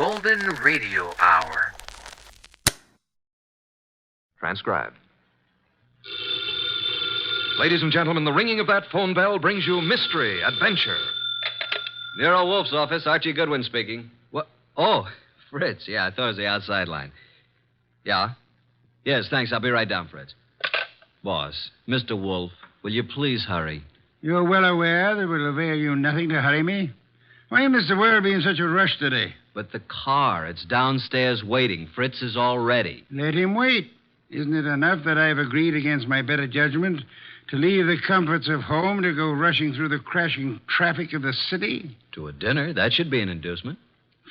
Golden Radio Hour. Transcribed. Ladies and gentlemen, the ringing of that phone bell brings you mystery, adventure. Nero Wolfe's office, Archie Goodwin speaking. What? Oh, Fritz. Yeah, I thought it was the outside line. Yeah? Yes, thanks. I'll be right down, Fritz. Boss, Mr. Wolfe, will you please hurry? You're well aware that it will avail you nothing to hurry me. Why must the world be in such a rush today? But the car, it's downstairs waiting. Fritz is all ready. Let him wait. Isn't it enough that I've agreed against my better judgment to leave the comforts of home to go rushing through the crashing traffic of the city? To a dinner? That should be an inducement.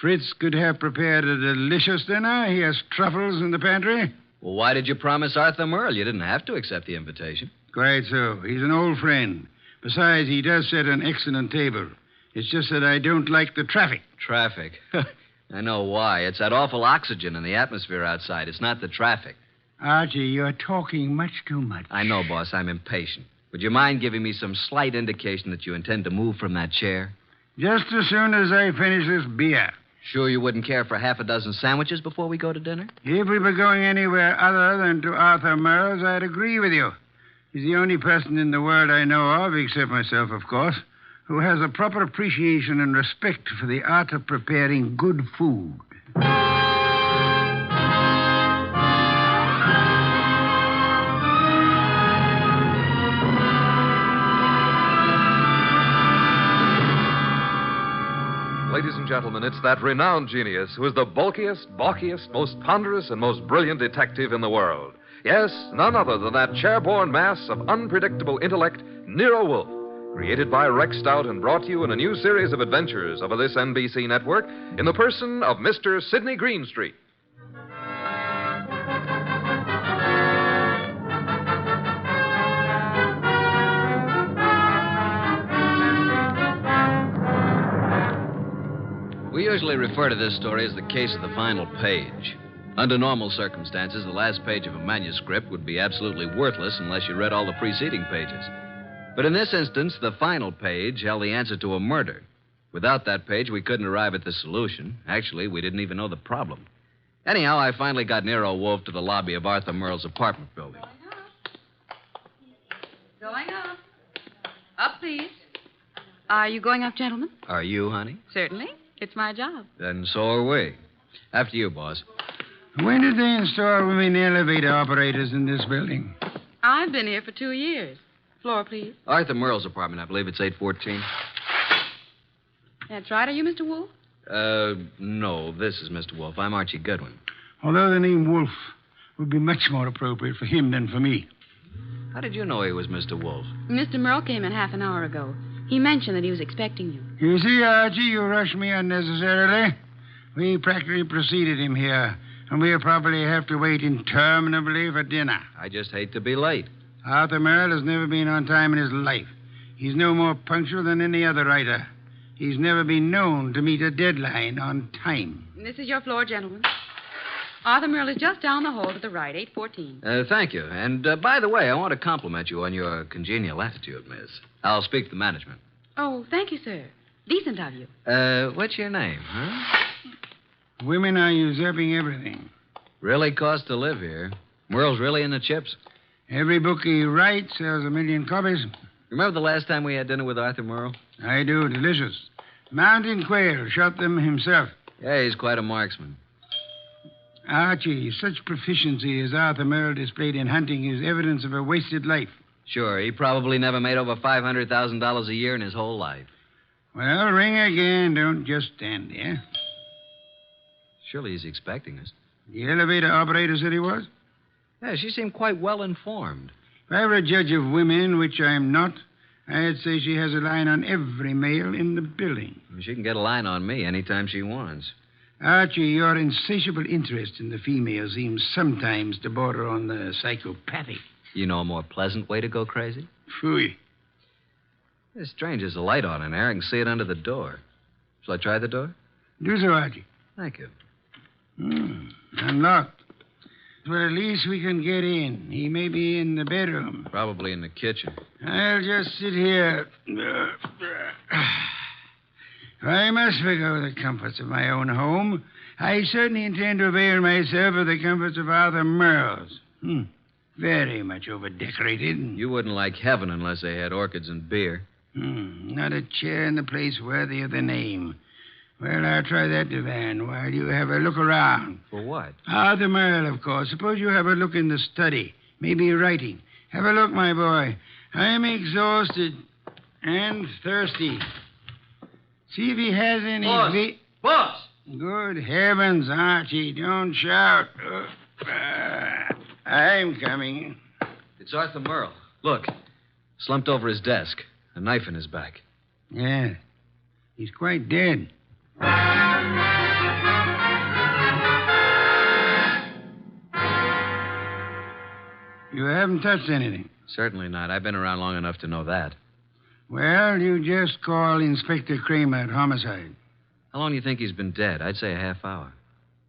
Fritz could have prepared a delicious dinner. He has truffles in the pantry. Well, why did you promise Arthur Merle? You didn't have to accept the invitation. Quite so. He's an old friend. Besides, he does set an excellent table. It's just that I don't like the traffic. Traffic? I know why. It's that awful oxygen in the atmosphere outside. It's not the traffic. Archie, you're talking much too much. I know, boss. I'm impatient. Would you mind giving me some slight indication that you intend to move from that chair? Just as soon as I finish this beer. Sure you wouldn't care for half a dozen sandwiches before we go to dinner? If we were going anywhere other than to Arthur Merle's, I'd agree with you. He's the only person in the world I know of, except myself, of course, who has a proper appreciation and respect for the art of preparing good food. Ladies and gentlemen, it's that renowned genius who is the bulkiest, balkiest, most ponderous, and most brilliant detective in the world. Yes, none other than that chair-borne mass of unpredictable intellect, Nero Wolfe. Created by Rex Stout and brought to you in a new series of adventures over this NBC network in the person of Mr. Sidney Greenstreet. We usually refer to this story as the case of the final page. Under normal circumstances, the last page of a manuscript would be absolutely worthless unless you read all the preceding pages. But in this instance, the final page held the answer to a murder. Without that page, we couldn't arrive at the solution. Actually, we didn't even know the problem. Anyhow, I finally got Nero Wolfe to the lobby of Arthur Merle's apartment building. Going up. Up, please. Are you going up, gentlemen? Are you, honey? Certainly. It's my job. Then so are we. After you, boss. When did they install women elevator operators in this building? I've been here for 2 years. Floor, please. Arthur Merle's apartment, I believe it's 814. That's right. Are you Mr. Wolfe? No, this is Mr. Wolfe. I'm Archie Goodwin. Although the name Wolfe would be much more appropriate for him than for me. How did you know he was Mr. Wolfe? Mr. Merle came in half an hour ago. He mentioned that he was expecting you. You see, Archie, you rushed me unnecessarily. We practically preceded him here, and we'll probably have to wait interminably for dinner. I just hate to be late. Arthur Merle has never been on time in his life. He's no more punctual than any other writer. He's never been known to meet a deadline on time. This is your floor, gentlemen. Arthur Merle is just down the hall to the right, 814. Thank you. And by the way, I want to compliment you on your congenial attitude, miss. I'll speak to the management. Oh, thank you, sir. Decent of you. What's your name, huh? Women are usurping everything. Really costs to live here. Merle's really in the chips. Every book he writes sells 1 million copies. Remember the last time we had dinner with Arthur Merle? I do. Delicious. Mountain quail. Shot them himself. Yeah, he's quite a marksman. Archie, such proficiency as Arthur Merle displayed in hunting is evidence of a wasted life. Sure, he probably never made over $500,000 a year in his whole life. Well, ring again. Don't just stand there. Surely he's expecting us. The elevator operator said he was? Yeah, she seemed quite well informed. If I were a judge of women, which I'm not, I'd say she has a line on every male in the building. She can get a line on me anytime she wants. Archie, your insatiable interest in the female seems sometimes to border on the psychopathic. You know a more pleasant way to go crazy? Phooey. It's strange there's a light on in there. I can see it under the door. Shall I try the door? Do so, Archie. Thank you. Unlocked. Well, at least we can get in. He may be in the bedroom. Probably in the kitchen. I'll just sit here. I must forgo the comforts of my own home I certainly intend to avail myself of the comforts of Arthur Merle's. Very much over-decorated. You wouldn't like heaven unless they had orchids and beer. Not a chair in the place worthy of the name. Well, I'll try that divan while you have a look around. For what? Arthur Merle, of course. Suppose you have a look in the study. Maybe writing. Have a look, my boy. I'm exhausted and thirsty. See if he has any... Boss! Good heavens, Archie, don't shout. I'm coming. It's Arthur Merle. Look, slumped over his desk, a knife in his back. Yeah, he's quite dead. You haven't touched anything. Certainly not. I've been around long enough to know that. Well, you just call Inspector Kramer at homicide. How long do you think he's been dead? I'd say a half hour.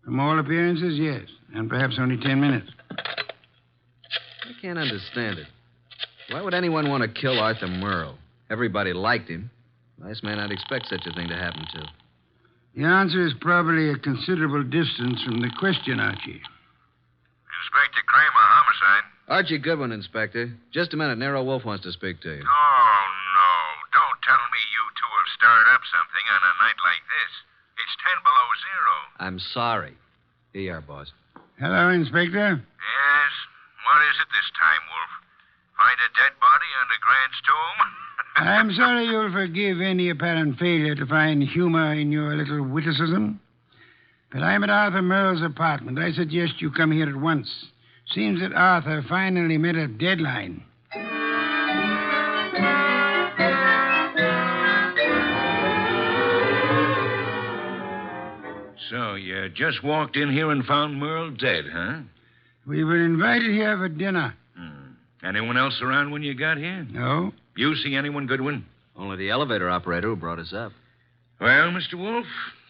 From all appearances, yes. And perhaps only 10 minutes. I can't understand it. Why would anyone want to kill Arthur Merle? Everybody liked him. Last man I'd expect such a thing to happen to. The answer is probably a considerable distance from the question, Archie. Inspector Kramer, homicide. Archie Goodwin, Inspector. Just a minute. Nero Wolfe wants to speak to you. Oh, no. Don't tell me you two have stirred up something on a night like this. It's 10 below zero. I'm sorry. Here you are, boss. Hello, Inspector. Yes? What is it this time, Wolf? Find a dead body under Grant's tomb? I'm sorry you'll forgive any apparent failure to find humor in your little witticism. But I'm at Arthur Merle's apartment. I suggest you come here at once. Seems that Arthur finally met a deadline. So you just walked in here and found Merle dead, huh? We were invited here for dinner. Anyone else around when you got here? No? You see anyone, Goodwin? Only the elevator operator who brought us up. Well, Mr. Wolfe,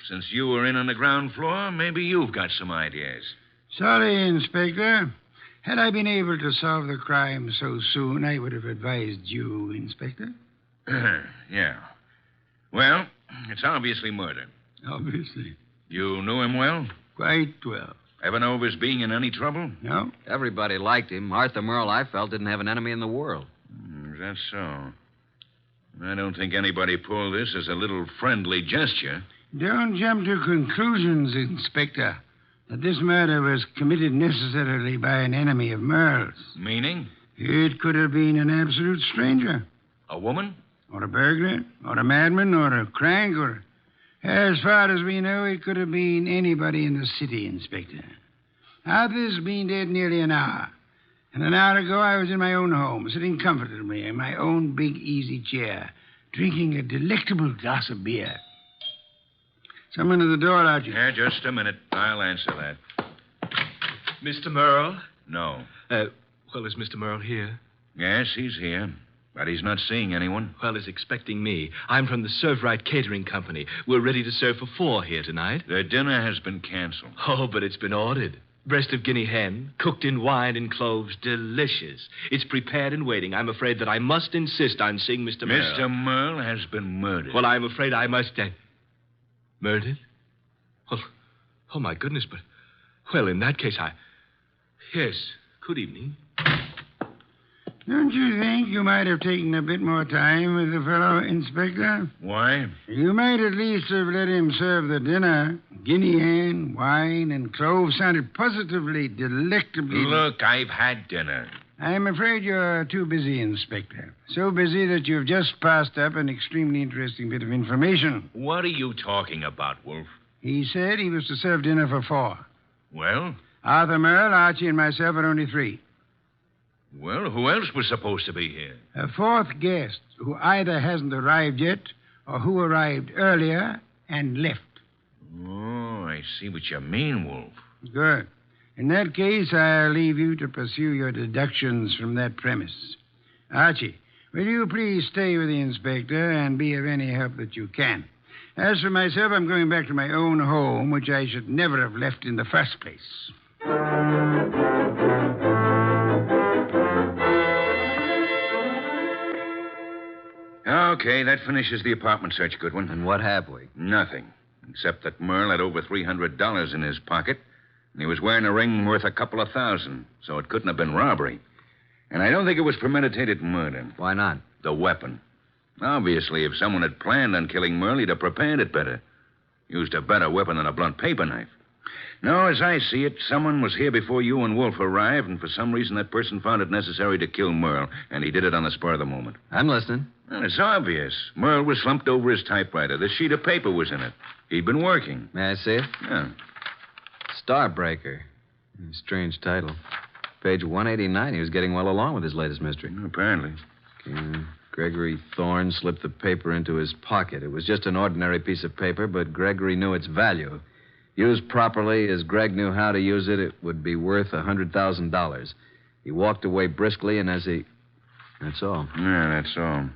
since you were in on the ground floor, maybe you've got some ideas. Sorry, Inspector. Had I been able to solve the crime so soon, I would have advised you, Inspector. Yeah. Well, it's obviously murder. Obviously. You knew him well? Quite well. Ever know of his being in any trouble? No? Everybody liked him. Arthur Merle, I felt, didn't have an enemy in the world. Is that so? I don't think anybody pulled this as a little friendly gesture. Don't jump to conclusions, Inspector, that this murder was committed necessarily by an enemy of Merle's. Meaning? It could have been an absolute stranger. A woman? Or a burglar, or a madman, or a crank, or... As far as we know, it could have been anybody in the city, Inspector. Arthur's been dead nearly an hour. And an hour ago, I was in my own home, sitting comfortably in my own big easy chair, drinking a delectable glass of beer. Someone at the door, Archie. Yeah, just a minute. I'll answer that. Mr. Merle? No. Well, is Mr. Merle here? Yes, he's here. But he's not seeing anyone. Well, he's expecting me. I'm from the Serve Right Catering Company. We're ready to serve for 4 here tonight. The dinner has been canceled. Oh, but it's been ordered. Breast of guinea hen, cooked in wine and cloves. Delicious. It's prepared and waiting. I'm afraid that I must insist on seeing Mr. Merle. Mr. Merle has been murdered. Well, I'm afraid I must... Murdered? Well, oh, my goodness, but... Well, in that case, Yes, good evening. Don't you think you might have taken a bit more time with the fellow, Inspector? Why? You might at least have let him serve the dinner. Guinea hen, wine, and cloves sounded positively delectably... Look, I've had dinner. I'm afraid you're too busy, Inspector. So busy that you've just passed up an extremely interesting bit of information. What are you talking about, Wolf? He said he was to serve dinner for 4. Well? Arthur Merle, Archie, and myself are only 3. Well, who else was supposed to be here? A 4th guest who either hasn't arrived yet or who arrived earlier and left. Oh, I see what you mean, Wolf. Good. In that case, I'll leave you to pursue your deductions from that premise. Archie, will you please stay with the inspector and be of any help that you can? As for myself, I'm going back to my own home, which I should never have left in the first place. Okay, that finishes the apartment search, Goodwin. And what have we? Nothing. except that Merle had over $300 in his pocket, and he was wearing a ring worth a couple of thousand, so it couldn't have been robbery. And I don't think it was premeditated murder. Why not? The weapon. Obviously, if someone had planned on killing Merle, he'd have prepared it better. Used a better weapon than a blunt paper knife. No, as I see it, someone was here before you and Wolfe arrived, and for some reason that person found it necessary to kill Merle, and he did it on the spur of the moment. I'm listening. Well, it's obvious. Merle was slumped over his typewriter. This sheet of paper was in it. He'd been working. May I see it? Yeah. Starbreaker. Strange title. Page 189. He was getting well along with his latest mystery. Apparently. Gregory Thorne slipped the paper into his pocket. It was just an ordinary piece of paper, but Gregory knew its value. Used properly, as Greg knew how to use it, it would be worth $100,000. He walked away briskly, and as he... That's all. Yeah, that's all.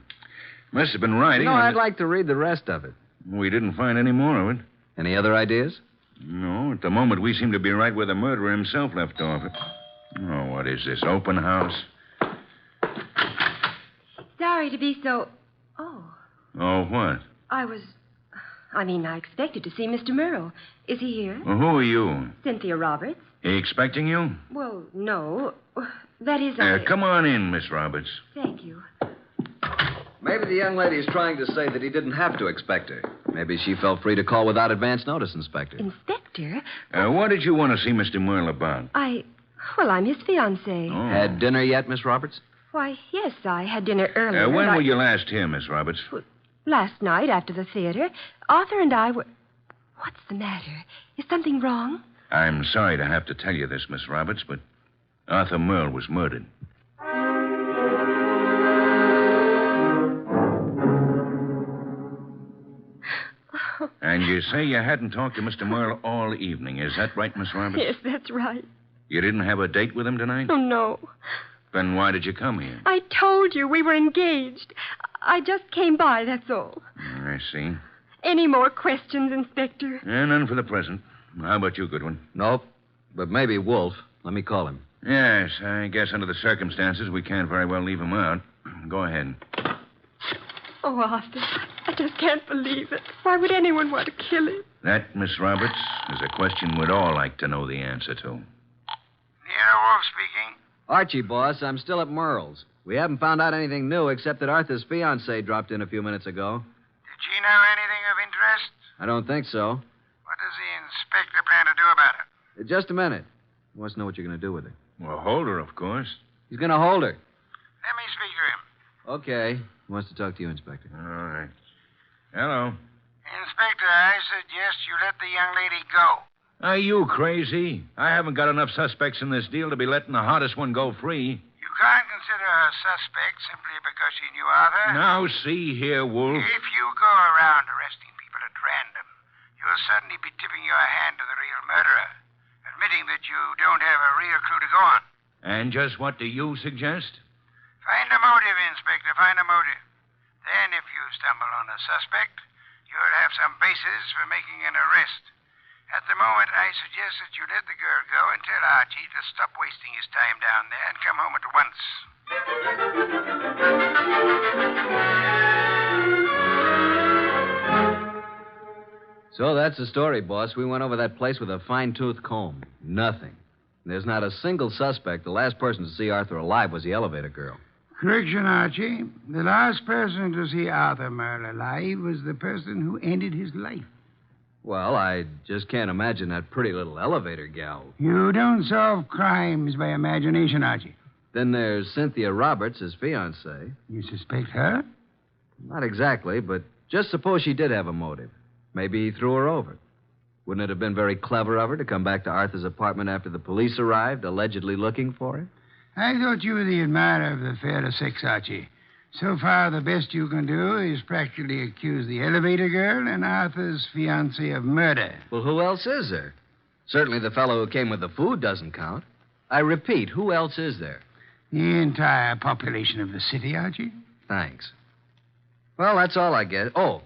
Must have been writing. No, I'd like to read the rest of it. We didn't find any more of it. Any other ideas? No, at the moment we seem to be right where the murderer himself left off. Oh, what is this, open house? Sorry to be so... Oh, what? I expected to see Mr. Merle. Is he here? Well, who are you? Cynthia Roberts. He expecting you? Well, no. That is, Come on in, Miss Roberts. Thank you. Maybe the young lady's trying to say that he didn't have to expect her. Maybe she felt free to call without advance notice, Inspector. Inspector? What did you want to see Mr. Merle about? I'm his fiancée. Oh. Had dinner yet, Miss Roberts? Why, yes, I had dinner earlier. When were you last here, Miss Roberts? Last night, after the theater. Arthur and I were... What's the matter? Is something wrong? I'm sorry to have to tell you this, Miss Roberts, but Arthur Merle was murdered. And you say you hadn't talked to Mr. Merle all evening. Is that right, Miss Roberts? Yes, that's right. You didn't have a date with him tonight? Oh, no. Then why did you come here? I told you we were engaged. I just came by, that's all. I see. Any more questions, Inspector? None for the present. How about you, Goodwin? Nope. But maybe Wolfe. Let me call him. Yes, I guess under the circumstances, we can't very well leave him out. Go ahead. Oh, Arthur, I just can't believe it. Why would anyone want to kill him? That, Miss Roberts, is a question we'd all like to know the answer to. Nero Wolfe speaking. Archie, boss, I'm still at Merle's. We haven't found out anything new except that Arthur's fiancée dropped in a few minutes ago. Did she know anything of interest? I don't think so. What does the inspector plan to do about it? Just a minute. He wants to know what you're going to do with her. Well, hold her, of course. He's going to hold her. Let me speak to him. Okay. He wants to talk to you, Inspector. All right. Hello. Inspector, I suggest you let the young lady go. Are you crazy? I haven't got enough suspects in this deal to be letting the hottest one go free. You can't consider her suspect simply because she knew Arthur. Now, see here, Wolfe. If you go around arresting people at random, you'll suddenly be tipping your hand to the real murderer, admitting that you don't have a real clue to go on. And just what do you suggest? Find a motive, Inspector, find a motive. Then, if you stumble on a suspect, you'll have some basis for making an arrest. At the moment, I suggest that you let the girl go and tell Archie to stop wasting his time down there and come home at once. So that's the story, boss. We went over that place with a fine-tooth comb. Nothing. There's not a single suspect. The last person to see Arthur alive was the elevator girl. Correction, Archie. The last person to see Arthur Merle alive was the person who ended his life. Well, I just can't imagine that pretty little elevator gal. You don't solve crimes by imagination, Archie. Then there's Cynthia Roberts, his fiancée. You suspect her? Not exactly, but just suppose she did have a motive. Maybe he threw her over. Wouldn't it have been very clever of her to come back to Arthur's apartment after the police arrived, allegedly looking for her? I thought you were the admirer of the fairer sex, Archie. So far, the best you can do is practically accuse the elevator girl and Arthur's fiancée of murder. Well, who else is there? Certainly the fellow who came with the food doesn't count. I repeat, who else is there? The entire population of the city, Archie. Thanks. Well, that's all I get. Oh,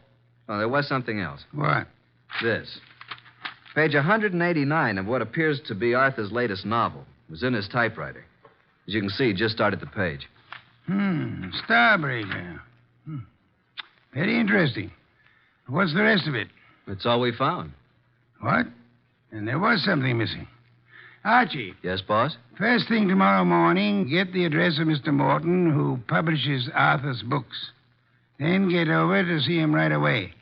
there was something else. What? This. Page 189 of what appears to be Arthur's latest novel was in his typewriter. As you can see, just started the page. Starbreaker. Very interesting. What's the rest of it? That's all we found. What? And there was something missing. Archie, Yes, boss? first thing tomorrow morning, get the address of Mr. Morton, who publishes Arthur's books. Then get over to see him right away.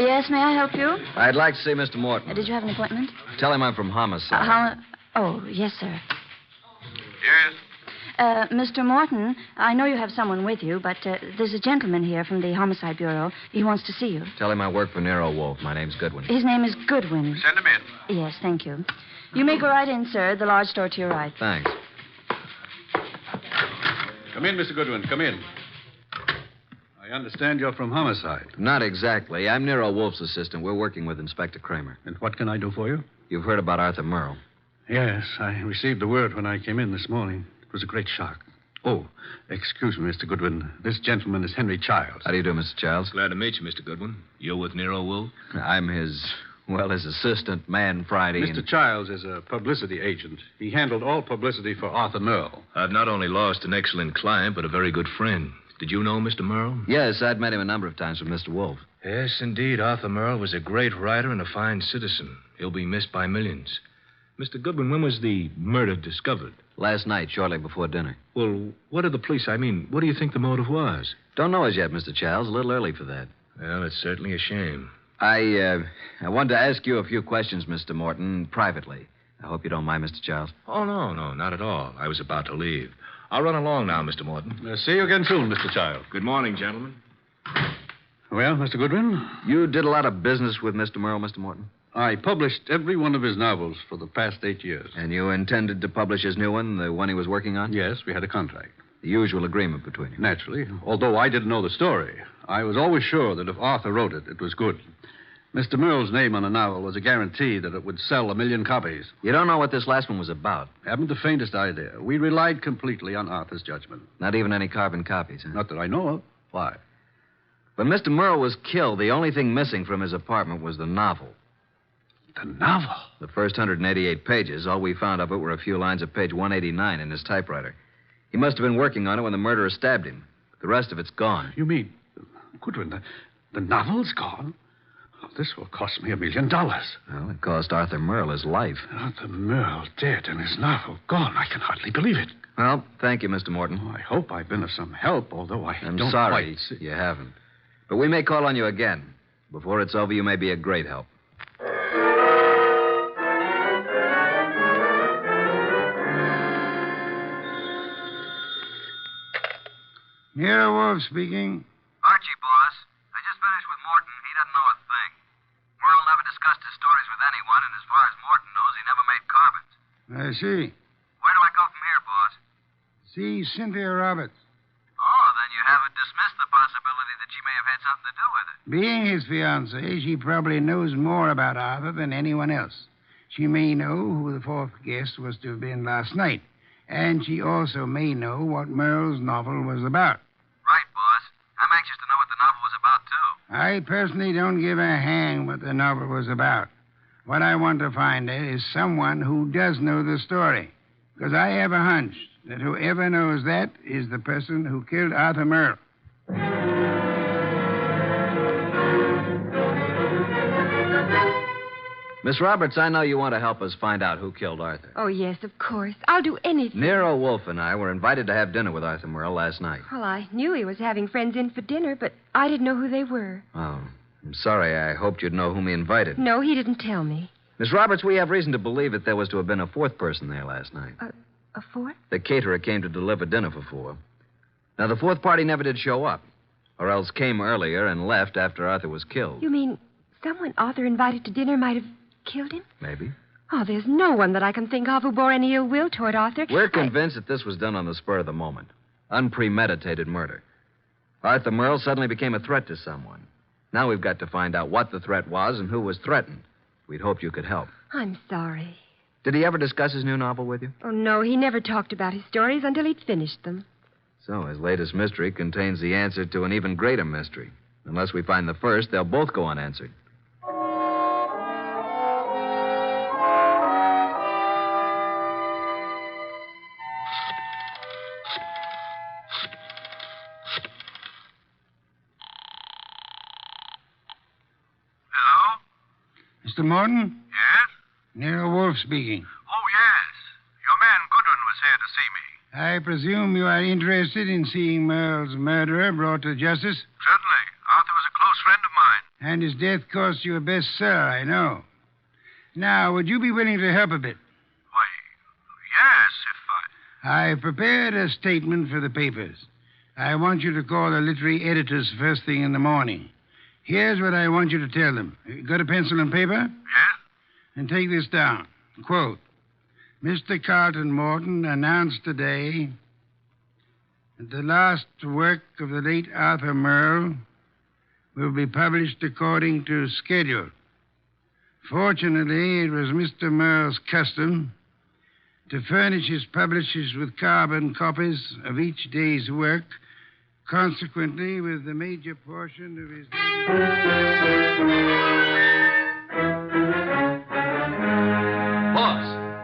Yes, may I help you? I'd like to see Mr. Morton. Did you have an appointment? Tell him I'm from Homicide. Oh, yes, sir. Yes? Mr. Morton, I know you have someone with you, but there's a gentleman here from the Homicide Bureau. He wants to see you. Tell him I work for Nero, Wolfe. My name's Goodwin. His name is Goodwin. Send him in. Yes, thank you. You may go right in, sir. The large door to your right. Thanks. Come in, Mr. Goodwin. Come in. I understand you're from Homicide. Not exactly. I'm Nero Wolfe's assistant. We're working with Inspector Kramer. And what can I do for you? You've heard about Arthur Merle. Yes, I received the word when I came in this morning. It was a great shock. Oh, excuse me, Mr. Goodwin. This gentleman is Henry Childs. How do you do, Mr. Childs? Glad to meet you, Mr. Goodwin. You're with Nero Wolfe? I'm his assistant, Man Friday. Mr. Childs is a publicity agent. He handled all publicity for Arthur Merle. I've not only lost an excellent client, but a very good friend. Did you know Mr. Merle? Yes, I'd met him a number of times with Mr. Wolfe. Yes, indeed. Arthur Merle was a great writer and a fine citizen. He'll be missed by millions. Mr. Goodwin, when was the murder discovered? Last night, shortly before dinner. Well, what did the police, what do you think the motive was? Don't know as yet, Mr. Childs. A little early for that. Well, it's certainly a shame. I wanted to ask you a few questions, Mr. Morton, privately. I hope you don't mind, Mr. Childs. Oh, no, not at all. I was about to leave. I'll run along now, Mr. Morton. See you again soon, Mr. Childs. Good morning, gentlemen. Well, Mr. Goodwin, You did a lot of business with Mr. Merle, Mr. Morton? I published every one of his novels for the past 8 years. And you intended to publish his new one, the one he was working on? Yes, we had a contract. The usual agreement between you. Naturally, although I didn't know the story, I was always sure that if Arthur wrote it, it was good. Mr. Merle's name on a novel was a guarantee that it would sell 1 million copies. You don't know what this last one was about? Haven't the faintest idea. We relied completely on Arthur's judgment. Not even any carbon copies, huh? Not that I know of. Why? When Mr. Merle was killed, the only thing missing from his apartment was the novel. The novel? The first 188 pages, all we found of it were a few lines of page 189 in his typewriter. He must have been working on it when the murderer stabbed him. The rest of it's gone. You mean, Goodwin, the novel's gone? Oh, this will cost me $1 million. Well, it cost Arthur Merle his life. Arthur Merle dead and his novel gone. I can hardly believe it. Well, thank you, Mr. Morton. Oh, I hope I've been of some help, although I'm don't sorry quite see. you haven't. But we may call on you again. Before it's over, you may be a great help. Nero Wolfe speaking. Archie, boss. I just finished with Morton. He doesn't know a thing. Merle never discussed his stories with anyone, and as far as Morton knows, he never made carbons. I see. Where do I go from here, boss? See Cynthia Roberts. Oh, then you haven't dismissed the possibility that she may have had something to do with it. Being his fiancée, she probably knows more about Arthur than anyone else. She may know who the fourth guest was to have been last night. And she also may know what Merle's novel was about. Right, boss. I'm anxious to know what the novel was about, too. I personally don't give a hang what the novel was about. What I want to find out is someone who does know the story. Because I have a hunch that whoever knows that is the person who killed Arthur Merle. Miss Roberts, I know you want to help us find out who killed Arthur. Oh, yes, of course. I'll do anything. Nero Wolfe and I were invited to have dinner with Arthur Merle last night. Well, I knew he was having friends in for dinner, but I didn't know who they were. Oh, I'm sorry. I hoped you'd know whom he invited. No, he didn't tell me. Miss Roberts, we have reason to believe that there was to have been a fourth person there last night. A fourth? The caterer came to deliver dinner for 4. Now, the fourth party never did show up, or else came earlier and left after Arthur was killed. You mean someone Arthur invited to dinner might have killed him? Maybe. Oh, there's no one that I can think of who bore any ill will toward Arthur. We're convinced that this was done on the spur of the moment. Unpremeditated murder. Arthur Merle suddenly became a threat to someone. Now we've got to find out what the threat was and who was threatened. We'd hoped you could help. I'm sorry. Did he ever discuss his new novel with you? Oh, no, he never talked about his stories until he'd finished them. So his latest mystery contains the answer to an even greater mystery. Unless we find the first, they'll both go unanswered. Mr. Morton? Yes? Nero Wolfe speaking. Oh, yes. Your man Goodwin was here to see me. I presume you are interested in seeing Merle's murderer brought to justice? Certainly. Arthur was a close friend of mine. And his death cost you a bestseller, I know. Now, would you be willing to help a bit? Why, yes, if I... I've prepared a statement for the papers. I want you to call the literary editors first thing in the morning. Here's what I want you to tell them. You got a pencil and paper? Yes? And take this down. Quote, Mr. Carlton Morton announced today that the last work of the late Arthur Merle will be published according to schedule. Fortunately, it was Mr. Merle's custom to furnish his publishers with carbon copies of each day's work. Consequently, with the major portion of his...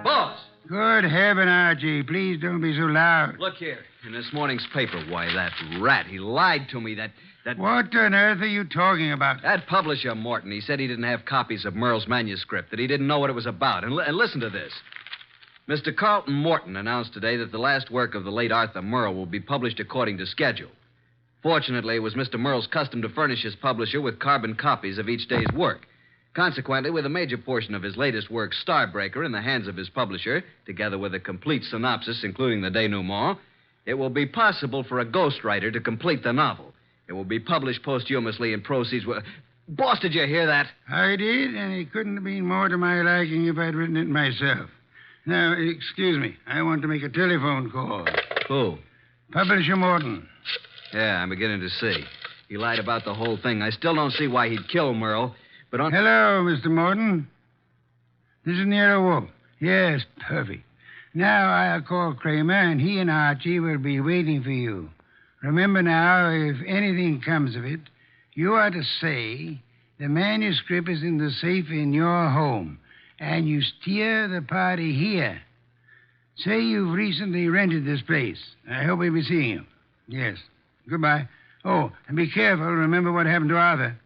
Boss! Good heaven, Archie. Please don't be so loud. Look here. In this morning's paper, why, that rat, he lied to me. That... What on earth are you talking about? That publisher, Morton, he said he didn't have copies of Merle's manuscript, that he didn't know what it was about. And listen to this. Mr. Carlton Morton announced today that the last work of the late Arthur Merle will be published according to schedule. Fortunately, it was Mr. Merle's custom to furnish his publisher with carbon copies of each day's work. Consequently, with a major portion of his latest work, Starbreaker, in the hands of his publisher, together with a complete synopsis, including the denouement, it will be possible for a ghostwriter to complete the novel. It will be published posthumously and proceeds with... Boss, did you hear that? I did, and it couldn't have been more to my liking if I'd written it myself. Now, excuse me. I want to make a telephone call. Who? Publisher Morton. Yeah, I'm beginning to see. He lied about the whole thing. I still don't see why he'd kill Merle, but on... Hello, Mr. Morton. This is Nero Wolfe. Yes, perfect. Now I'll call Kramer, and he and Archie will be waiting for you. Remember now, if anything comes of it, you are to say the manuscript is in the safe in your home, and you steer the party here. Say you've recently rented this place. I hope we'll be seeing you. Yes. Goodbye. Oh, and be careful. Remember what happened to Arthur.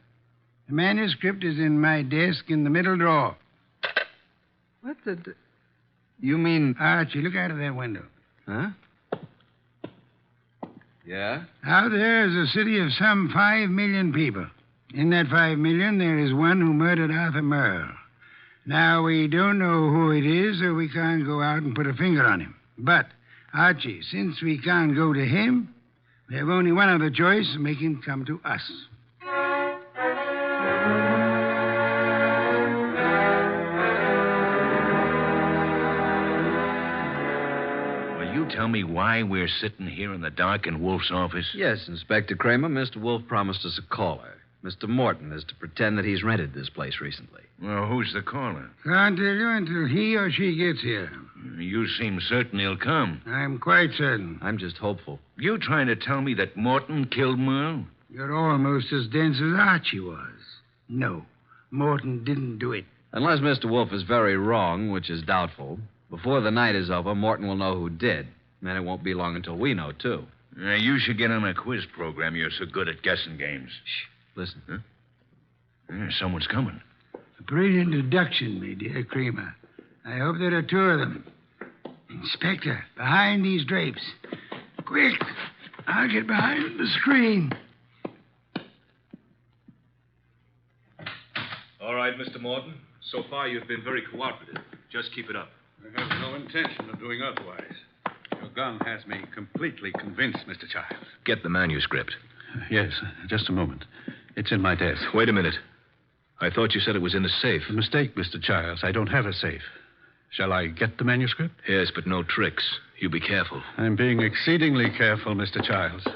The manuscript is in my desk in the middle drawer. What the... You mean... Archie, look out of that window. Huh? Yeah? Out there is a city of some 5 million people. In that 5 million, there is one who murdered Arthur Merle. Now, we don't know who it is, so we can't go out and put a finger on him. But, Archie, since we can't go to him, we have only one other choice: make him come to us. Will you tell me why we're sitting here in the dark in Wolfe's office? Yes, Inspector Kramer. Mr. Wolfe promised us a caller. Mr. Morton is to pretend that he's rented this place recently. Well, who's the caller? Can't tell you until he or she gets here. You seem certain he'll come. I'm quite certain. I'm just hopeful. You trying to tell me that Morton killed Merle? You're almost as dense as Archie was. No, Morton didn't do it. Unless Mr. Wolfe is very wrong, which is doubtful, before the night is over, Morton will know who did. And then it won't be long until we know, too. You should get on a quiz program. You're so good at guessing games. Shh. Listen. Huh? Someone's coming. A brilliant deduction, my dear Kramer. I hope there are 2 of them. Inspector, behind these drapes. Quick! I'll get behind the screen. All right, Mr. Morton. So far, you've been very cooperative. Just keep it up. I have no intention of doing otherwise. Your gun has me completely convinced, Mr. Childs. Get the manuscript. Yes, just a moment. It's in my desk. Wait a minute. I thought you said it was in the safe. A mistake, Mr. Childs. I don't have a safe. Shall I get the manuscript? Yes, but no tricks. You be careful. I'm being exceedingly careful, Mr. Childs.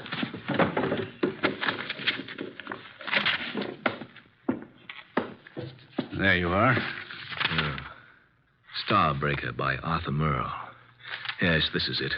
There you are. Starbreaker by Arthur Merle. Yes, this is it.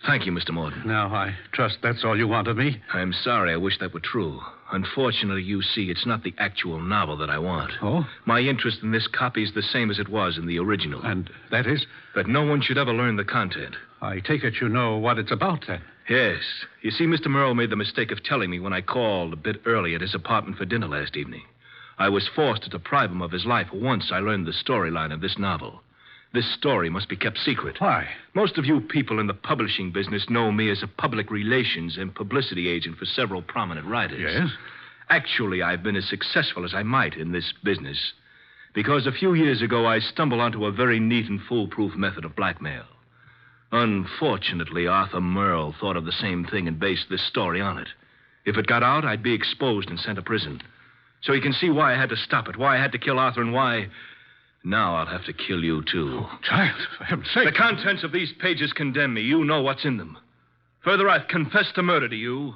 Thank you, Mr. Morton. Now, I trust that's all you want of me. I'm sorry. I wish that were true. Unfortunately, you see, it's not the actual novel that I want. Oh? My interest in this copy is the same as it was in the original. And that is? That no one should ever learn the content. I take it you know what it's about, then. Yes. You see, Mr. Merle made the mistake of telling me when I called a bit early at his apartment for dinner last evening. I was forced to deprive him of his life once I learned the storyline of this novel. This story must be kept secret. Why? Most of you people in the publishing business know me as a public relations and publicity agent for several prominent writers. Yes? Actually, I've been as successful as I might in this business because a few years ago I stumbled onto a very neat and foolproof method of blackmail. Unfortunately, Arthur Merle thought of the same thing and based this story on it. If it got out, I'd be exposed and sent to prison. So you can see why I had to stop it, why I had to kill Arthur, and why now I'll have to kill you, too. Oh, Giles, for heaven's sake. The contents of these pages condemn me. You know what's in them. Further, I've confessed to murder to you.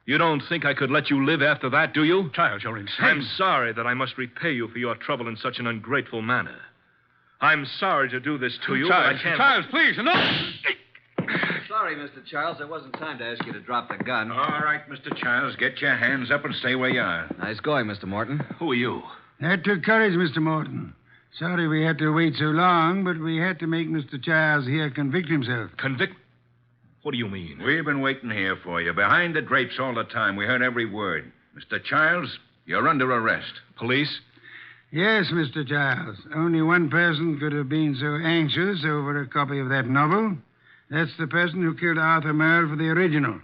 You don't think I could let you live after that, do you? Giles, you're insane. I'm sorry that I must repay you for your trouble in such an ungrateful manner. I'm sorry to do this to you, Giles, but I can't... Giles, please, enough! Sorry, Mr. Childs. There wasn't time to ask you to drop the gun. All right, Mr. Childs, get your hands up and stay where you are. Nice going, Mr. Morton. Who are you? That took courage, Mr. Morton. Sorry we had to wait so long, but we had to make Mr. Childs here convict himself. Convict? What do you mean? We've been waiting here for you, behind the drapes all the time. We heard every word. Mr. Childs, you're under arrest. Police? Yes, Mr. Childs. Only one person could have been so anxious over a copy of that novel. That's the person who killed Arthur Merle for the original.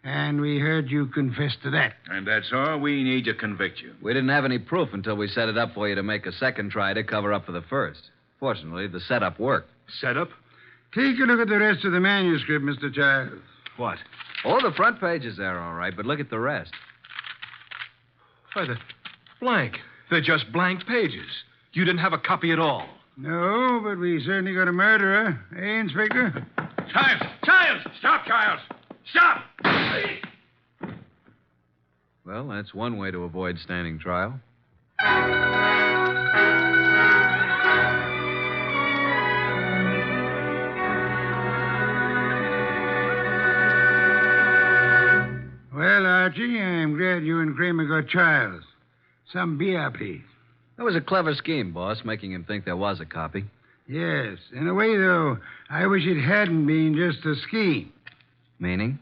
And we heard you confess to that. And that's all we need to convict you. We didn't have any proof until we set it up for you to make a second try to cover up for the first. Fortunately, the setup worked. Setup? Take a look at the rest of the manuscript, Mr. Childs. What? Oh, the front page is there, all right, but look at the rest. Why, they're blank. They're just blank pages. You didn't have a copy at all. No, but we certainly got a murderer. Eh, Inspector? Childs! Childs! Stop, Childs! Stop! Well, that's one way to avoid standing trial. Well, Archie, I'm glad you and Kramer got Childs. Some beer, please. That was a clever scheme, boss, making him think there was a copy. Yes. In a way, though, I wish it hadn't been just a scheme. Meaning?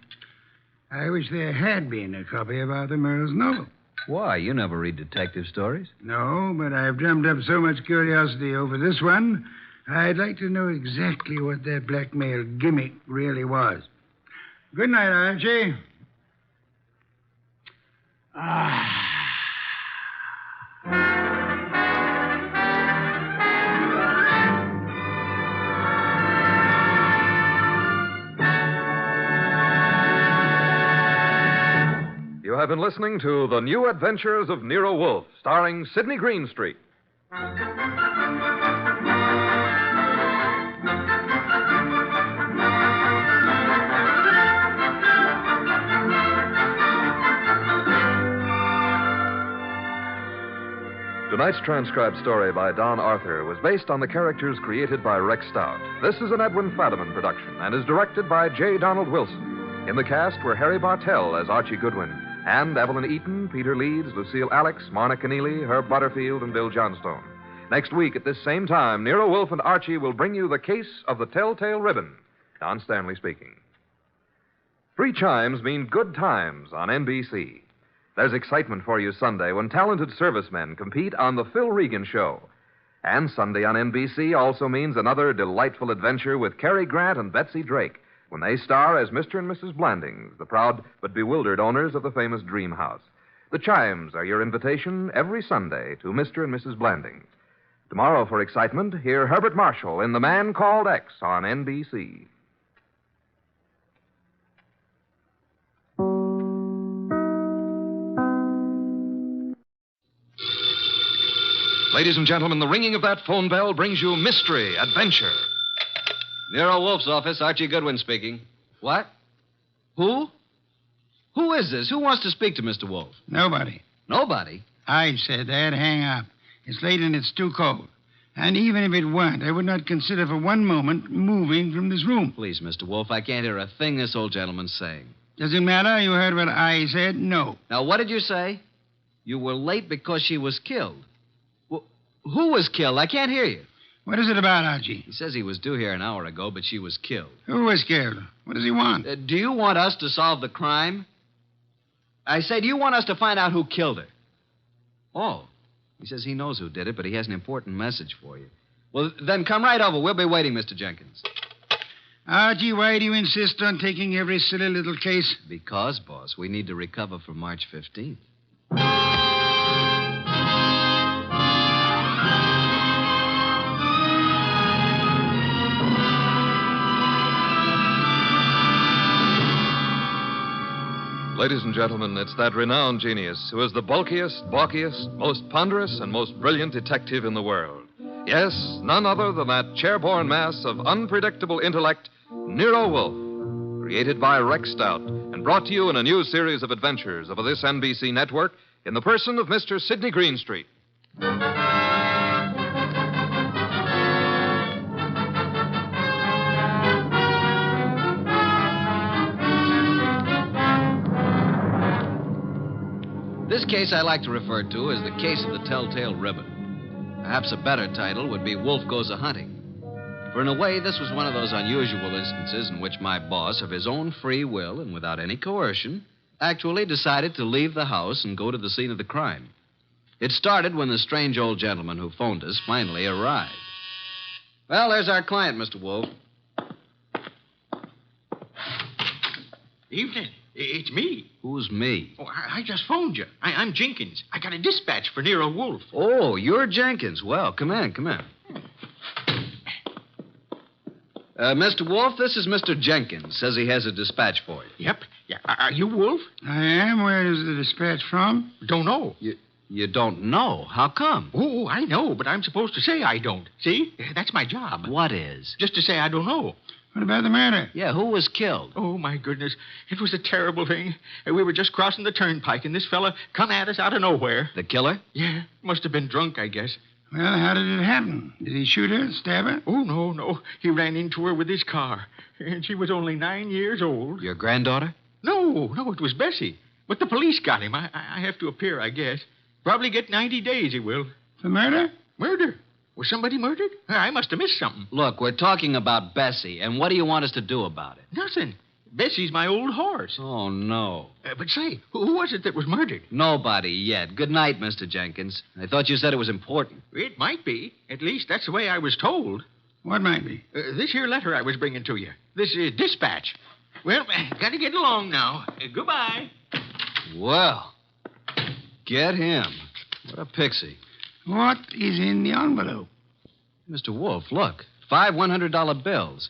I wish there had been a copy of Arthur Merle's novel. Why? You never read detective stories. No, but I've drummed up so much curiosity over this one, I'd like to know exactly what that blackmail gimmick really was. Good night, Archie. You have been listening to The New Adventures of Nero Wolfe, starring Sidney Greenstreet. Tonight's transcribed story by Don Arthur was based on the characters created by Rex Stout. This is an Edwin Fadiman production and is directed by J. Donald Wilson. In the cast were Harry Bartell as Archie Goodwin, and Evelyn Eaton, Peter Leeds, Lucille Alex, Marna Keneally, Herb Butterfield, and Bill Johnstone. Next week at this same time, Nero Wolfe and Archie will bring you The Case of the Telltale Ribbon. Don Stanley speaking. 3 chimes mean good times on NBC. There's excitement for you Sunday when talented servicemen compete on The Phil Regan Show. And Sunday on NBC also means another delightful adventure with Cary Grant and Betsy Drake when they star as Mr. and Mrs. Blandings, the proud but bewildered owners of the famous Dream House. The chimes are your invitation every Sunday to Mr. and Mrs. Blandings. Tomorrow for excitement, hear Herbert Marshall in The Man Called X on NBC. Ladies and gentlemen, the ringing of that phone bell brings you mystery, adventure. Nero Wolfe's office, Archie Goodwin speaking. What? Who? Who is this? Who wants to speak to Mr. Wolfe? Nobody. Nobody? I said that. Hang up. It's late and it's too cold. And even if it weren't, I would not consider for one moment moving from this room. Please, Mr. Wolfe, I can't hear a thing this old gentleman's saying. Does it matter? You heard what I said? No. Now, what did you say? You were late because she was killed. Who was killed? I can't hear you. What is it about, Archie? He says he was due here an hour ago, but she was killed. Who was killed? What does he want? Do you want us to solve the crime? I say, do you want us to find out who killed her? Oh. He says he knows who did it, but he has an important message for you. Well, then come right over. We'll be waiting, Mr. Jenkins. Archie, why do you insist on taking every silly little case? Because, boss, we need to recover for March 15th. Ladies and gentlemen, it's that renowned genius who is the bulkiest, balkiest, most ponderous, and most brilliant detective in the world. Yes, none other than that chairborne mass of unpredictable intellect, Nero Wolfe, created by Rex Stout and brought to you in a new series of adventures of this NBC network in the person of Mr. Sidney Greenstreet. This case I like to refer to as the case of the Telltale Ribbon. Perhaps a better title would be Wolfe Goes A-Hunting. For in a way, this was one of those unusual instances in which my boss, of his own free will and without any coercion, actually decided to leave the house and go to the scene of the crime. It started when the strange old gentleman who phoned us finally arrived. Well, there's our client, Mr. Wolfe. Evening. It's me. Who's me? Oh, I just phoned you. I'm Jenkins. I got a dispatch for Nero Wolfe. Oh, you're Jenkins. Well, come in. Mr. Wolfe, this is Mr. Jenkins. Says he has a dispatch for you. Yep. Yeah. Are you Wolfe? I am. Where is the dispatch from? Don't know. You don't know? How come? Oh, I know, but I'm supposed to say I don't. See? That's my job. What is? Just to say I don't know. What about the murder? Yeah, who was killed? Oh, my goodness. It was a terrible thing. We were just crossing the turnpike, and this fella come at us out of nowhere. The killer? Yeah. Must have been drunk, I guess. Well, how did it happen? Did he shoot her, stab her? Oh, no. He ran into her with his car. And she was only 9 years old. Your granddaughter? No, it was Bessie. But the police got him. I have to appear, I guess. Probably get 90 days, he will. For murder? Murder? Was somebody murdered? I must have missed something. Look, we're talking about Bessie, and what do you want us to do about it? Nothing. Bessie's my old horse. Oh, no. But say, who was it that was murdered? Nobody yet. Good night, Mr. Jenkins. I thought you said it was important. It might be. At least that's the way I was told. What might be? This here letter I was bringing to you. This dispatch. Well, gotta get along now. Goodbye. Well, get him. What a pixie. What is in the envelope? Mr. Wolfe, look. 5 $100 bills.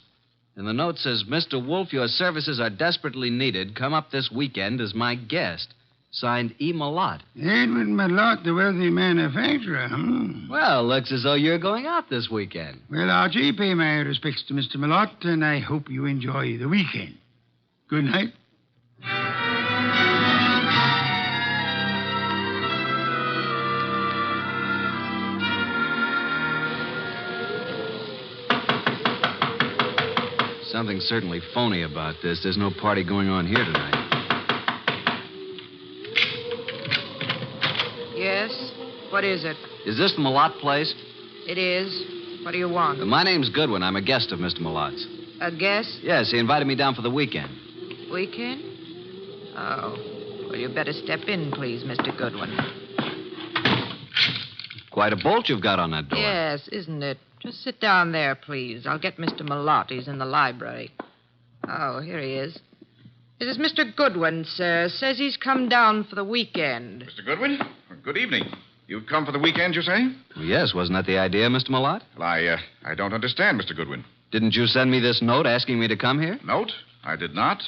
And the note says, Mr. Wolfe, your services are desperately needed. Come up this weekend as my guest. Signed E. Malott. Edward Malott, the wealthy manufacturer. Well, looks as though you're going out this weekend. Well, Archie, pay my respects to Mr. Malott, and I hope you enjoy the weekend. Good night. Something's certainly phony about this. There's no party going on here tonight. Yes? What is it? Is this the Malott place? It is. What do you want? My name's Goodwin. I'm a guest of Mr. Malott's. A guest? Yes, he invited me down for the weekend. Weekend? Oh. Well, you better step in, please, Mr. Goodwin. Quite a bolt you've got on that door. Yes, isn't it? Just sit down there, please. I'll get Mr. Malott. He's in the library. Oh, here he is. This is Mr. Goodwin, sir. Says he's come down for the weekend. Mr. Goodwin, good evening. You've come for the weekend, you say? Well, yes, wasn't that the idea, Mr. Malott? Well, I don't understand, Mr. Goodwin. Didn't you send me this note asking me to come here? Note? I did not.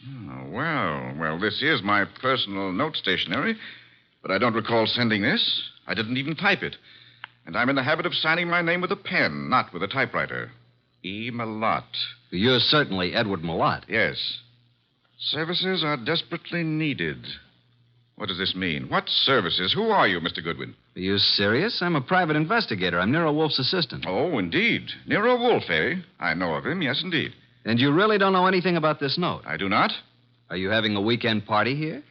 Oh, well, this is my personal note stationery, but I don't recall sending this. I didn't even type it. And I'm in the habit of signing my name with a pen, not with a typewriter. E. Malott. You're certainly Edward Malott. Yes. Services are desperately needed. What does this mean? What services? Who are you, Mr. Goodwin? Are you serious? I'm a private investigator. I'm Nero Wolfe's assistant. Oh, indeed. Nero Wolfe, eh? I know of him, yes, indeed. And you really don't know anything about this note? I do not. Are you having a weekend party here?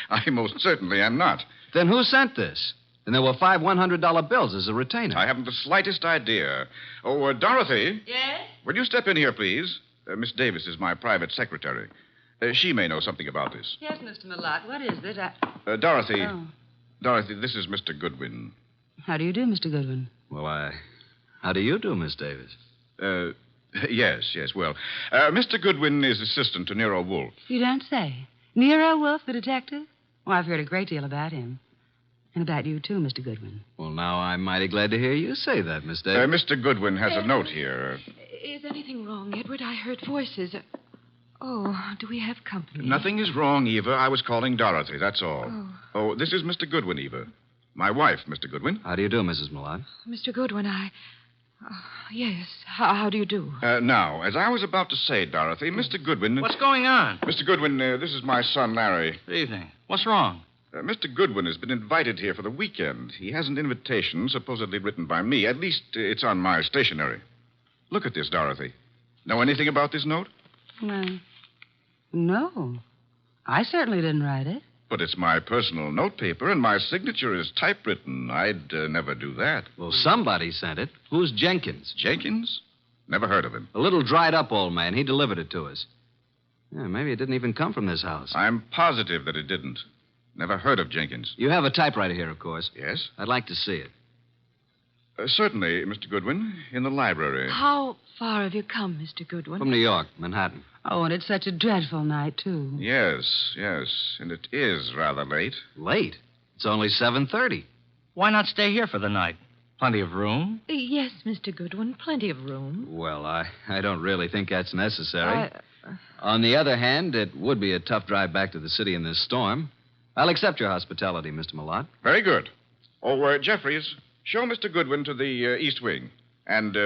I most certainly am not. Then who sent this? And there were 5 $100 bills as a retainer. I haven't the slightest idea. Oh, Dorothy. Yes? Will you step in here, please? Miss Davis is my private secretary. She may know something about this. Yes, Mr. Malott. What is it? Dorothy, Dorothy, this is Mr. Goodwin. How do you do, Mr. Goodwin? Well, how do you do, Miss Davis? Yes. Well, Mr. Goodwin is assistant to Nero Wolfe. You don't say. Nero Wolfe, the detective? Well, I've heard a great deal about him. And about you, too, Mr. Goodwin. Well, now I'm mighty glad to hear you say that, Miss Davis. Mr. Goodwin has a note here. Is anything wrong, Edward? I heard voices. Oh, do we have company? Nothing is wrong, Eva. I was calling Dorothy, that's all. Oh, this is Mr. Goodwin, Eva. My wife, Mr. Goodwin. How do you do, Mrs. Millard? Mr. Goodwin, yes. How do you do? Now, as I was about to say, Dorothy, Mr. Goodwin... What's going on? Mr. Goodwin, this is my son, Larry. Good evening. What's wrong? Mr. Goodwin has been invited here for the weekend. He has an invitation supposedly written by me. At least it's on my stationery. Look at this, Dorothy. Know anything about this note? No. I certainly didn't write it. But it's my personal notepaper, and my signature is typewritten. I'd never do that. Well, somebody sent it. Who's Jenkins? Jenkins? Never heard of him. A little dried-up old man. He delivered it to us. Yeah, maybe it didn't even come from this house. I'm positive that it didn't. Never heard of Jenkins. You have a typewriter here, of course. Yes? I'd like to see it. Certainly, Mr. Goodwin, in the library. How far have you come, Mr. Goodwin? From New York, Manhattan. Oh, and it's such a dreadful night, too. Yes. And it is rather late. Late? It's only 7:30. Why not stay here for the night? Plenty of room? Yes, Mr. Goodwin, plenty of room. Well, I don't really think that's necessary. On the other hand, it would be a tough drive back to the city in this storm. I'll accept your hospitality, Mr. Millard. Very good. Oh, Jeffries, show Mr. Goodwin to the East Wing. And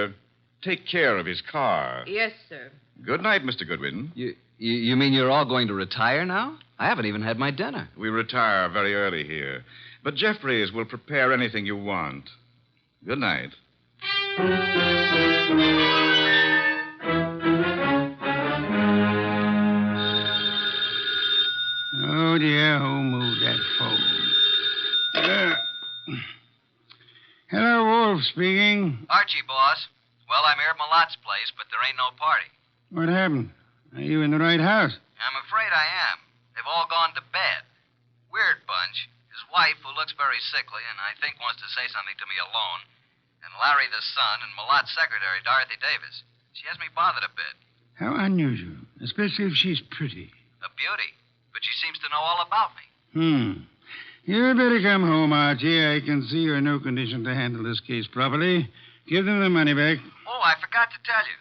take care of his car. Yes, sir. Good night, Mr. Goodwin. You mean you're all going to retire now? I haven't even had my dinner. We retire very early here. But Jeffries will prepare anything you want. Good night. Oh, dear, who moved that phone? Hello, Wolfe speaking. Archie, boss. Well, I'm here at Malot's place, but there ain't no party. What happened? Are you in the right house? I'm afraid I am. They've all gone to bed. Weird bunch. His wife, who looks very sickly and I think wants to say something to me alone, and Larry the son, and Malot's secretary, Dorothy Davis. She has me bothered a bit. How unusual, especially if she's pretty. A beauty. But she seems to know all about me. You'd better come home, Archie. I can see you're in no condition to handle this case properly. Give them the money back. Oh, I forgot to tell you.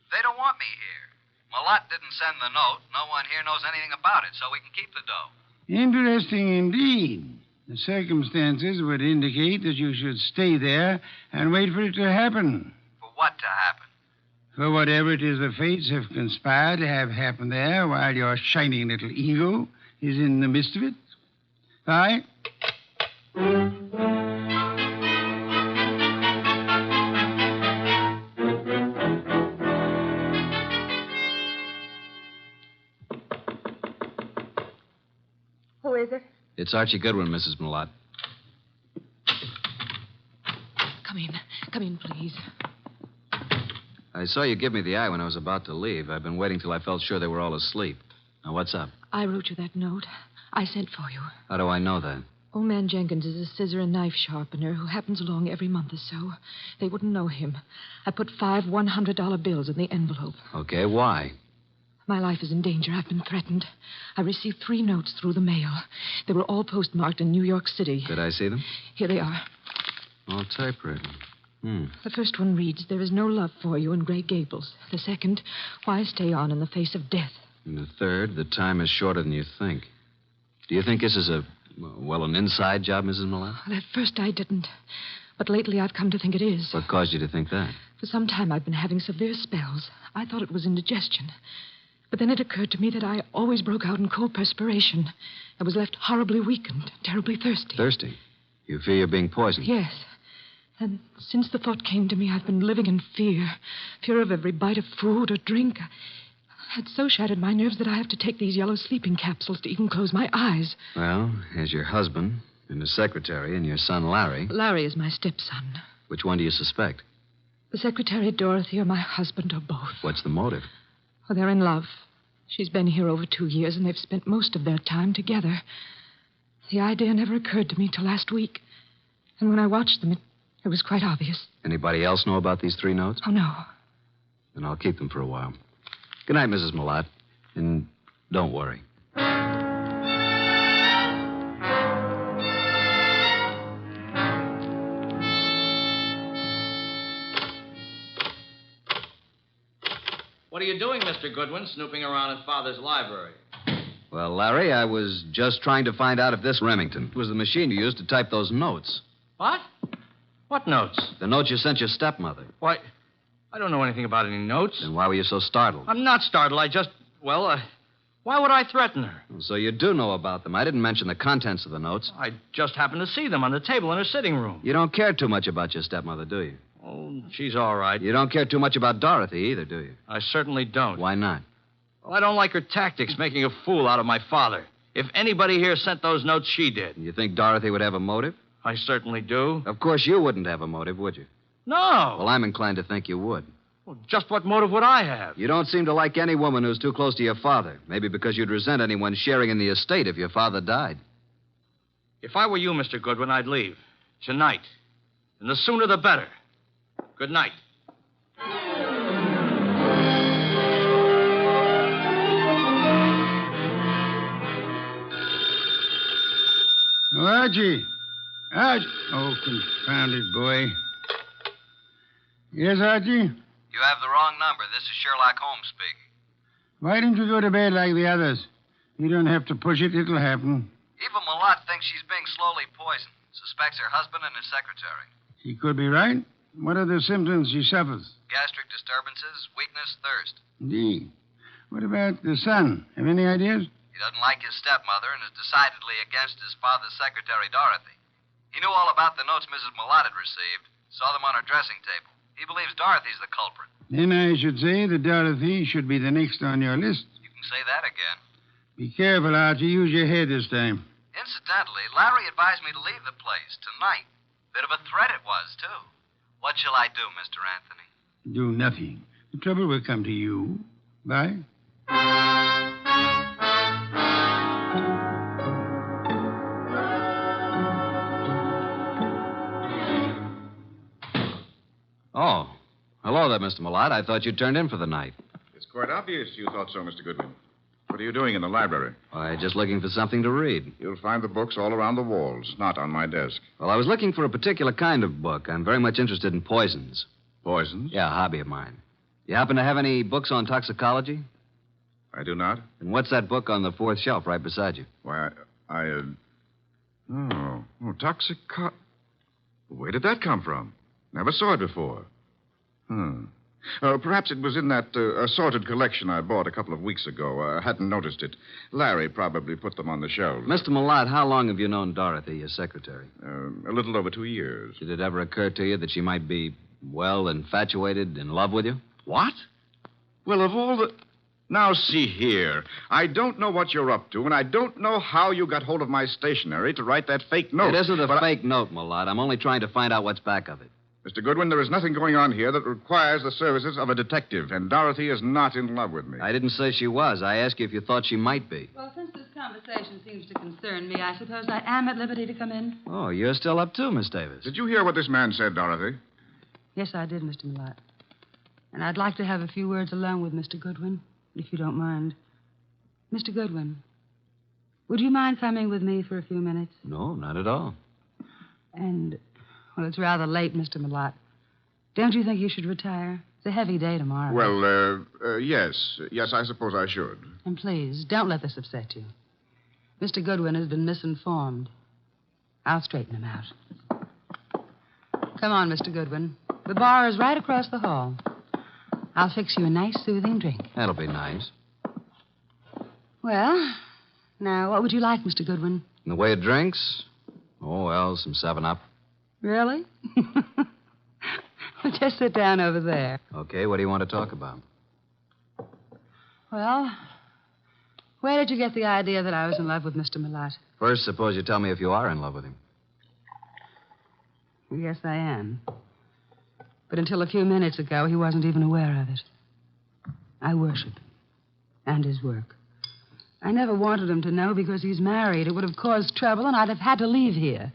They don't want me here. Malot didn't send the note. No one here knows anything about it, so we can keep the dough. Interesting indeed. The circumstances would indicate that you should stay there and wait for it to happen. For what to happen? For whatever it is the fates have conspired to have happen there while your shining little ego is in the midst of it. Bye. Who is it? It's Archie Goodwin, Mrs. Millard. Come in, please. I saw you give me the eye when I was about to leave. I've been waiting till I felt sure they were all asleep. Now, what's up? I wrote you that note. I sent for you. How do I know that? Old man Jenkins is a scissor and knife sharpener who happens along every month or so. They wouldn't know him. I put 5 $100 bills in the envelope. Okay, why? My life is in danger. I've been threatened. I received 3 notes through the mail. They were all postmarked in New York City. Did I see them? Here they are. All typewritten. The first one reads, "There is no love for you in Grey Gables." The second, "Why stay on in the face of death?" And the third, "The time is shorter than you think." Do you think this is an inside job, Mrs. Millard? Well, at first I didn't. But lately I've come to think it is. What caused you to think that? For some time I've been having severe spells. I thought it was indigestion. But then it occurred to me that I always broke out in cold perspiration. I was left horribly weak and terribly thirsty. Thirsty? You fear you're being poisoned? Yes. And since the thought came to me, I've been living in fear. Fear of every bite of food or drink. It so shattered my nerves that I have to take these yellow sleeping capsules to even close my eyes. Well, here's your husband and his secretary and your son, Larry. Larry is my stepson. Which one do you suspect? The secretary, Dorothy, or my husband, or both. What's the motive? Oh, they're in love. She's been here over 2 years, and they've spent most of their time together. The idea never occurred to me till last week. And when I watched them, it was quite obvious. Anybody else know about these 3 notes? Oh, no. Then I'll keep them for a while. Good night, Mrs. Malott. And don't worry. What are you doing, Mr. Goodwin, snooping around in Father's library? Well, Larry, I was just trying to find out if this Remington was the machine you used to type those notes. What? What notes? The notes you sent your stepmother. Why, I don't know anything about any notes. Then why were you so startled? I'm not startled. Why would I threaten her? So you do know about them. I didn't mention the contents of the notes. I just happened to see them on the table in her sitting room. You don't care too much about your stepmother, do you? Oh, she's all right. You don't care too much about Dorothy either, do you? I certainly don't. Why not? Well, I don't like her tactics, making a fool out of my father. If anybody here sent those notes, she did. You think Dorothy would have a motive? I certainly do. Of course you wouldn't have a motive, would you? No. Well, I'm inclined to think you would. Well, just what motive would I have? You don't seem to like any woman who's too close to your father. Maybe because you'd resent anyone sharing in the estate if your father died. If I were you, Mr. Goodwin, I'd leave. Tonight. And the sooner the better. Good night. Oh, Archie. Archie. Oh, confounded boy. Yes, Archie? You have the wrong number. This is Sherlock Holmes speaking. Why don't you go to bed like the others? You don't have to push it. It'll happen. Eva Malott thinks she's being slowly poisoned. Suspects her husband and his secretary. She could be right. What are the symptoms she suffers? Gastric disturbances, weakness, thirst. Indeed. What about the son? Have any ideas? He doesn't like his stepmother and is decidedly against his father's secretary, Dorothy. He knew all about the notes Mrs. Malott had received, saw them on her dressing table. He believes Dorothy's the culprit. Then I should say that Dorothy should be the next on your list. You can say that again. Be careful, Archie. Use your head this time. Incidentally, Larry advised me to leave the place tonight. Bit of a threat it was, too. What shall I do, Mr. Anthony? Do nothing. The trouble will come to you. Bye. Oh. Hello there, Mr. Malott. I thought you'd turned in for the night. It's quite obvious you thought so, Mr. Goodwin. What are you doing in the library? Why, just looking for something to read. You'll find the books all around the walls, not on my desk. Well, I was looking for a particular kind of book. I'm very much interested in poisons. Poisons? Yeah, a hobby of mine. You happen to have any books on toxicology? I do not. And what's that book on the 4th shelf right beside you? Why, toxico... Where did that come from? Never saw it before. Perhaps it was in that assorted collection I bought a couple of weeks ago. I hadn't noticed it. Larry probably put them on the shelves. Mr. Malott, how long have you known Dorothy, your secretary? A little over 2 years. Did it ever occur to you that she might be, well, infatuated, in love with you? What? Well, of all the... Now, see here. I don't know what you're up to, and I don't know how you got hold of my stationery to write that fake note. It isn't a fake note, Malott. I'm only trying to find out what's back of it. Mr. Goodwin, there is nothing going on here that requires the services of a detective, and Dorothy is not in love with me. I didn't say she was. I asked you if you thought she might be. Well, since this conversation seems to concern me, I suppose I am at liberty to come in. Oh, you're still up too, Miss Davis. Did you hear what this man said, Dorothy? Yes, I did, Mr. Malott. And I'd like to have a few words alone with Mr. Goodwin, if you don't mind. Mr. Goodwin, would you mind coming with me for a few minutes? No, not at all. And, well, it's rather late, Mr. Malott. Don't you think you should retire? It's a heavy day tomorrow. Well, yes. Yes, I suppose I should. And please, don't let this upset you. Mr. Goodwin has been misinformed. I'll straighten him out. Come on, Mr. Goodwin. The bar is right across the hall. I'll fix you a nice, soothing drink. That'll be nice. Well, now, what would you like, Mr. Goodwin? In the way of drinks? Oh, well, some 7-Up. Really? Well, just sit down over there. Okay, what do you want to talk about? Well, where did you get the idea that I was in love with Mr. Malott? First, suppose you tell me if you are in love with him. Yes, I am. But until a few minutes ago, he wasn't even aware of it. I worship him and his work. I never wanted him to know because he's married. It would have caused trouble, and I'd have had to leave here.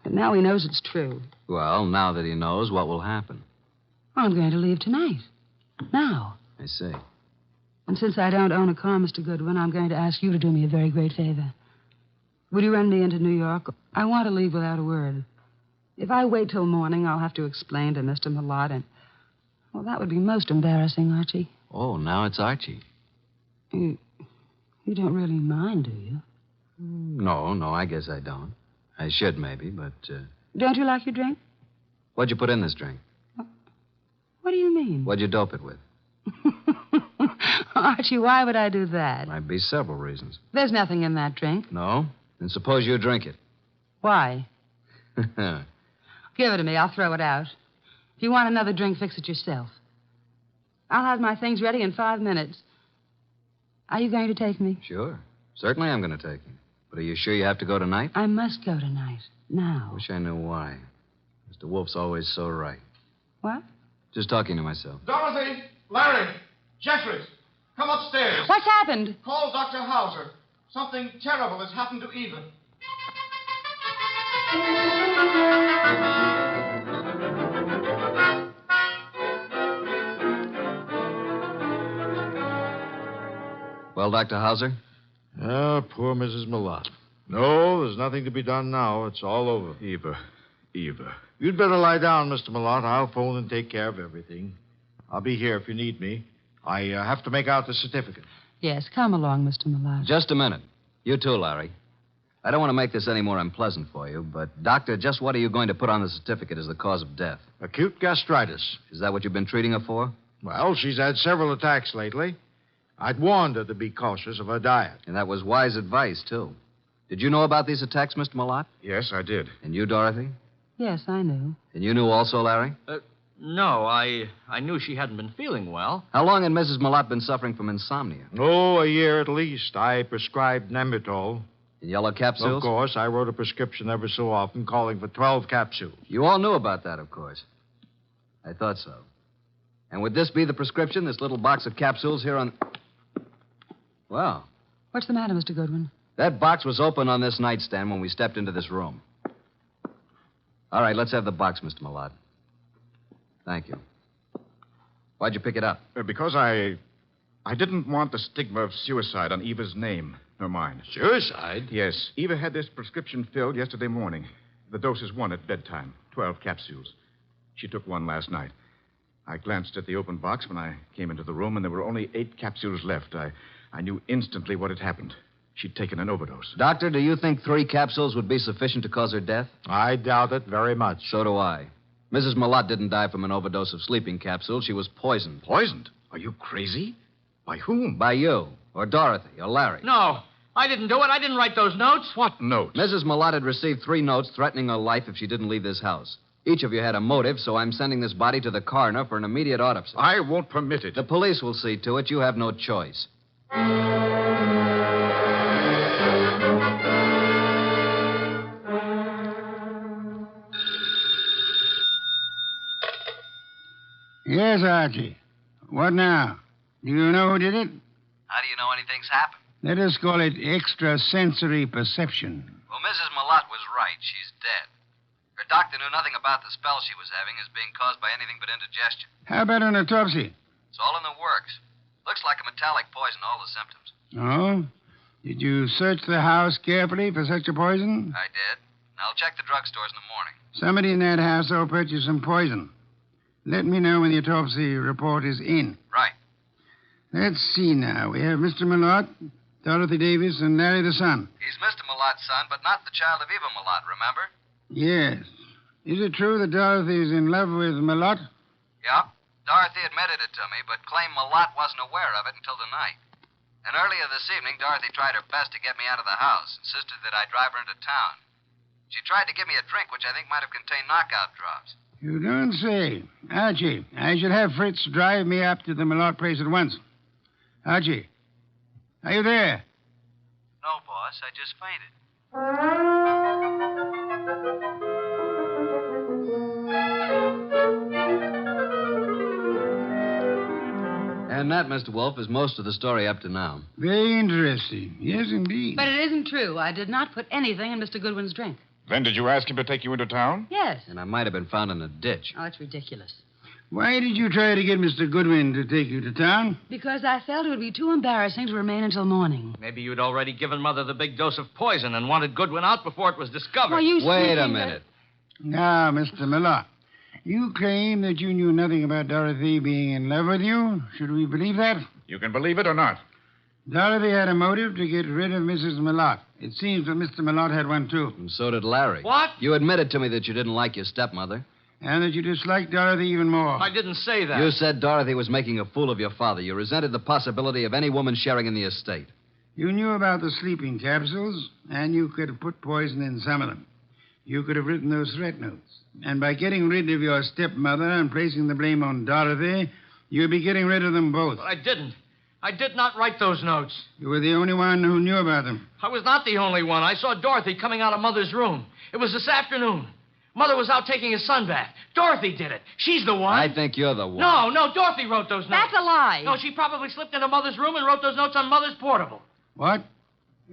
But now he knows it's true. Well, now that he knows, what will happen? I'm going to leave tonight. Now. I see. And since I don't own a car, Mr. Goodwin, I'm going to ask you to do me a very great favor. Would you run me into New York? I want to leave without a word. If I wait till morning, I'll have to explain to Mr. Millot, and... Well, that would be most embarrassing, Archie. Oh, now it's Archie. You don't really mind, do you? No, I guess I don't. I should, maybe, but... Don't you like your drink? What'd you put in this drink? What do you mean? What'd you dope it with? Archie, why would I do that? Might be several reasons. There's nothing in that drink. No? Then suppose you drink it. Why? Give it to me. I'll throw it out. If you want another drink, fix it yourself. I'll have my things ready in 5 minutes. Are you going to take me? Sure. Certainly I'm going to take you. But are you sure you have to go tonight? I must go tonight. Now. Wish I knew why. Mr. Wolfe's always so right. What? Just talking to myself. Dorothy! Larry! Jeffries! Come upstairs. What's happened? Call Dr. Hauser. Something terrible has happened to Eva. Well, Dr. Hauser? Ah, poor Mrs. Millot. No, there's nothing to be done now. It's all over. Eva. You'd better lie down, Mr. Millot. I'll phone and take care of everything. I'll be here if you need me. I have to make out the certificate. Yes, come along, Mr. Millot. Just a minute. You too, Larry. I don't want to make this any more unpleasant for you, but, Doctor, just what are you going to put on the certificate as the cause of death? Acute gastritis. Is that what you've been treating her for? Well, she's had several attacks lately. I'd warned her to be cautious of her diet. And that was wise advice, too. Did you know about these attacks, Mr. Millot? Yes, I did. And you, Dorothy? Yes, I knew. And you knew also, Larry? No, I knew she hadn't been feeling well. How long had Mrs. Millot been suffering from insomnia? Oh, a year at least. I prescribed Nemitol. In yellow capsules? Of course. I wrote a prescription ever so often calling for 12 capsules. You all knew about that, of course. I thought so. And would this be the prescription, this little box of capsules here on... Well. What's the matter, Mr. Goodwin? That box was open on this nightstand when we stepped into this room. All right, let's have the box, Mr. Millot. Thank you. Why'd you pick it up? Because I didn't want the stigma of suicide on Eva's name or mine. Suicide? Yes. Eva had this prescription filled yesterday morning. The dose is 1 at bedtime, 12 capsules. She took 1 last night. I glanced at the open box when I came into the room, and there were only 8 capsules left. I knew instantly what had happened. She'd taken an overdose. Doctor, do you think 3 capsules would be sufficient to cause her death? I doubt it very much. So do I. Mrs. Millot didn't die from an overdose of sleeping capsules. She was poisoned. Poisoned? Are you crazy? By whom? By you, or Dorothy, or Larry. No, I didn't do it. I didn't write those notes. What notes? Mrs. Millot had received 3 notes threatening her life if she didn't leave this house. Each of you had a motive, so I'm sending this body to the coroner for an immediate autopsy. I won't permit it. The police will see to it. You have no choice. Yes, Archie. What now? Do you know who did it? How do you know anything's happened? Let us call it extrasensory perception. Well, Mrs. Millot was right. She's dead. Her doctor knew nothing about the spell she was having as being caused by anything but indigestion. How about an autopsy? It's all in the works. Looks like a metallic poison, all the symptoms. Oh? Did you search the house carefully for such a poison? I did. And I'll check the drugstores in the morning. Somebody in that household purchased some poison. Let me know when the autopsy report is in. Right. Let's see now. We have Mr. Millot, Dorothy Davis, and Larry the son. He's Mr. Millot's son, but not the child of Eva Millot, remember? Yes. Is it true that Dorothy is in love with Millot? Yeah. Dorothy admitted it to me, but claimed Millot wasn't aware of it until tonight. And earlier this evening, Dorothy tried her best to get me out of the house, insisted that I drive her into town. She tried to give me a drink, which I think might have contained knockout drops. You don't say. Archie, I should have Fritz drive me up to the Millot place at once. Archie, are you there? No, boss. I just fainted. And And that, Mr. Wolfe, is most of the story up to now. Very interesting. Yes, indeed. But it isn't true. I did not put anything in Mr. Goodwin's drink. Then did you ask him to take you into town? Yes. And I might have been found in a ditch. Oh, it's ridiculous. Why did you try to get Mr. Goodwin to take you to town? Because I felt it would be too embarrassing to remain until morning. Maybe you'd already given Mother the big dose of poison and wanted Goodwin out before it was discovered. Well, you Wait a minute. Now, Mr. Miller, you claim that you knew nothing about Dorothy being in love with you. Should we believe that? You can believe it or not. Dorothy had a motive to get rid of Mrs. Mallott. It seems that Mr. Mallott had one, too. And so did Larry. What? You admitted to me that you didn't like your stepmother. And that you disliked Dorothy even more. I didn't say that. You said Dorothy was making a fool of your father. You resented the possibility of any woman sharing in the estate. You knew about the sleeping capsules, and you could have put poison in some of them. You could have written those threat notes. And by getting rid of your stepmother and placing the blame on Dorothy, you'd be getting rid of them both. But I didn't. I did not write those notes. You were the only one who knew about them. I was not the only one. I saw Dorothy coming out of Mother's room. It was this afternoon. Mother was out taking a sunbath. Dorothy did it. She's the one. I think you're the one. No, Dorothy wrote those notes. That's a lie. No, she probably slipped into Mother's room and wrote those notes on Mother's portable. What?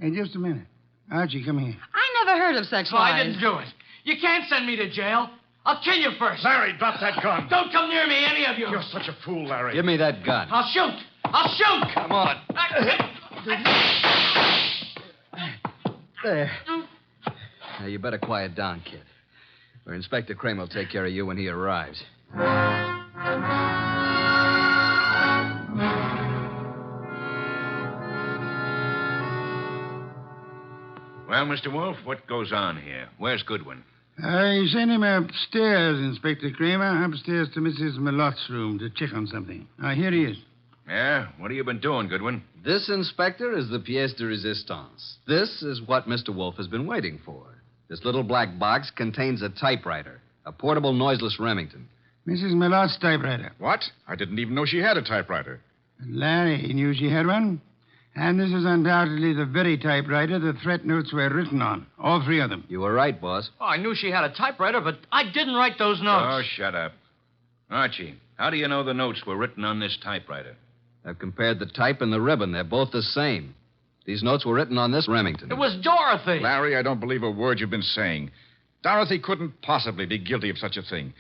Hey, just a minute. Archie, come here. I never heard of such No, lies. I didn't do it. You can't send me to jail. I'll kill you first. Larry, drop that gun. Don't come near me, any of you. You're such a fool, Larry. Give me that gun. I'll shoot. I'll shoot. Come on. There. Now, you better quiet down, kid. Or Inspector Kramer will take care of you when he arrives. Well, Mr. Wolfe, what goes on here? Where's Goodwin? I sent him upstairs, Inspector Kramer, upstairs to Mrs. Malotte's room to check on something. Here he is. Yeah? What have you been doing, Goodwin? This, Inspector, is the pièce de résistance. This is what Mr. Wolfe has been waiting for. This little black box contains a typewriter, a portable noiseless Remington. Mrs. Malotte's typewriter. What? I didn't even know she had a typewriter. Larry knew she had one. And this is undoubtedly the very typewriter the threat notes were written on. All three of them. You were right, boss. Oh, I knew she had a typewriter, but I didn't write those notes. Oh, shut up. Archie, how do you know the notes were written on this typewriter? I've compared the type and the ribbon. They're both the same. These notes were written on this Remington. It was Dorothy. Larry, I don't believe a word you've been saying. Dorothy couldn't possibly be guilty of such a thing.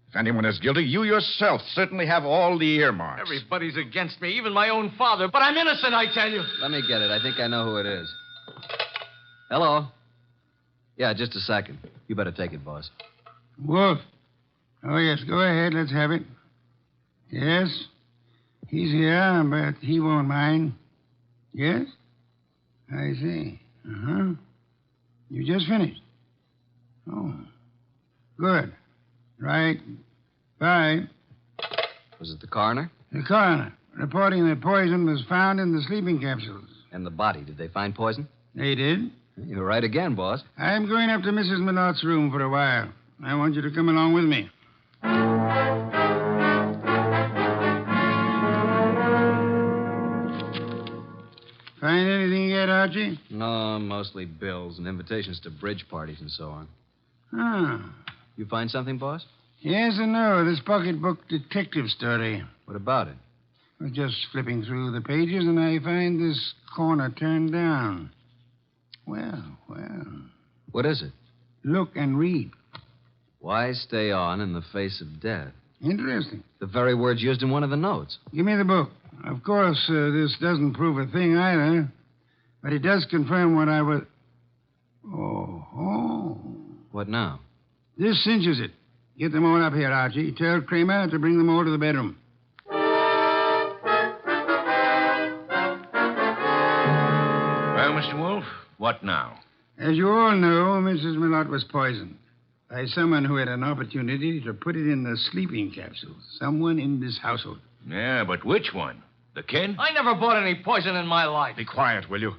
If anyone is guilty, you yourself certainly have all the earmarks. Everybody's against me, even my own father. But I'm innocent, I tell you. Let me get it. I think I know who it is. Hello? Yeah, just a second. You better take it, boss. Wolf. Oh, yes, go ahead. Let's have it. Yes? He's here, but he won't mind. Yes? I see. Uh-huh. You just finished? Oh. Good. Right. Bye. Was it the coroner? The coroner, reporting that poison was found in the sleeping capsules. And the body. Did they find poison? They did. You're right again, boss. I'm going up to Mrs. Malotte's room for a while. I want you to come along with me. Find anything yet, Archie? No, mostly bills and invitations to bridge parties and so on. Ah. You find something, boss? Yes and no. This pocketbook detective story. What about it? I was just flipping through the pages, and I find this corner turned down. Well. What is it? Look and read. Why stay on in the face of death? Interesting. The very words used in one of the notes. Give me the book. Of course, this doesn't prove a thing either, but it does confirm what I was... Oh. What now? This cinches it. Get them all up here, Archie. Tell Kramer to bring them all to the bedroom. Well, Mr. Wolfe, what now? As you all know, Mrs. Mallott was poisoned by someone who had an opportunity to put it in the sleeping capsules. Someone in this household. Yeah, but which one? The kid? I never bought any poison in my life. Be quiet, will you?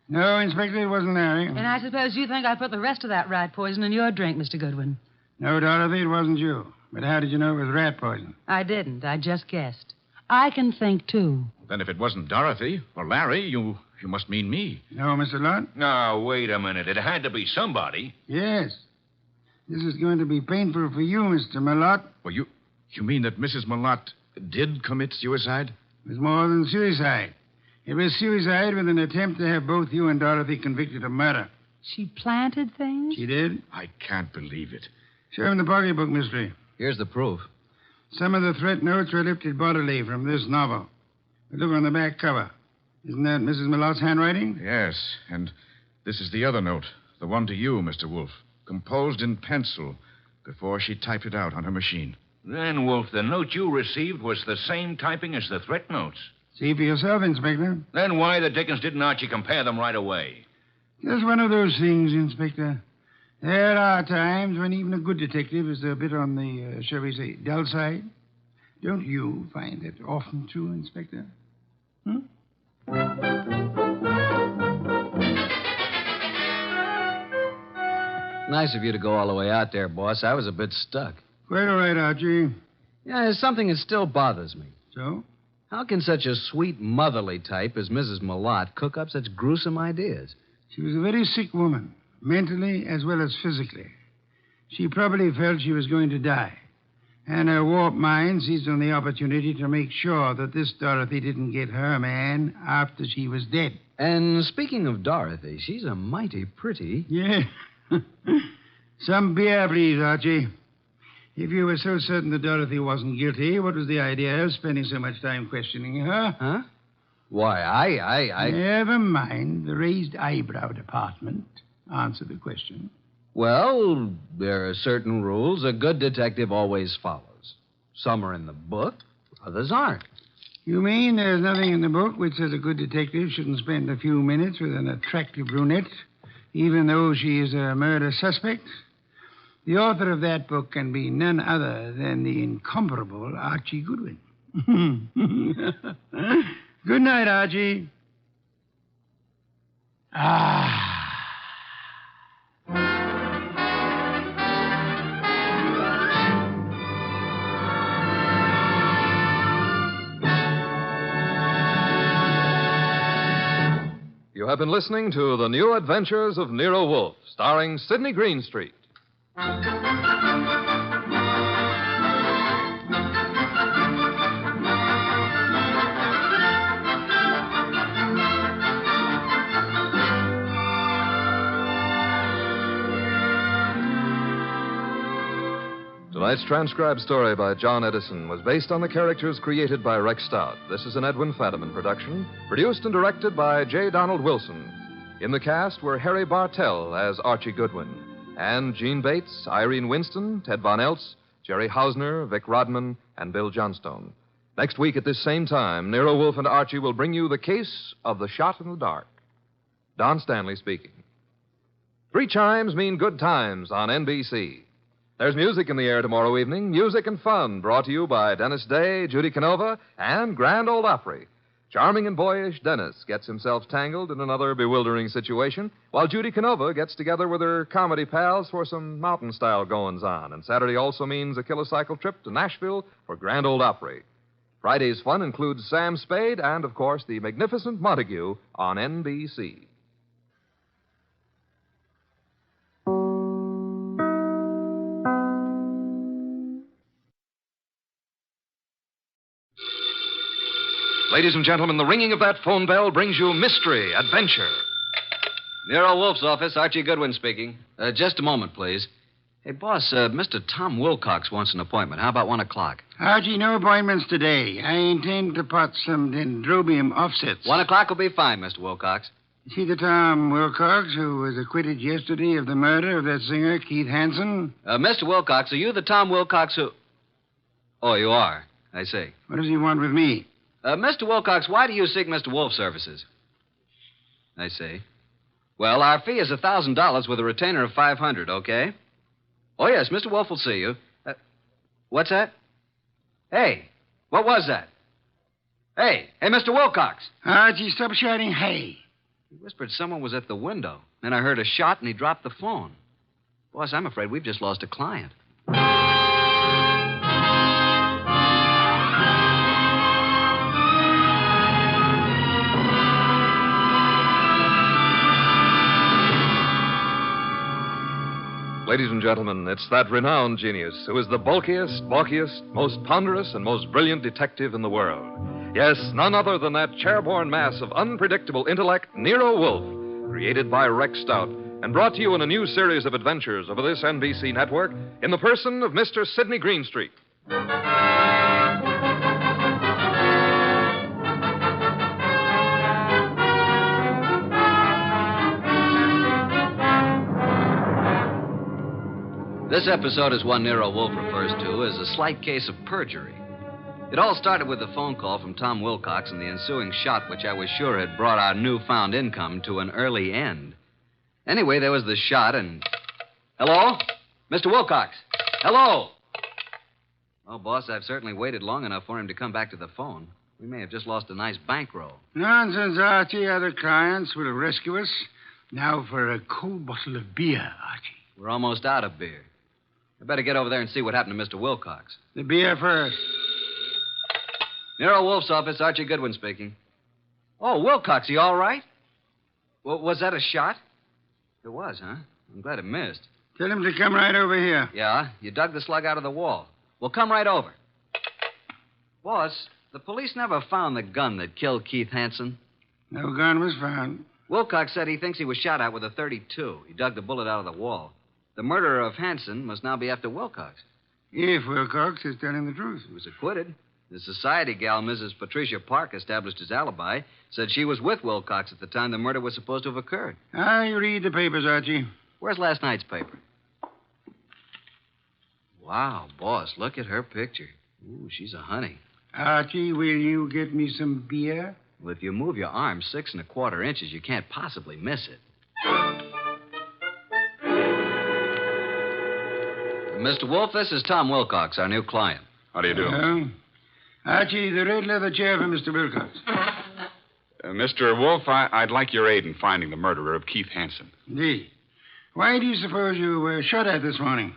No, Inspector, it wasn't Larry. And I suppose you think I put the rest of that rat poison in your drink, Mr. Goodwin. No, Dorothy, it wasn't you. But how did you know it was rat poison? I didn't. I just guessed. I can think, too. Then if it wasn't Dorothy or Larry, you must mean me. No, Mr. Lott? No, wait a minute. It had to be somebody. Yes. This is going to be painful for you, Mr. Mallott. Well, you mean that Mrs. Mallott did commit suicide? It was more than suicide. It was suicide with an attempt to have both you and Dorothy convicted of murder. She planted things? She did? I can't believe it. Show him the pocketbook, mystery. Here's the proof. Some of the threat notes were lifted bodily from this novel. But look on the back cover. Isn't that Mrs. Malot's handwriting? Yes, and this is the other note, the one to you, Mr. Wolfe, composed in pencil before she typed it out on her machine. Then, Wolfe, the note you received was the same typing as the threat notes. See for yourself, Inspector. Then why the dickens didn't Archie compare them right away? Just one of those things, Inspector. There are times when even a good detective is a bit on the, shall we say, dull side. Don't you find it often true, Inspector? Nice of you to go all the way out there, boss. I was a bit stuck. Quite all right, Archie. Yeah, there's something that still bothers me. So? How can such a sweet, motherly type as Mrs. Malott cook up such gruesome ideas? She was a very sick woman, mentally as well as physically. She probably felt she was going to die. And her warped mind seized on the opportunity to make sure that this Dorothy didn't get her man after she was dead. And speaking of Dorothy, she's a mighty pretty... Yeah. Some beer, please, Archie. If you were so certain that Dorothy wasn't guilty, what was the idea of spending so much time questioning her? Huh? Why, I... Never mind the raised eyebrow department. Answer the question. Well, there are certain rules a good detective always follows. Some are in the book, others aren't. You mean there's nothing in the book which says a good detective shouldn't spend a few minutes with an attractive brunette, even though she is a murder suspect? The author of that book can be none other than the incomparable Archie Goodwin. Good night, Archie. You have been listening to The New Adventures of Nero Wolfe, starring Sidney Greenstreet. Tonight's transcribed story by John Edison was based on the characters created by Rex Stout. This is an Edwin Fadiman production, produced and directed by J. Donald Wilson. In the cast were Harry Bartell as Archie Goodwin, and Gene Bates, Irene Winston, Ted Von Eltz, Jerry Hausner, Vic Rodman, and Bill Johnstone. Next week at this same time, Nero Wolfe and Archie will bring you the case of the shot in the dark. Don Stanley speaking. 3 chimes mean good times on NBC. There's music in the air tomorrow evening, music and fun, brought to you by Dennis Day, Judy Canova, and Grand Ole Opry. Charming and boyish Dennis gets himself tangled in another bewildering situation, while Judy Canova gets together with her comedy pals for some mountain-style goings-on. And Saturday also means a kilocycle trip to Nashville for Grand Ole Opry. Friday's fun includes Sam Spade and, of course, the magnificent Montague on NBC. Ladies and gentlemen, the ringing of that phone bell brings you mystery, adventure. Nero Wolfe's office, Archie Goodwin speaking. Just a moment, please. Hey, boss, Mr. Tom Wilcox wants an appointment. How about 1 o'clock? Archie, no appointments today. I intend to pot some dendrobium offsets. 1 o'clock will be fine, Mr. Wilcox. See the Tom Wilcox who was acquitted yesterday of the murder of that singer, Keith Hansen? Mr. Wilcox, are you the Tom Wilcox who... Oh, you are. I see. What does he want with me? Mr. Wilcox, why do you seek Mr. Wolfe's services? I see. Well, our fee is $1,000 with a retainer of $500, okay? Oh, yes, Mr. Wolfe will see you. What's that? Hey, what was that? Hey, Mr. Wilcox. Archie, stop shouting, hey. He whispered someone was at the window. Then I heard a shot and he dropped the phone. Boss, I'm afraid we've just lost a client. Ladies and gentlemen, it's that renowned genius who is the bulkiest, most ponderous, and most brilliant detective in the world. Yes, none other than that chairborne mass of unpredictable intellect, Nero Wolfe, created by Rex Stout and brought to you in a new series of adventures over this NBC network in the person of Mr. Sidney Greenstreet. This episode is one Nero Wolfe refers to as a slight case of perjury. It all started with a phone call from Tom Wilcox and the ensuing shot, which I was sure had brought our newfound income to an early end. Anyway, there was the shot and... Hello? Mr. Wilcox? Hello? Oh, boss, I've certainly waited long enough for him to come back to the phone. We may have just lost a nice bankroll. Nonsense, Archie. Other clients will rescue us. Now for a cold bottle of beer, Archie. We're almost out of beer. I better get over there and see what happened to Mr. Wilcox. The beer first. Nero Wolfe's office, Archie Goodwin speaking. Oh, Wilcox, you all right? Was that a shot? It was, huh? I'm glad it missed. Tell him to come right over here. Yeah? You dug the slug out of the wall. Well, come right over. Boss, the police never found the gun that killed Keith Hansen. No gun was found. Wilcox said he thinks he was shot at with a .32. He dug the bullet out of the wall. The murderer of Hansen must now be after Wilcox. If Wilcox is telling the truth. He was acquitted. The society gal, Mrs. Patricia Park, established his alibi, said she was with Wilcox at the time the murder was supposed to have occurred. I read the papers, Archie. Where's last night's paper? Wow, boss, look at her picture. Ooh, she's a honey. Archie, will you get me some beer? Well, if you move your arm 6 1/4 inches, you can't possibly miss it. Mr. Wolfe, this is Tom Wilcox, our new client. How do you do? Archie, the red leather chair for Mr. Wilcox. Mr. Wolfe, I'd like your aid in finding the murderer of Keith Hansen. Indeed. Why do you suppose you were shot at this morning?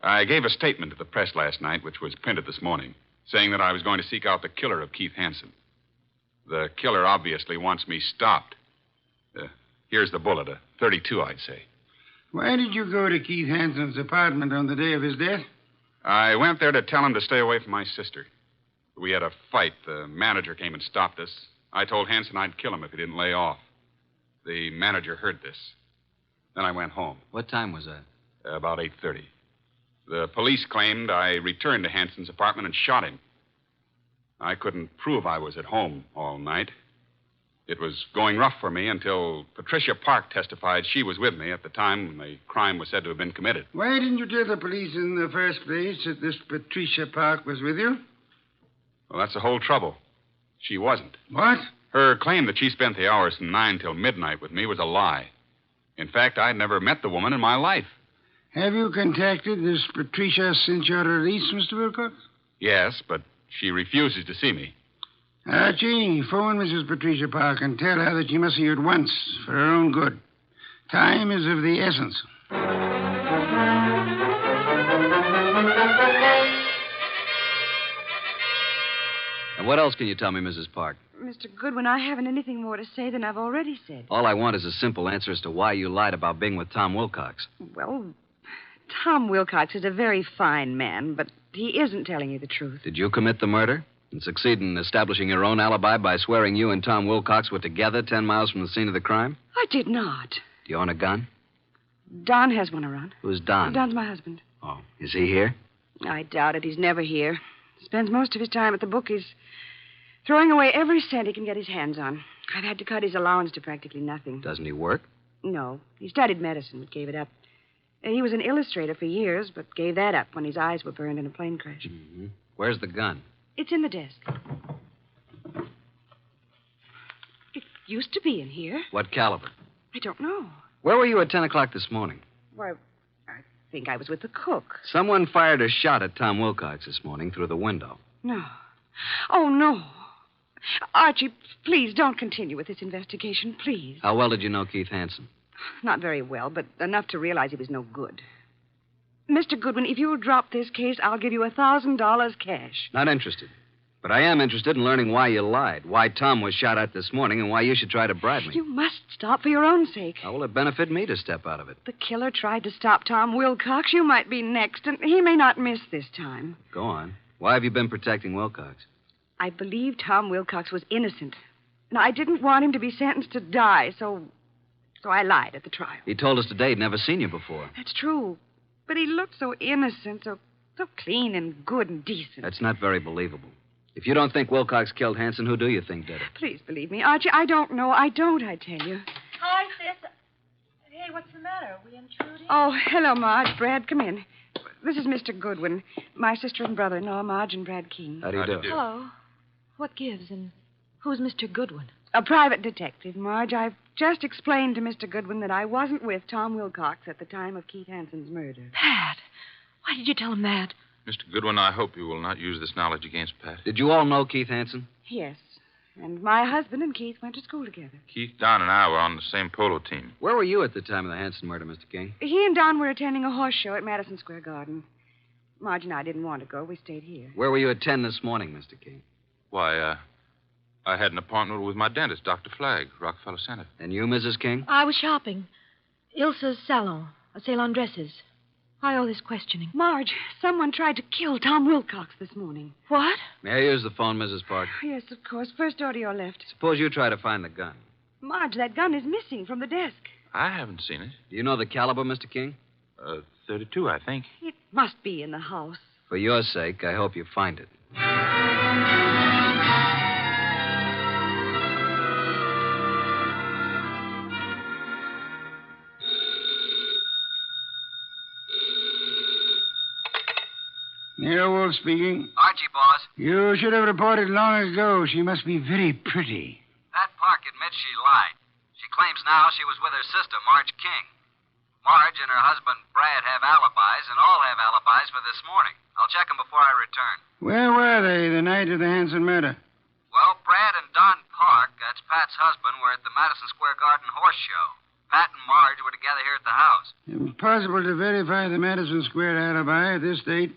I gave a statement to the press last night, which was printed this morning, saying that I was going to seek out the killer of Keith Hansen. The killer obviously wants me stopped. Here's the bullet, a .32, I'd say. Why did you go to Keith Hansen's apartment on the day of his death? I went there to tell him to stay away from my sister. We had a fight. The manager came and stopped us. I told Hansen I'd kill him if he didn't lay off. The manager heard this. Then I went home. What time was that? About 8:30. The police claimed I returned to Hansen's apartment and shot him. I couldn't prove I was at home all night. It was going rough for me until Patricia Park testified she was with me at the time when the crime was said to have been committed. Why didn't you tell the police in the first place that this Patricia Park was with you? Well, that's the whole trouble. She wasn't. What? Her claim that she spent the hours from 9 till midnight with me was a lie. In fact, I'd never met the woman in my life. Have you contacted this Patricia since your release, Mr. Wilcox? Yes, but she refuses to see me. Archie, phone Mrs. Patricia Park and tell her that she must see you at once for her own good. Time is of the essence. And what else can you tell me, Mrs. Park? Mr. Goodwin, I haven't anything more to say than I've already said. All I want is a simple answer as to why you lied about being with Tom Wilcox. Well, Tom Wilcox is a very fine man, but he isn't telling you the truth. Did you commit the murder and succeed in establishing your own alibi by swearing you and Tom Wilcox were together 10 miles from the scene of the crime? I did not. Do you own a gun? Don has one around. Who's Don? Don's my husband. Oh, is he here? I doubt it. He's never here. Spends most of his time at the bookies, throwing away every cent he can get his hands on. I've had to cut his allowance to practically nothing. Doesn't he work? No. He studied medicine, but gave it up. He was an illustrator for years, but gave that up when his eyes were burned in a plane crash. Mm-hmm. Where's the gun? It's in the desk. It used to be in here. What caliber? I don't know. Where were you at 10 o'clock this morning? Why, I think I was with the cook. Someone fired a shot at Tom Wilcox this morning through the window. No. Oh, no. Archie, please don't continue with this investigation, please. How well did you know Keith Hansen? Not very well, but enough to realize he was no good. Mr. Goodwin, if you'll drop this case, I'll give you $1,000 cash. Not interested. But I am interested in learning why you lied, why Tom was shot at this morning, and why you should try to bribe me. You must stop for your own sake. How will it benefit me to step out of it? The killer tried to stop Tom Wilcox. You might be next, and he may not miss this time. Go on. Why have you been protecting Wilcox? I believed Tom Wilcox was innocent. And I didn't want him to be sentenced to die, so I lied at the trial. He told us today he'd never seen you before. That's true. But he looked so innocent, so clean and good and decent. That's not very believable. If you don't think Wilcox killed Hanson, who do you think did it? Please believe me, Archie. I don't know. I tell you. Hi, sis. Hey, what's the matter? Are we intruding? Oh, hello, Marge. Brad, come in. This is Mr. Goodwin, my sister and brother-in-law, Marge and Brad King. How do you do? Hello. What gives, and who's Mr. Goodwin? A private detective, Marge. I've just explained to Mr. Goodwin that I wasn't with Tom Wilcox at the time of Keith Hanson's murder. Pat, why did you tell him that? Mr. Goodwin, I hope you will not use this knowledge against Pat. Did you all know Keith Hanson? Yes. And my husband and Keith went to school together. Keith, Don, and I were on the same polo team. Where were you at the time of the Hanson murder, Mr. King? He and Don were attending a horse show at Madison Square Garden. Marge and I didn't want to go. We stayed here. Where were you at 10 this morning, Mr. King? Why, I had an appointment with my dentist, Dr. Flagg, Rockefeller Center. And you, Mrs. King? I was shopping. Ilsa's salon, a sale on dresses. Why all this questioning? Marge, someone tried to kill Tom Wilcox this morning. What? May I use the phone, Mrs. Park? Yes, of course. First door to your left. Suppose you try to find the gun. Marge, that gun is missing from the desk. I haven't seen it. Do you know the caliber, Mr. King? 32, I think. It must be in the house. For your sake, I hope you find it. Nero Wolfe speaking. Archie, boss. You should have reported long ago. She must be very pretty. Pat Park admits she lied. She claims now she was with her sister, Marge King. Marge and her husband, Brad, have alibis, and all have alibis for this morning. I'll check them before I return. Where were they the night of the Hanson murder? Well, Brad and Don Park, that's Pat's husband, were at the Madison Square Garden horse show. Pat and Marge were together here at the house. Impossible to verify the Madison Square alibi at this date.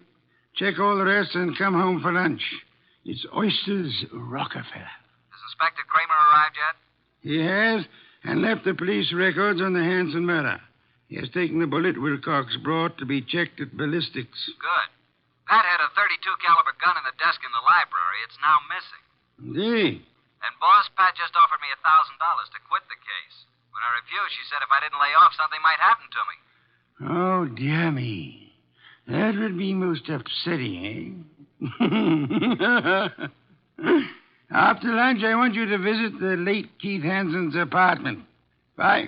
Check all the rest and come home for lunch. It's Oysters Rockefeller. Has Inspector Kramer arrived yet? He has, and left the police records on the Hanson murder. He has taken the bullet Wilcox brought to be checked at ballistics. Good. Pat had a .32 caliber gun in the desk in the library. It's now missing. Indeed. And, boss, Pat just offered me $1,000 to quit the case. When I refused, she said if I didn't lay off, something might happen to me. Oh, dear me. That would be most upsetting, eh? After lunch, I want you to visit the late Keith Hanson's apartment. Bye.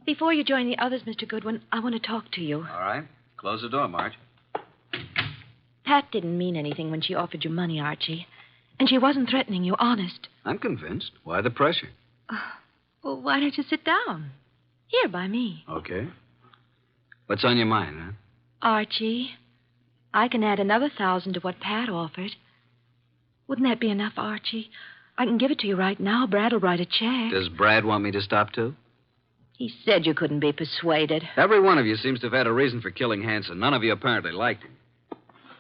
Before you join the others, Mr. Goodwin, I want to talk to you. All right. Close the door, Marge. Pat didn't mean anything when she offered you money, Archie. And she wasn't threatening you, honest. I'm convinced. Why the pressure? Well, why don't you sit down? Here, by me. Okay. What's on your mind, huh? Archie, I can add another 1,000 to what Pat offered. Wouldn't that be enough, Archie? I can give it to you right now. Brad will write a check. Does Brad want me to stop, too? He said you couldn't be persuaded. Every one of you seems to have had a reason for killing Hanson. None of you apparently liked him.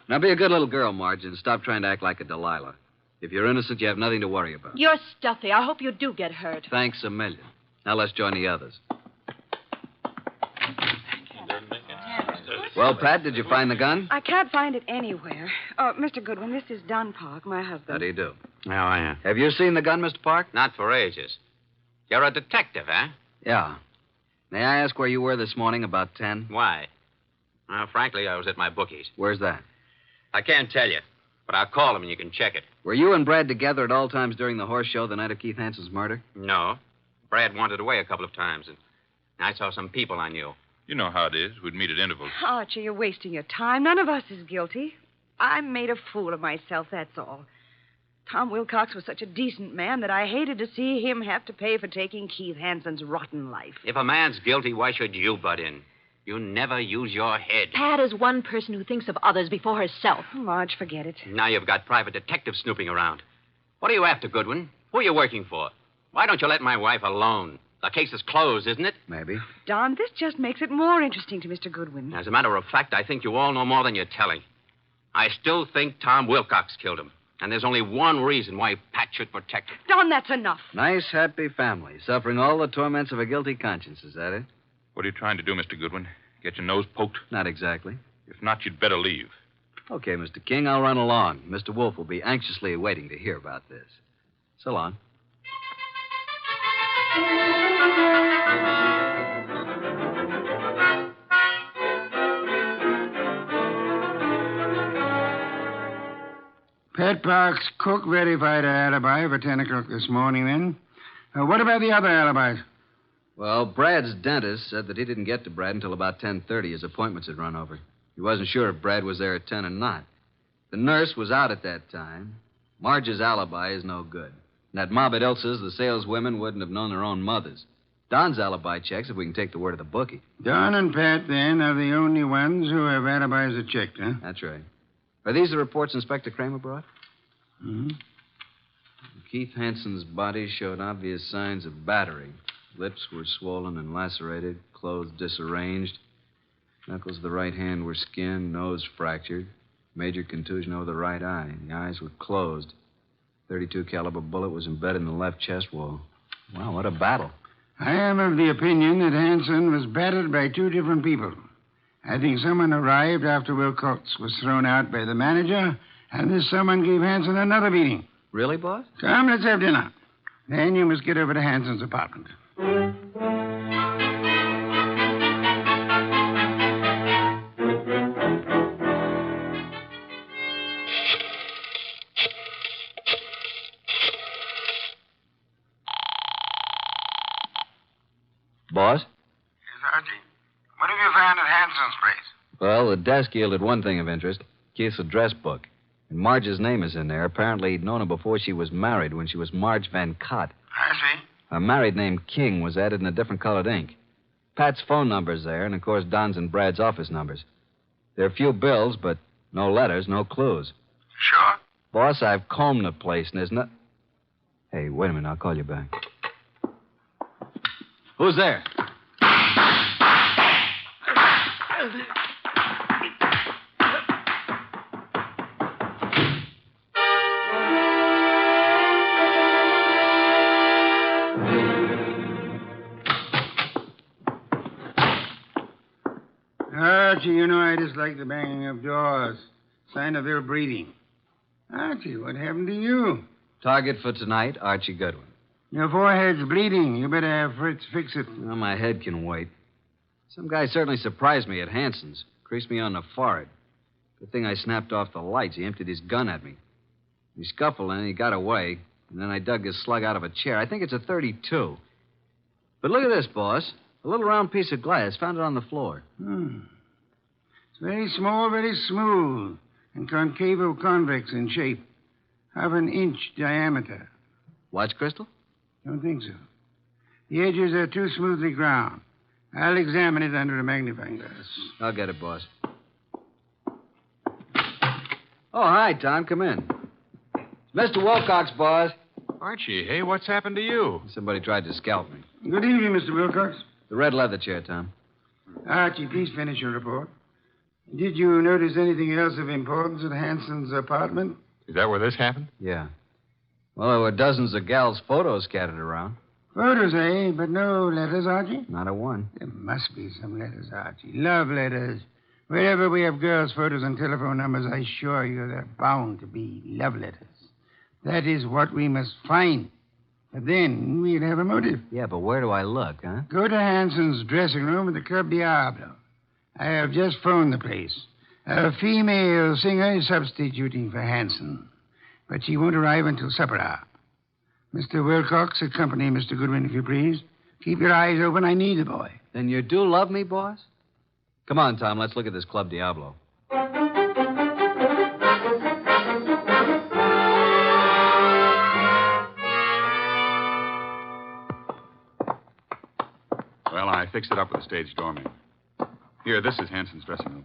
Now, be a good little girl, Marge, and stop trying to act like a Delilah. If you're innocent, you have nothing to worry about. You're stuffy. I hope you do get hurt. Thanks a million. Now let's join the others. Well, Pat, did you find the gun? I can't find it anywhere. Oh, Mr. Goodwin, this is Don Park, my husband. How do you do? How are you? Have you seen the gun, Mr. Park? Not for ages. You're a detective, huh? Yeah. May I ask where you were this morning about 10? Why? Well, frankly, I was at my bookies. Where's that? I can't tell you, but I'll call them and you can check it. Were you and Brad together at all times during the horse show the night of Keith Hanson's murder? No. Brad wandered away a couple of times, and I saw some people I knew. You know how it is. We'd meet at intervals. Archie, you're wasting your time. None of us is guilty. I made a fool of myself, that's all. Tom Wilcox was such a decent man that I hated to see him have to pay for taking Keith Hanson's rotten life. If a man's guilty, why should you butt in? You never use your head. Pat is one person who thinks of others before herself. Marge, forget it. Now you've got private detectives snooping around. What are you after, Goodwin? Who are you working for? Why don't you let my wife alone? The case is closed, isn't it? Maybe. Don, this just makes it more interesting to Mr. Goodwin. As a matter of fact, I think you all know more than you're telling. I still think Tom Wilcox killed him. And there's only one reason why Pat should protect him. Don, that's enough. Nice, happy family, suffering all the torments of a guilty conscience, is that it? What are you trying to do, Mr. Goodwin? Get your nose poked? Not exactly. If not, you'd better leave. Okay, Mr. King, I'll run along. Mr. Wolfe will be anxiously waiting to hear about this. So long. Pat Park's cook verified her alibi for 10 o'clock this morning, then. What about the other alibis? Well, Brad's dentist said that he didn't get to Brad until about 10:30. His appointments had run over. He wasn't sure if Brad was there at 10 or not. The nurse was out at that time. Marge's alibi is no good. And at mob at Ilsa's, the saleswomen wouldn't have known their own mothers. Don's alibi checks if we can take the word of the bookie. Don and Pat, then, are the only ones who have alibis that checked, huh? That's right. Are these the reports Inspector Kramer brought? Mm-hmm. Keith Hanson's body showed obvious signs of battery. Lips were swollen and lacerated, clothes disarranged. Knuckles of the right hand were skinned, nose fractured. Major contusion over the right eye. The eyes were closed. .32 caliber bullet was embedded in the left chest wall. Wow, what a battle. I am of the opinion that Hanson was battered by two different people. I think someone arrived after Wilcox was thrown out by the manager, and this someone gave Hanson another beating. Really, boss? Come, let's have dinner. Then you must get over to Hanson's apartment. Boss? Yes, Archie. What have you found at Hanson's place? Well, the desk yielded one thing of interest. Keith's address book. And Marge's name is in there. Apparently, he'd known her before she was married, when she was Marge Van Cott. I see. Her married name, King, was added in a different colored ink. Pat's phone number's there, and, of course, Don's and Brad's office numbers. There are a few bills, but no letters, no clues. Sure? Boss, I've combed the place, and there's no... Hey, wait a minute. I'll call you back. Who's there? Archie, you know I dislike the banging of doors. Sign of ill breeding. Archie, what happened to you? Target for tonight, Archie Goodwin. Your forehead's bleeding. You better have Fritz fix it. Well, my head can wait. Some guy certainly surprised me at Hanson's. Creased me on the forehead. Good thing I snapped off the lights. He emptied his gun at me. We scuffled and he got away. And then I dug his slug out of a chair. I think it's a .32. But look at this, boss. A little round piece of glass. Found it on the floor. It's very small, very smooth, and concavo-convex in shape. Half an inch diameter. Watch crystal? Don't think so. The edges are too smoothly ground. I'll examine it under a magnifying glass. I'll get it, boss. Oh, hi, Tom. Come in. It's Mr. Wilcox, boss. Archie, hey, what's happened to you? Somebody tried to scalp me. Good evening, Mr. Wilcox. The red leather chair, Tom. Archie, please finish your report. Did you notice anything else of importance at Hanson's apartment? Is that where this happened? Yeah. Well, there were dozens of gals' photos scattered around. Photos, eh? But no letters, Archie? Not a one. There must be some letters, Archie. Love letters. Wherever we have girls' photos and telephone numbers, I assure you there are bound to be love letters. That is what we must find. But then we'd have a motive. Yeah, but where do I look, huh? Go to Hanson's dressing room at the Club Diablo. I have just phoned the place. A female singer is substituting for Hanson, but she won't arrive until supper hour. Mr. Wilcox, accompany Mr. Goodwin, if you please. Keep your eyes open. I need the boy. Then you do love me, boss? Come on, Tom. Let's look at this Club Diablo. Well, I fixed it up with a stage doorman. Here, this is Hanson's dressing room.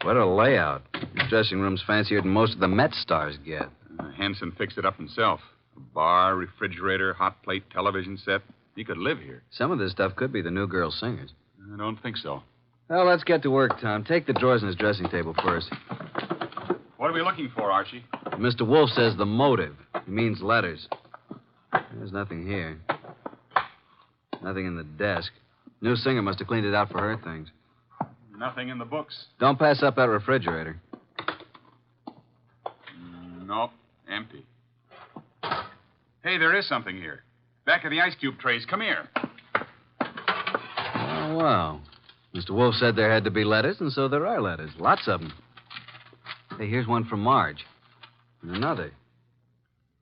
What a layout. This dressing room's fancier than most of the Met stars get. Hanson fixed it up himself. A bar, refrigerator, hot plate, television set. He could live here. Some of this stuff could be the new girl singers. I don't think so. Well, let's get to work, Tom. Take the drawers in his dressing table first. What are we looking for, Archie? Mr. Wolfe says the motive. He means letters. There's nothing here. Nothing in the desk. New singer must have cleaned it out for her things. Nothing in the books. Don't pass up that refrigerator. Nope. Empty. Hey, there is something here. Back of the ice cube trays. Come here. Oh, well. Mr. Wolfe said there had to be letters, and so there are letters. Lots of them. Hey, here's one from Marge. And another.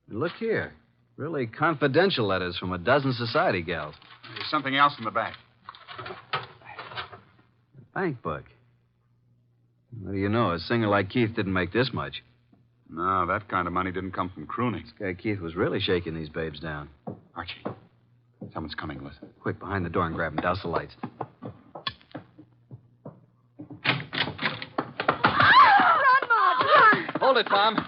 And look here. Really confidential letters from a dozen society gals. There's something else in the back. Bank book. What do you know? A singer like Keith didn't make this much. No, that kind of money didn't come from crooning. This guy Keith was really shaking these babes down. Archie, someone's coming. Listen. Quick, behind the door and grab him. Douse the lights. Run, Marge, run! Hold it, Tom.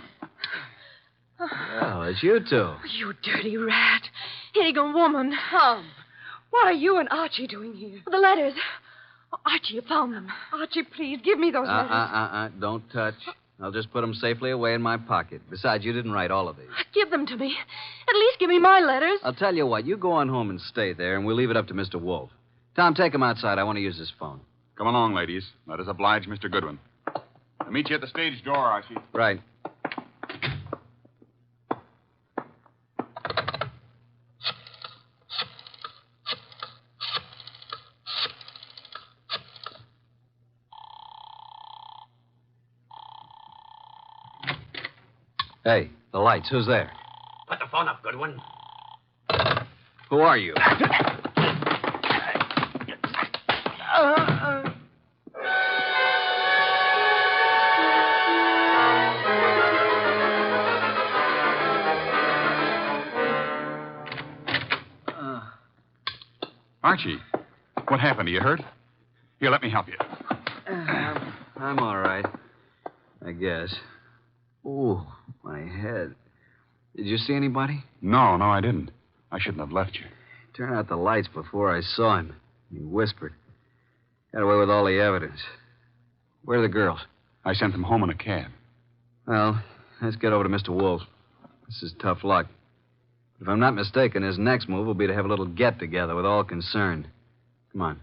Well, it's you two. You dirty rat. Higgin woman. Tom, what are you and Archie doing here? The letters. Oh, Archie, you found them. Archie, please, give me those letters. Don't touch. I'll just put them safely away in my pocket. Besides, you didn't write all of these. Give them to me. At least give me my letters. I'll tell you what. You go on home and stay there, and we'll leave it up to Mr. Wolfe. Tom, take him outside. I want to use his phone. Come along, ladies. Let us oblige Mr. Goodwin. I'll meet you at the stage door, Archie. Right. Hey, the lights. Who's there? Put the phone up, Goodwin. Who are you? Archie, what happened? Are you hurt? Here, let me help you. I'm all right. I guess. Ooh, my head. Did you see anybody? No, I didn't. I shouldn't have left you. Turn out the lights before I saw him. He whispered. Got away with all the evidence. Where are the girls? I sent them home in a cab. Well, let's get over to Mr. Wolfe. This is tough luck. If I'm not mistaken, his next move will be to have a little get-together with all concerned. Come on.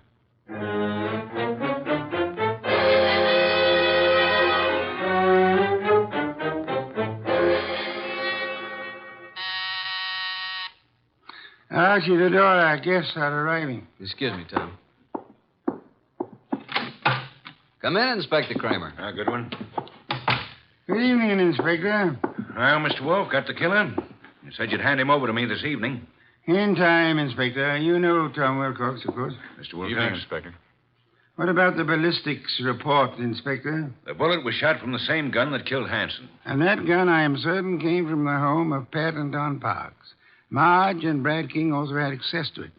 Archie, the door, our guests are arriving. Excuse me, Tom. Come in, Inspector Kramer. Goodwin. Good evening, Inspector. Well, Mr. Wolfe, got the killer? You said you'd hand him over to me this evening. In time, Inspector. You know Tom Wilcox, of course. Mr. Wolfe. Evening, Inspector. What about the ballistics report, Inspector? The bullet was shot from the same gun that killed Hanson. And that gun, I am certain, came from the home of Pat and Don Parks. Marge and Brad King also had access to it.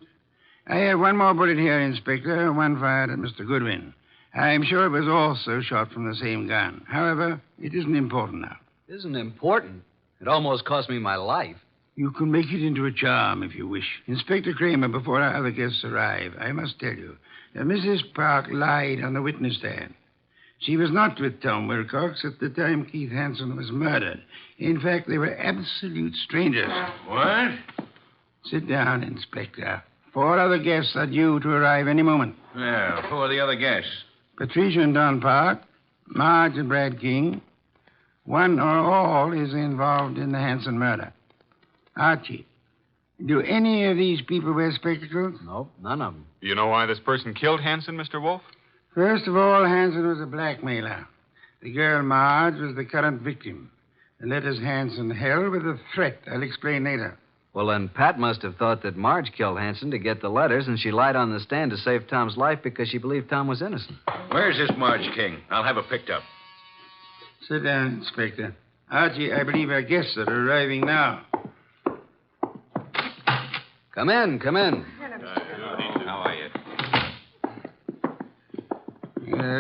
I have one more bullet here, Inspector, one fired at Mr. Goodwin. I am sure it was also shot from the same gun. However, it isn't important now. Isn't important? It almost cost me my life. You can make it into a charm if you wish. Inspector Kramer, before our other guests arrive, I must tell you that Mrs. Park lied on the witness stand. She was not with Tom Wilcox at the time Keith Hansen was murdered. In fact, they were absolute strangers. What? Sit down, Inspector. 4 other guests are due to arrive any moment. Well, who are the other guests? Patricia and Don Park, Marge and Brad King. One or all is involved in the Hansen murder. Archie, do any of these people wear spectacles? Nope, none of them. Do you know why this person killed Hanson, Mr. Wolfe? First of all, Hansen was a blackmailer. The girl Marge was the current victim. The letters Hansen held were the threat. I'll explain later. Well, then Pat must have thought that Marge killed Hanson to get the letters, and she lied on the stand to save Tom's life because she believed Tom was innocent. Where's this Marge King? I'll have her picked up. Sit down, Inspector. Archie, I believe our guests are arriving now. Come in, come in. How are you?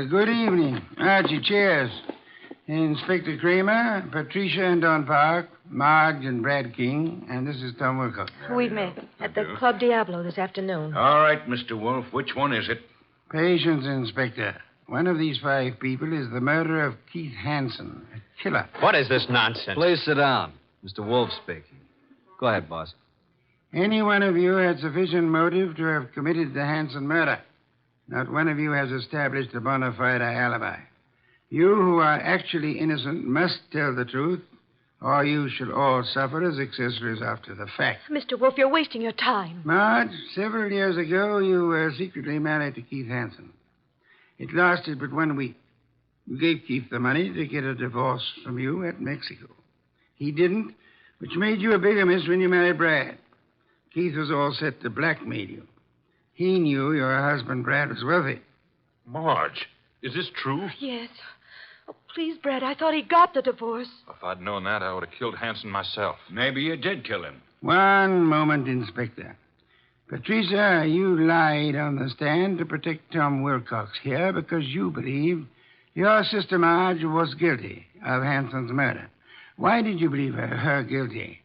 Good evening. Archie, chairs. Inspector Kramer, Patricia and Don Park, Marge and Brad King, and this is Tom Wilcox. We've met at the Club Diablo this afternoon. All right, Mr. Wolfe. Which one is it? Patience, Inspector. One of these 5 people is the murderer of Keith Hansen, a killer. What is this nonsense? Please sit down. Mr. Wolfe speaking. Go ahead, boss. Any one of you had sufficient motive to have committed the Hanson murder. Not one of you has established a bona fide alibi. You who are actually innocent must tell the truth, or you shall all suffer as accessories after the fact. Mr. Wolfe, you're wasting your time. Marge, several years ago, you were secretly married to Keith Hanson. It lasted but 1 week. You gave Keith the money to get a divorce from you at Mexico. He didn't, which made you a bigamist when you married Brad. Keith was all set to blackmail you. He knew your husband, Brad, was wealthy. Marge, is this true? Yes. Oh, please, Brad, I thought he got the divorce. If I'd known that, I would have killed Hanson myself. Maybe you did kill him. One moment, Inspector. Patricia, you lied on the stand to protect Tom Wilcox here because you believed your sister Marge was guilty of Hanson's murder. Why did you believe her guilty?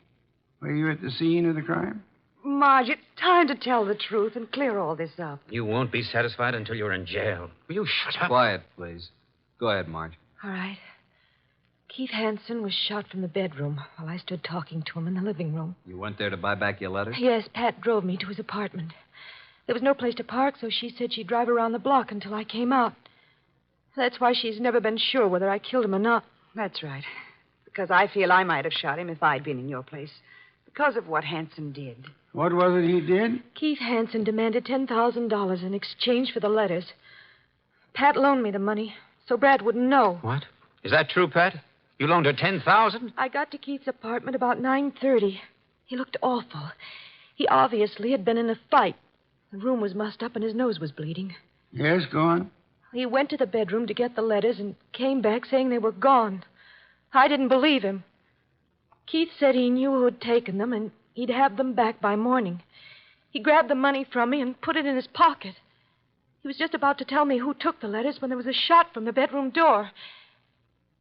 Were you at the scene of the crime? Marge, it's time to tell the truth and clear all this up. You won't be satisfied until you're in jail. Will you shut up? Quiet, please. Go ahead, Marge. All right. Keith Hanson was shot from the bedroom while I stood talking to him in the living room. You went there to buy back your letters? Yes, Pat drove me to his apartment. There was no place to park, so she said she'd drive around the block until I came out. That's why she's never been sure whether I killed him or not. That's right. Because I feel I might have shot him if I'd been in your place. Because of what Hanson did. What was it he did? Keith Hanson demanded $10,000 in exchange for the letters. Pat loaned me the money, so Brad wouldn't know. What? Is that true, Pat? You loaned her $10,000? I got to Keith's apartment about 9:30. He looked awful. He obviously had been in a fight. The room was mussed up and his nose was bleeding. Yes, go on. He went to the bedroom to get the letters and came back saying they were gone. I didn't believe him. Keith said he knew who had taken them and he'd have them back by morning. He grabbed the money from me and put it in his pocket. He was just about to tell me who took the letters when there was a shot from the bedroom door.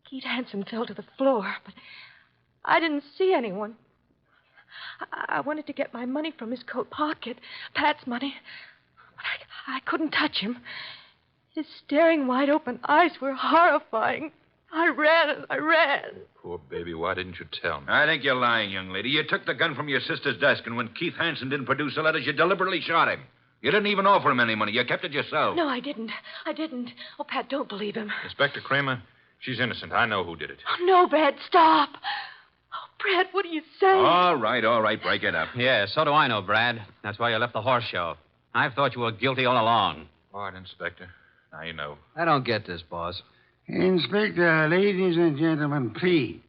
Keith Hanson fell to the floor, but I didn't see anyone. I wanted to get my money from his coat pocket, Pat's money, but I couldn't touch him. His staring, wide-open eyes were horrifying. I ran. Poor baby, why didn't you tell me? I think you're lying, young lady. You took the gun from your sister's desk, and when Keith Hanson didn't produce the letters, you deliberately shot him. You didn't even offer him any money. You kept it yourself. No, I didn't. Oh, Pat, don't believe him. Inspector Kramer, she's innocent. I know who did it. Oh, no, Brad, stop. Oh, Brad, what are you saying? All right. Break it up. Yeah, so do I know, Brad. That's why you left the horse show. I've thought you were guilty all along. All right, Inspector. Now you know. I don't get this, boss. Inspector, ladies and gentlemen, please.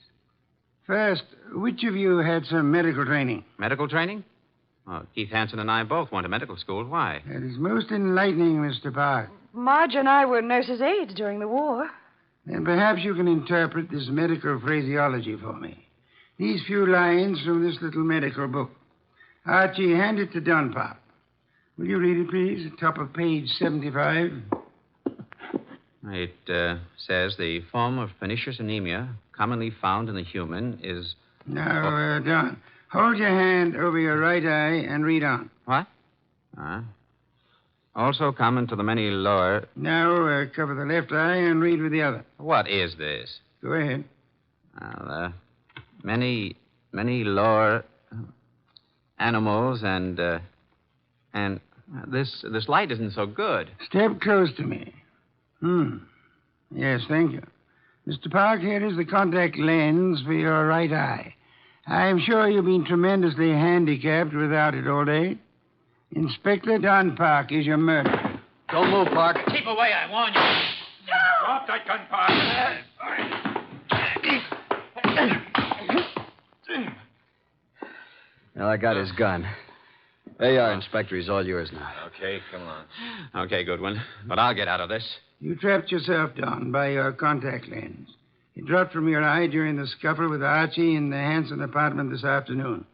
First, which of you had some medical training? Medical training? Well, Keith Hanson and I both went to medical school. Why? That is most enlightening, Mr. Park. Marge and I were nurses' aides during the war. Then perhaps you can interpret this medical phraseology for me. These few lines from this little medical book. Archie, hand it to Dunpop. Will you read it, please? Top of page 75. It says the form of pernicious anemia commonly found in the human is... Now, Don, hold your hand over your right eye and read on. What? Also common to the many lower... Now, cover the left eye and read with the other. What is this? Go ahead. Well, many lower animals and this light isn't so good. Step close to me. Yes, thank you. Mr. Park, here is the contact lens for your right eye. I'm sure you've been tremendously handicapped without it all day. Inspector Don Park is your murderer. Don't move, Park. Keep away, I warn you. Drop that gun, Park. Well, I got his gun. There you are, Inspector. He's all yours now. Okay, come on. Okay, Goodwin. But I'll get out of this. You trapped yourself, Don, by your contact lens. It dropped from your eye during the scuffle with Archie in the Hanson apartment this afternoon.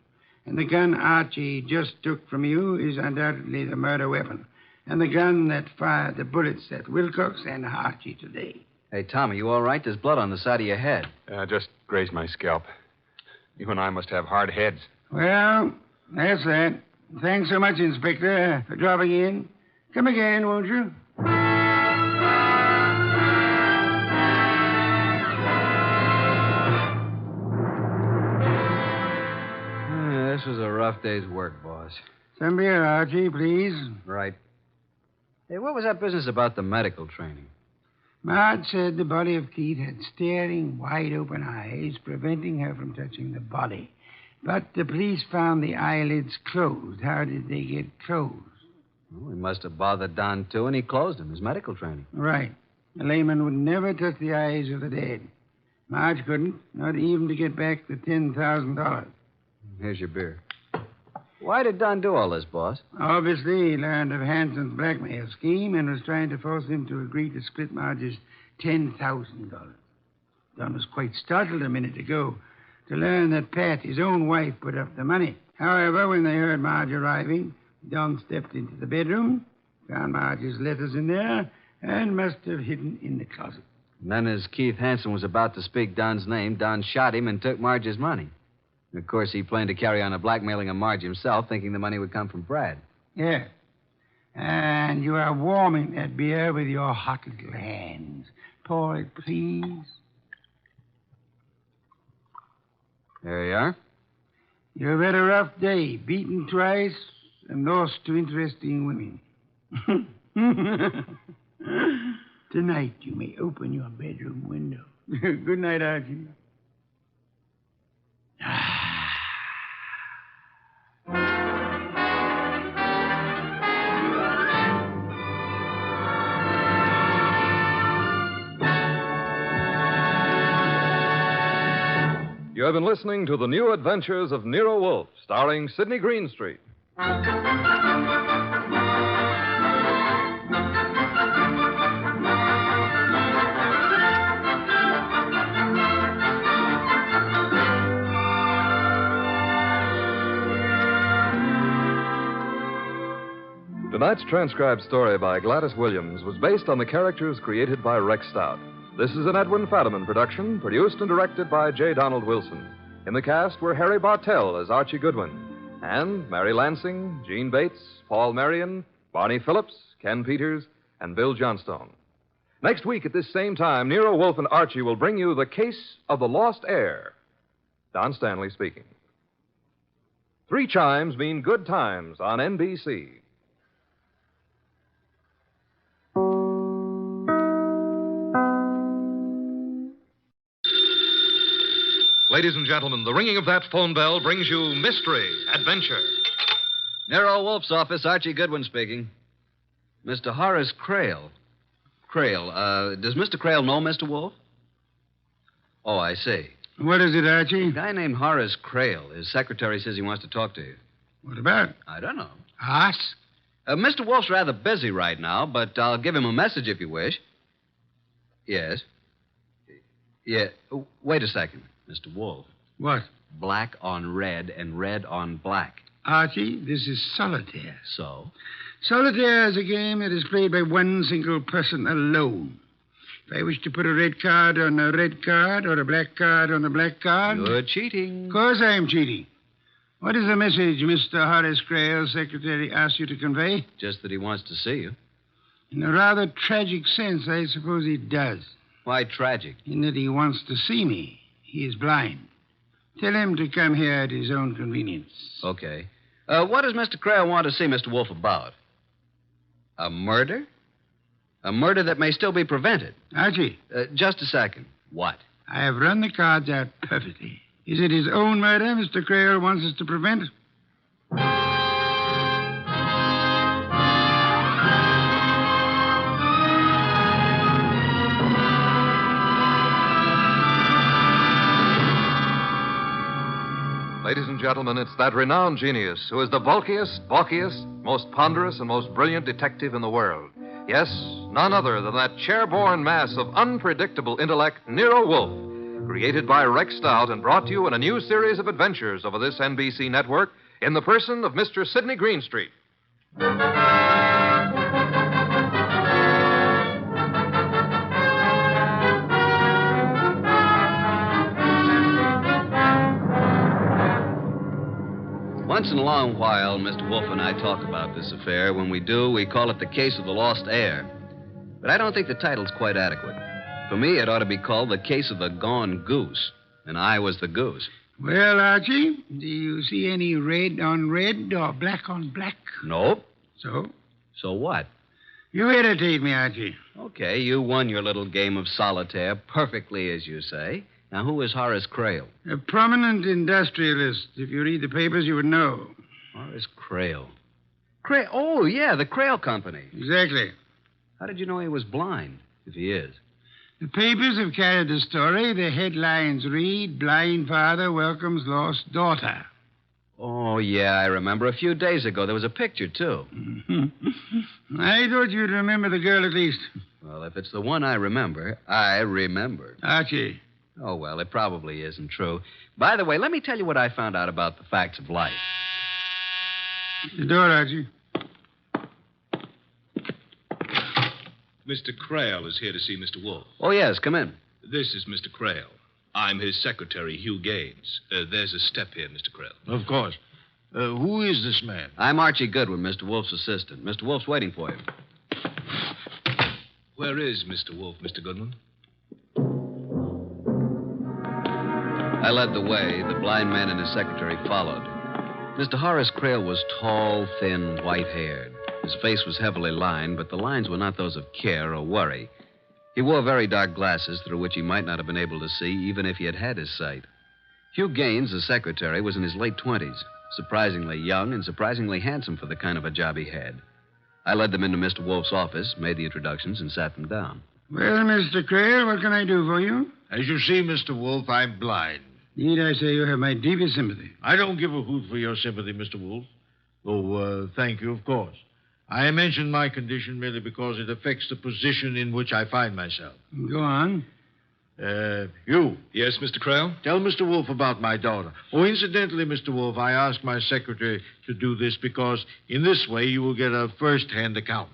And the gun Archie just took from you is undoubtedly the murder weapon. And the gun that fired the bullets at Wilcox and Archie today. Hey, Tom, are you all right? There's blood on the side of your head. Just grazed my scalp. You and I must have hard heads. Well, that's that. Thanks so much, Inspector, for dropping in. Come again, won't you? This was a rough day's work, boss. Some beer, Archie, please. Right. Hey, what was that business about the medical training? Maud said the body of Keith had staring, wide-open eyes, preventing her from touching the body. But the police found the eyelids closed. How did they get closed? Well, he must have bothered Don, too, and he closed him, his medical training. Right. A layman would never touch the eyes of the dead. Marge couldn't, not even to get back the $10,000. Here's your beer. Why did Don do all this, boss? Obviously, he learned of Hanson's blackmail scheme and was trying to force him to agree to split Marge's $10,000. Don was quite startled a minute ago to learn that Pat, his own wife, put up the money. However, when they heard Marge arriving, Don stepped into the bedroom, found Marge's letters in there, and must have hidden in the closet. And then as Keith Hanson was about to speak Don's name, Don shot him and took Marge's money. And of course, he planned to carry on a blackmailing of Marge himself, thinking the money would come from Brad. Yeah. And you are warming that beer with your hot little hands. Pour it, please. There you are. You've had a rough day, beaten twice and lost to interesting women. Tonight you may open your bedroom window. Good night, Archie. You have been listening to The New Adventures of Nero Wolfe, starring Sidney Greenstreet. Tonight's transcribed story by Gladys Williams was based on the characters created by Rex Stout. This is an Edwin Fadiman production, produced and directed by J. Donald Wilson. In the cast were Harry Bartell as Archie Goodwin, and Mary Lansing, Gene Bates, Paul Marion, Barney Phillips, Ken Peters, and Bill Johnstone. Next week at this same time, Nero Wolfe and Archie will bring you The Case of the Lost Heir. Don Stanley speaking. 3 chimes mean good times on NBC. Ladies and gentlemen, the ringing of that phone bell brings you mystery, adventure. Nero Wolfe's office, Archie Goodwin speaking. Mr. Horace Crale. Does Mr. Crale know Mr. Wolfe? Oh, I see. What is it, Archie? A guy named Horace Crale. His secretary says he wants to talk to you. What about? I don't know. Us? Mr. Wolfe's rather busy right now, but I'll give him a message if you wish. Yes. Yeah. Wait a second, Mr. Wolfe. What? Black on red and red on black. Archie, this is solitaire. So? Solitaire is a game that is played by one single person alone. If I wish to put a red card on a red card or a black card on a black card... You're cheating. Of course I am cheating. What is the message Mr. Horace Crale's secretary asked you to convey? Just that he wants to see you. In a rather tragic sense, I suppose he does. Why tragic? In that he wants to see me. He is blind. Tell him to come here at his own convenience. Okay. What does Mr. Crale want to see Mr. Wolfe about? A murder? A murder that may still be prevented. Archie. Just a second. What? I have run the cards out perfectly. Is it his own murder Mr. Crale wants us to prevent? Ladies and gentlemen, it's that renowned genius who is the bulkiest, balkiest, most ponderous, and most brilliant detective in the world. Yes, none other than that chair-borne mass of unpredictable intellect, Nero Wolfe, created by Rex Stout and brought to you in a new series of adventures over this NBC network in the person of Mr. Sidney Greenstreet. Once in a long while, Mr. Wolfe and I talk about this affair. When we do, we call it the case of the lost heir. But I don't think the title's quite adequate. For me, it ought to be called the case of the gone goose. And I was the goose. Well, Archie, do you see any red on red or black on black? Nope. So? So what? You irritate me, Archie. Okay, you won your little game of solitaire perfectly, as you say. Now, who is Horace Crail? A prominent industrialist. If you read the papers, you would know. Horace Crail. Crail? Oh, yeah, the Crail Company. Exactly. How did you know he was blind, if he is? The papers have carried the story. The headlines read, Blind Father Welcomes Lost Daughter. Oh, yeah, I remember. A few days ago, there was a picture, too. I thought you'd remember the girl at least. Well, if it's the one I remember, I remember. Archie. Oh, well, it probably isn't true. By the way, let me tell you what I found out about the facts of life. The door, Archie. Mr. Crail is here to see Mr. Wolfe. Oh, yes, come in. This is Mr. Crail. I'm his secretary, Hugh Gaines. There's a step here, Mr. Crail. Of course. Who is this man? I'm Archie Goodwin, Mr. Wolfe's assistant. Mr. Wolfe's waiting for you. Where is Mr. Wolfe, Mr. Goodwin? I led the way. The blind man and his secretary followed. Mr. Horace Crail was tall, thin, white-haired. His face was heavily lined, but the lines were not those of care or worry. He wore very dark glasses through which he might not have been able to see even if he had had his sight. Hugh Gaines, the secretary, was in his late 20s, surprisingly young and surprisingly handsome for the kind of a job he had. I led them into Mr. Wolfe's office, made the introductions, and sat them down. Well, Mr. Crail, what can I do for you? As you see, Mr. Wolfe, I'm blind. Need I say you have my deepest sympathy? I don't give a hoot for your sympathy, Mr. Wolfe. Though, thank you, of course. I mention my condition merely because it affects the position in which I find myself. Go on. You. Yes, Mr. Crail? Tell Mr. Wolfe about my daughter. Oh, incidentally, Mr. Wolfe, I asked my secretary to do this because in this way you will get a first-hand account.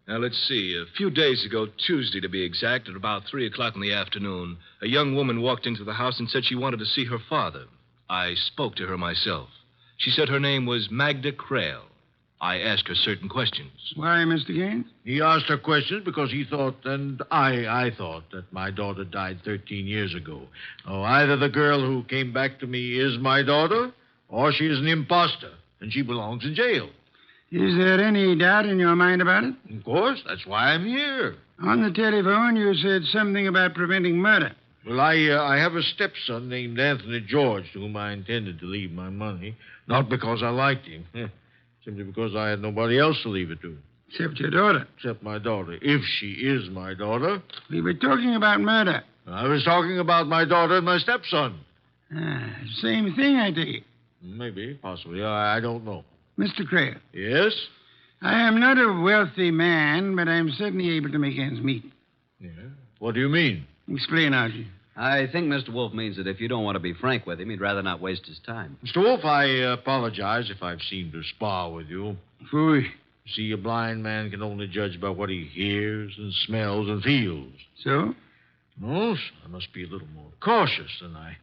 Now, let's see. A few days ago, Tuesday to be exact, at about 3 o'clock in the afternoon, a young woman walked into the house and said she wanted to see her father. I spoke to her myself. She said her name was Magda Crail. I asked her certain questions. Why, Mr. Gaines? He asked her questions because he thought, and I thought, that my daughter died 13 years ago. Oh, either the girl who came back to me is my daughter, or she is an imposter, and she belongs in jail. Is there any doubt in your mind about it? Of course. That's why I'm here. On the telephone, you said something about preventing murder. Well, I have a stepson named Anthony George to whom I intended to leave my money. Not because I liked him. Simply because I had nobody else to leave it to. Except your daughter. Except my daughter. If she is my daughter. We were talking about murder. I was talking about my daughter and my stepson. Same thing, I take it. Maybe, possibly. I don't know. Mr. Crail. Yes? I am not a wealthy man, but I'm certainly able to make ends meet. Yeah? What do you mean? Explain, Archie. I think Mr. Wolfe means that if you don't want to be frank with him, he'd rather not waste his time. Mr. Wolfe, I apologize if I've seemed to spar with you. Phooey. See, a blind man can only judge by what he hears and smells and feels. So? No, I must be a little more cautious than I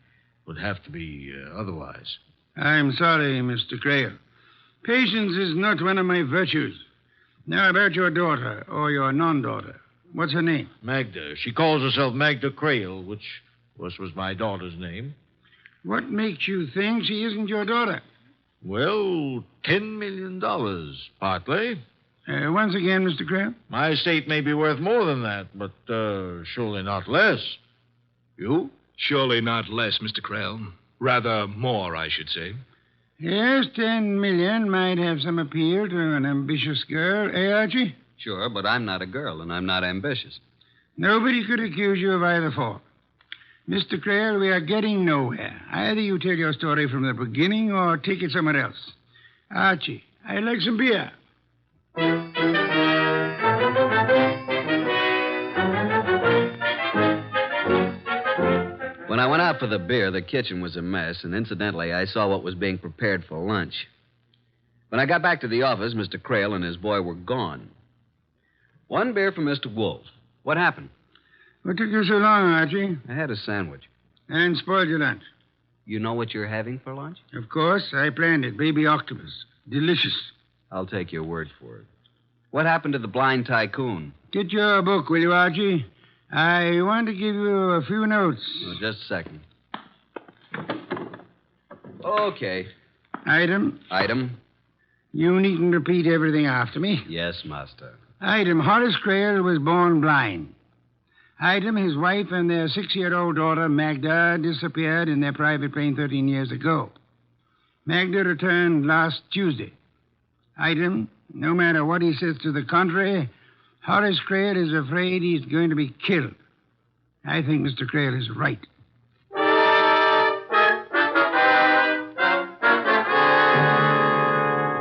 would have to be otherwise. I'm sorry, Mr. Crail. Patience is not one of my virtues. Now, about your daughter, or your non-daughter. What's her name? Magda. She calls herself Magda Crail, which was my daughter's name. What makes you think she isn't your daughter? Well, $10 million, partly. Once again, Mr. Crail? My estate may be worth more than that, but surely not less. You? Surely not less, Mr. Crail. Rather more, I should say. Yes, 10 million might have some appeal to an ambitious girl, eh, Archie? Sure, but I'm not a girl, and I'm not ambitious. Nobody could accuse you of either fault. Mr. Crail, we are getting nowhere. Either you tell your story from the beginning or take it somewhere else. Archie, I'd like some beer. When I went out for the beer, the kitchen was a mess, and incidentally, I saw what was being prepared for lunch. When I got back to the office, Mr. Crail and his boy were gone. One beer for Mr. Wolfe. What happened? What took you so long, Archie? I had a sandwich. And spoiled your lunch. You know what you're having for lunch? Of course. I planned it. Baby octopus. Delicious. I'll take your word for it. What happened to the blind tycoon? Get your book, will you, Archie? I want to give you a few notes. Oh, just a second. Okay. Item. You needn't repeat everything after me. Yes, master. Item, Horace Crail was born blind. Item, his wife and their 6-year-old daughter, Magda, disappeared in their private plane 13 years ago. Magda returned last Tuesday. Item, no matter what he says to the contrary, Horace Crail is afraid he's going to be killed. I think Mr. Crail is right.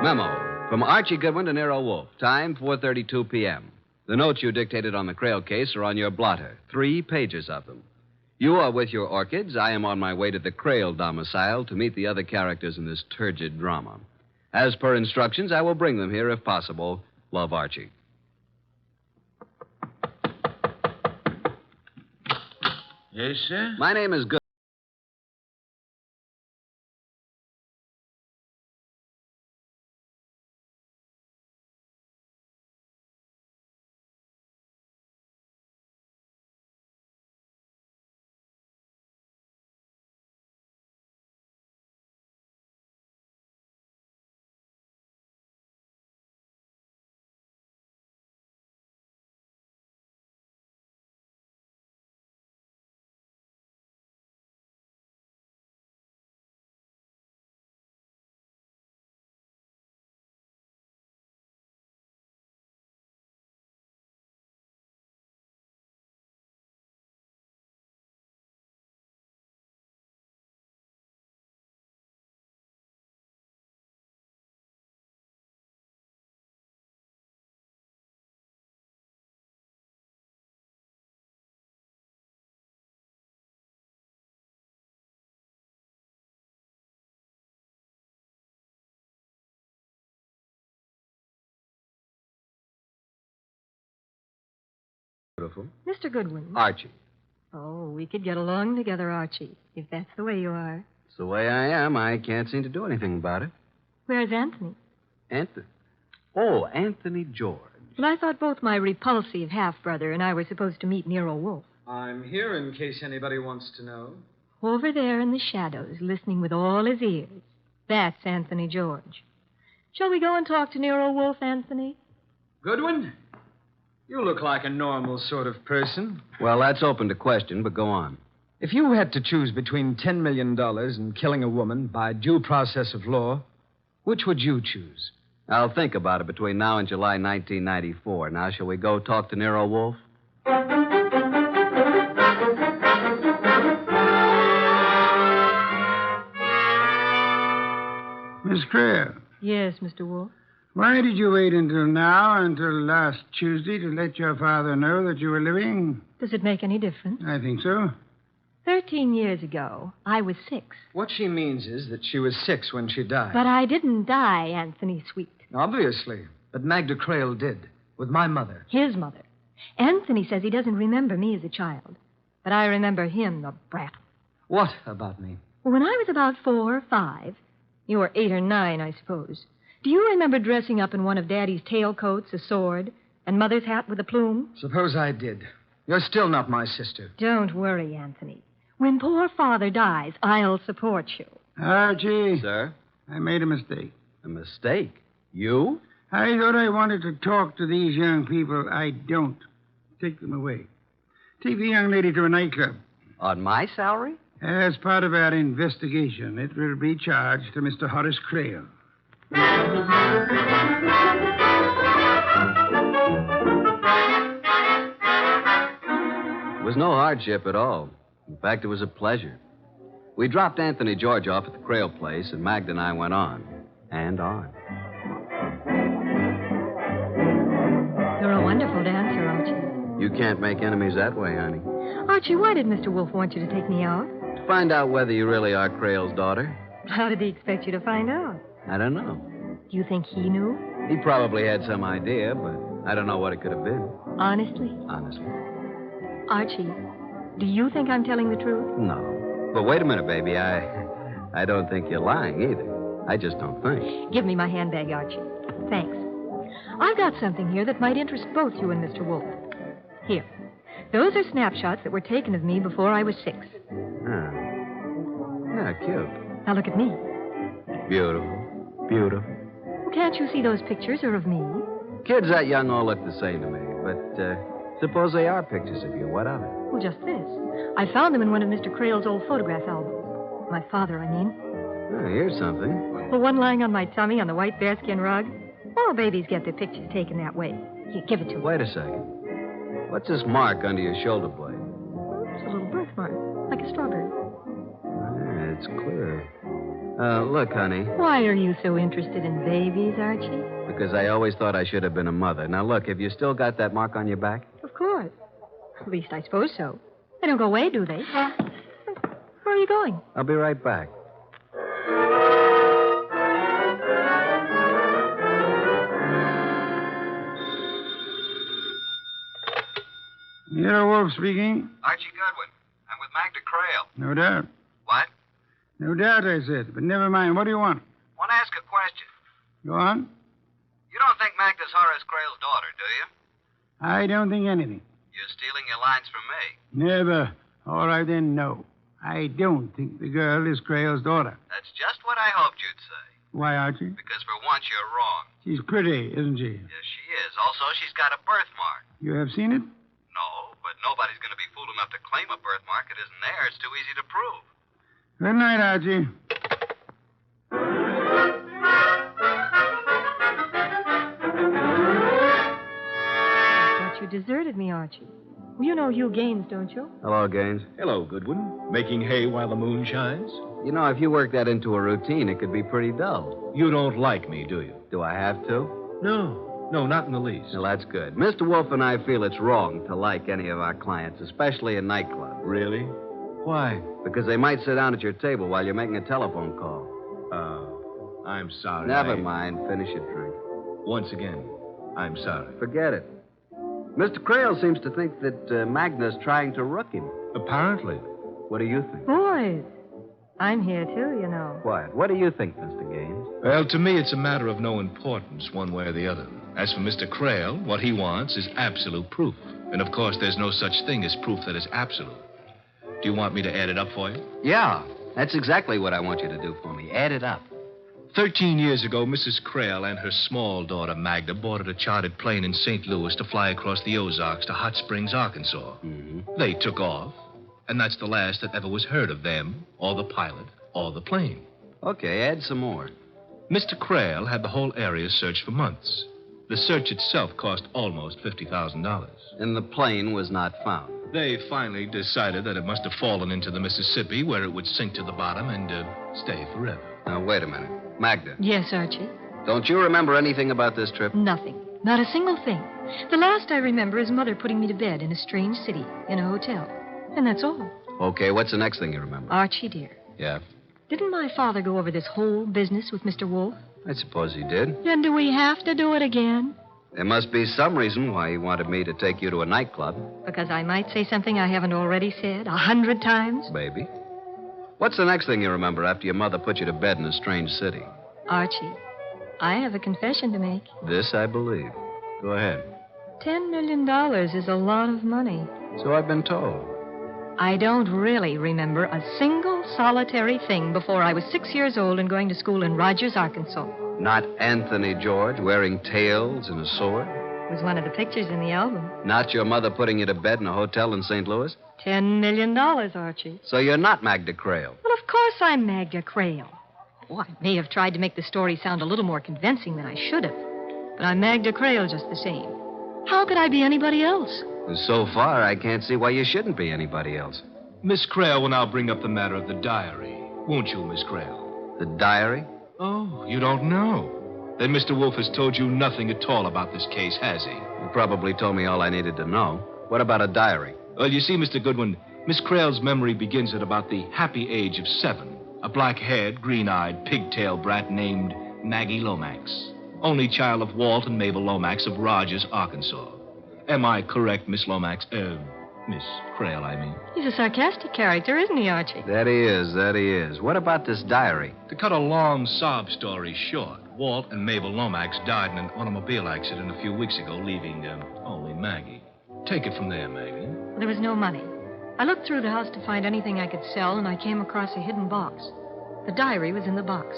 Memo from Archie Goodwin to Nero Wolfe. Time, 4:32 p.m. The notes you dictated on the Crail case are on your blotter. 3 pages of them. You are with your orchids. I am on my way to the Crail domicile to meet the other characters in this turgid drama. As per instructions, I will bring them here if possible. Love, Archie. Yes, sir? My name is Good. Beautiful. Mr. Goodwin. Archie. Oh, we could get along together, Archie, if that's the way you are. It's the way I am. I can't seem to do anything about it. Where's Anthony? Anthony? Oh, Anthony George. Well, I thought both my repulsive half-brother and I were supposed to meet Nero Wolfe. I'm here in case anybody wants to know. Over there in the shadows, listening with all his ears. That's Anthony George. Shall we go and talk to Nero Wolfe, Anthony? Goodwin? You look like a normal sort of person. Well, that's open to question, but go on. If you had to choose between $10 million and killing a woman by due process of law, which would you choose? I'll think about it between now and July 1994. Now, shall we go talk to Nero Wolfe? Miss Crail. Yes, Mr. Wolfe. Why did you wait until last Tuesday to let your father know that you were living? Does it make any difference? I think so. 13 years ago, I was 6. What she means is that she was 6 when she died. But I didn't die, Anthony Sweet. Obviously. But Magda Crail did. With my mother. His mother. Anthony says he doesn't remember me as a child. But I remember him, the brat. What about me? When I was about 4 or 5, you were 8 or 9, I suppose. Do you remember dressing up in one of Daddy's tailcoats, a sword, and Mother's hat with a plume? Suppose I did. You're still not my sister. Don't worry, Anthony. When poor Father dies, I'll support you. Archie. Sir? I made a mistake. A mistake? You? I thought I wanted to talk to these young people. I don't. Take them away. Take the young lady to a nightclub. On my salary? As part of our investigation, it will be charged to Mr. Horace Crail. It was no hardship at all. In fact, it was a pleasure. We dropped Anthony George off at the Crail place, and Magda and I went on. And on. You're a wonderful dancer, Archie. You can't make enemies that way, honey. Archie, why did Mr. Wolfe want you to take me out? To find out whether you really are Crail's daughter. How did he expect you to find out? I don't know. Do you think he knew? He probably had some idea, but I don't know what it could have been. Honestly? Honestly. Archie, do you think I'm telling the truth? No. But wait a minute, baby. I don't think you're lying either. I just don't think. Give me my handbag, Archie. Thanks. I've got something here that might interest both you and Mr. Wolfe. Here. Those are snapshots that were taken of me before I was 6. Ah. Yeah, cute. Now look at me. Beautiful. Beautiful. Well, can't you see those pictures are of me? Kids that young all look the same to me, but suppose they are pictures of you. What of it? Well, just this. I found them in one of Mr. Crail's old photograph albums. My father, I mean. Oh, here's something. The one lying on my tummy on the white bearskin rug. All babies get their pictures taken that way. Here, give it to me. Wait a second. What's this mark under your shoulder blade? It's a little birthmark, like a strawberry. Yeah, it's clear. Look, honey. Why are you so interested in babies, Archie? Because I always thought I should have been a mother. Now, look, have you still got that mark on your back? Of course. At least I suppose so. They don't go away, do they? Where are you going? I'll be right back. Nero Wolfe speaking. Archie Goodwin. I'm with Magda Crail. No doubt. What? No doubt, I said. But never mind. What do you want? Want to ask a question. Go on. You don't think Magda's Horace Crail's daughter, do you? I don't think anything. You're stealing your lines from me. Never. All right, then, no. I don't think the girl is Crail's daughter. That's just what I hoped you'd say. Why, Archie? Because for once you're wrong. She's pretty, isn't she? Yes, she is. Also, she's got a birthmark. You have seen it? No, but nobody's going to be fool enough to claim a birthmark. It isn't there. It's too easy to prove. Good night, Archie. I thought you deserted me, Archie. Well, you know Hugh Gaines, don't you? Hello, Gaines. Hello, Goodwin. Making hay while the moon shines? You know, if you work that into a routine, it could be pretty dull. You don't like me, do you? Do I have to? No, not in the least. Well, that's good. Mr. Wolfe and I feel it's wrong to like any of our clients, especially in nightclubs. Really? Why? Because they might sit down at your table while you're making a telephone call. Oh, I'm sorry. Never mind. Finish your drink. Once again, I'm sorry. Forget it. Mr. Crail seems to think that Magna's trying to rook him. Apparently. What do you think? Boys, I'm here, too, you know. Quiet. What do you think, Mr. Gaines? Well, to me, it's a matter of no importance, one way or the other. As for Mr. Crail, what he wants is absolute proof. And, of course, there's no such thing as proof that is absolute. Do you want me to add it up for you? Yeah, that's exactly what I want you to do for me. Add it up. 13 years ago, Mrs. Crail and her small daughter, Magda, boarded a chartered plane in St. Louis to fly across the Ozarks to Hot Springs, Arkansas. Mm-hmm. They took off, and that's the last that ever was heard of them, or the pilot, or the plane. Okay, add some more. Mr. Crail had the whole area searched for months. The search itself cost almost $50,000. And the plane was not found. They finally decided that it must have fallen into the Mississippi, where it would sink to the bottom and stay forever. Now, wait a minute. Magda. Yes, Archie. Don't you remember anything about this trip? Nothing. Not a single thing. The last I remember is Mother putting me to bed in a strange city, in a hotel. And that's all. Okay, what's the next thing you remember? Archie, dear. Yeah? Didn't my father go over this whole business with Mr. Wolfe? I suppose he did. Then do we have to do it again? There must be some reason why he wanted me to take you to a nightclub. Because I might say something I haven't already said 100 times? Maybe. What's the next thing you remember after your mother put you to bed in a strange city? Archie, I have a confession to make. This I believe. Go ahead. $10 million is a lot of money. So I've been told. I don't really remember a single solitary thing before I was 6 years old and going to school in Rogers, Arkansas. Not Anthony George wearing tails and a sword? It was one of the pictures in the album. Not your mother putting you to bed in a hotel in St. Louis? $10 million, Archie. So you're not Magda Crail? Well, of course I'm Magda Crail. Oh, I may have tried to make the story sound a little more convincing than I should have. But I'm Magda Crail just the same. How could I be anybody else? So far, I can't see why you shouldn't be anybody else. Miss Crail will now bring up the matter of the diary. Won't you, Miss Crail? The diary? Oh, you don't know. Then Mr. Wolfe has told you nothing at all about this case, has he? He probably told me all I needed to know. What about a diary? Well, you see, Mr. Goodwin, Miss Crail's memory begins at about the happy age of 7. A black-haired, green-eyed, pigtail brat named Maggie Lomax. Only child of Walt and Mabel Lomax of Rogers, Arkansas. Am I correct, Miss Lomax? Miss Crail, I mean. He's a sarcastic character, isn't he, Archie? That he is. What about this diary? To cut a long sob story short, Walt and Mabel Lomax died in an automobile accident a few weeks ago, leaving only Maggie. Take it from there, Maggie. There was no money. I looked through the house to find anything I could sell, and I came across a hidden box. The diary was in the box.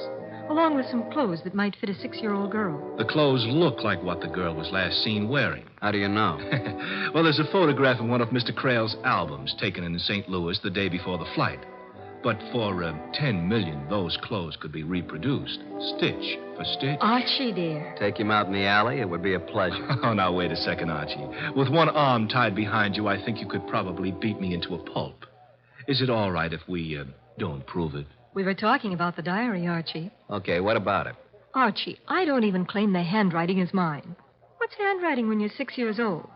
along with some clothes that might fit a 6-year-old girl. The clothes look like what the girl was last seen wearing. How do you know? Well, there's a photograph in one of Mr. Crail's albums taken in St. Louis the day before the flight. But for $10 million, those clothes could be reproduced, stitch for stitch. Archie, dear. Take him out in the alley? It would be a pleasure. Oh, now, wait a second, Archie. With one arm tied behind you, I think you could probably beat me into a pulp. Is it all right if we don't prove it? We were talking about the diary, Archie. Okay, what about it? Archie, I don't even claim the handwriting is mine. What's handwriting when you're 6 years old?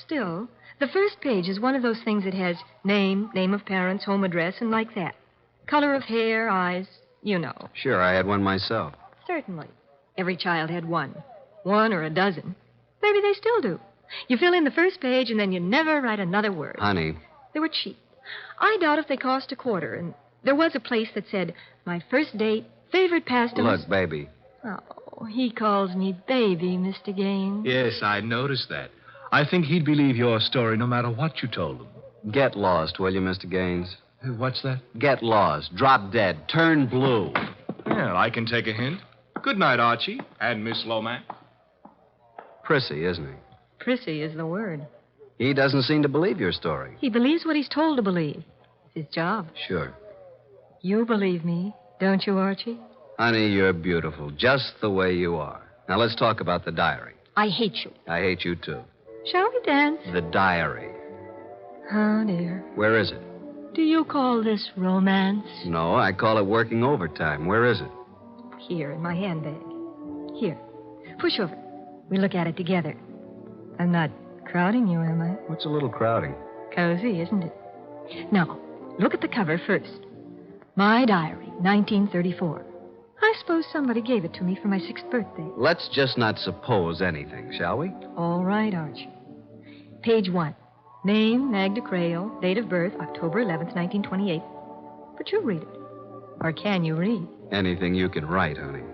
Still, the first page is one of those things that has name, name of parents, home address, and like that. Color of hair, eyes, you know. Sure, I had one myself. Certainly. Every child had one. One or a dozen. Maybe they still do. You fill in the first page, and then you never write another word. Honey. They were cheap. I doubt if they cost a quarter, and there was a place that said, my first date, favorite pastime. Look, baby. Oh, he calls me baby, Mr. Gaines. Yes, I noticed that. I think he'd believe your story no matter what you told him. Get lost, will you, Mr. Gaines? What's that? Get lost. Drop dead. Turn blue. Well, I can take a hint. Good night, Archie. And Miss Lomax. Prissy, isn't he? Prissy is the word. He doesn't seem to believe your story. He believes what he's told to believe. It's his job. Sure. You believe me, don't you, Archie? Honey, you're beautiful, just the way you are. Now, let's talk about the diary. I hate you. I hate you, too. Shall we dance? The diary. Oh, dear. Where is it? Do you call this romance? No, I call it working overtime. Where is it? Here, in my handbag. Here. Push over. We look at it together. I'm not crowding you, am I? What's a little crowding? Cozy, isn't it? Now, look at the cover first. My diary, 1934. I suppose somebody gave it to me for my 6th birthday. Let's just not suppose anything, shall we? All right, Archie. Page 1. Name, Magda Crail. Date of birth, October 11th, 1928. But you read it. Or can you read? Anything you can write, honey.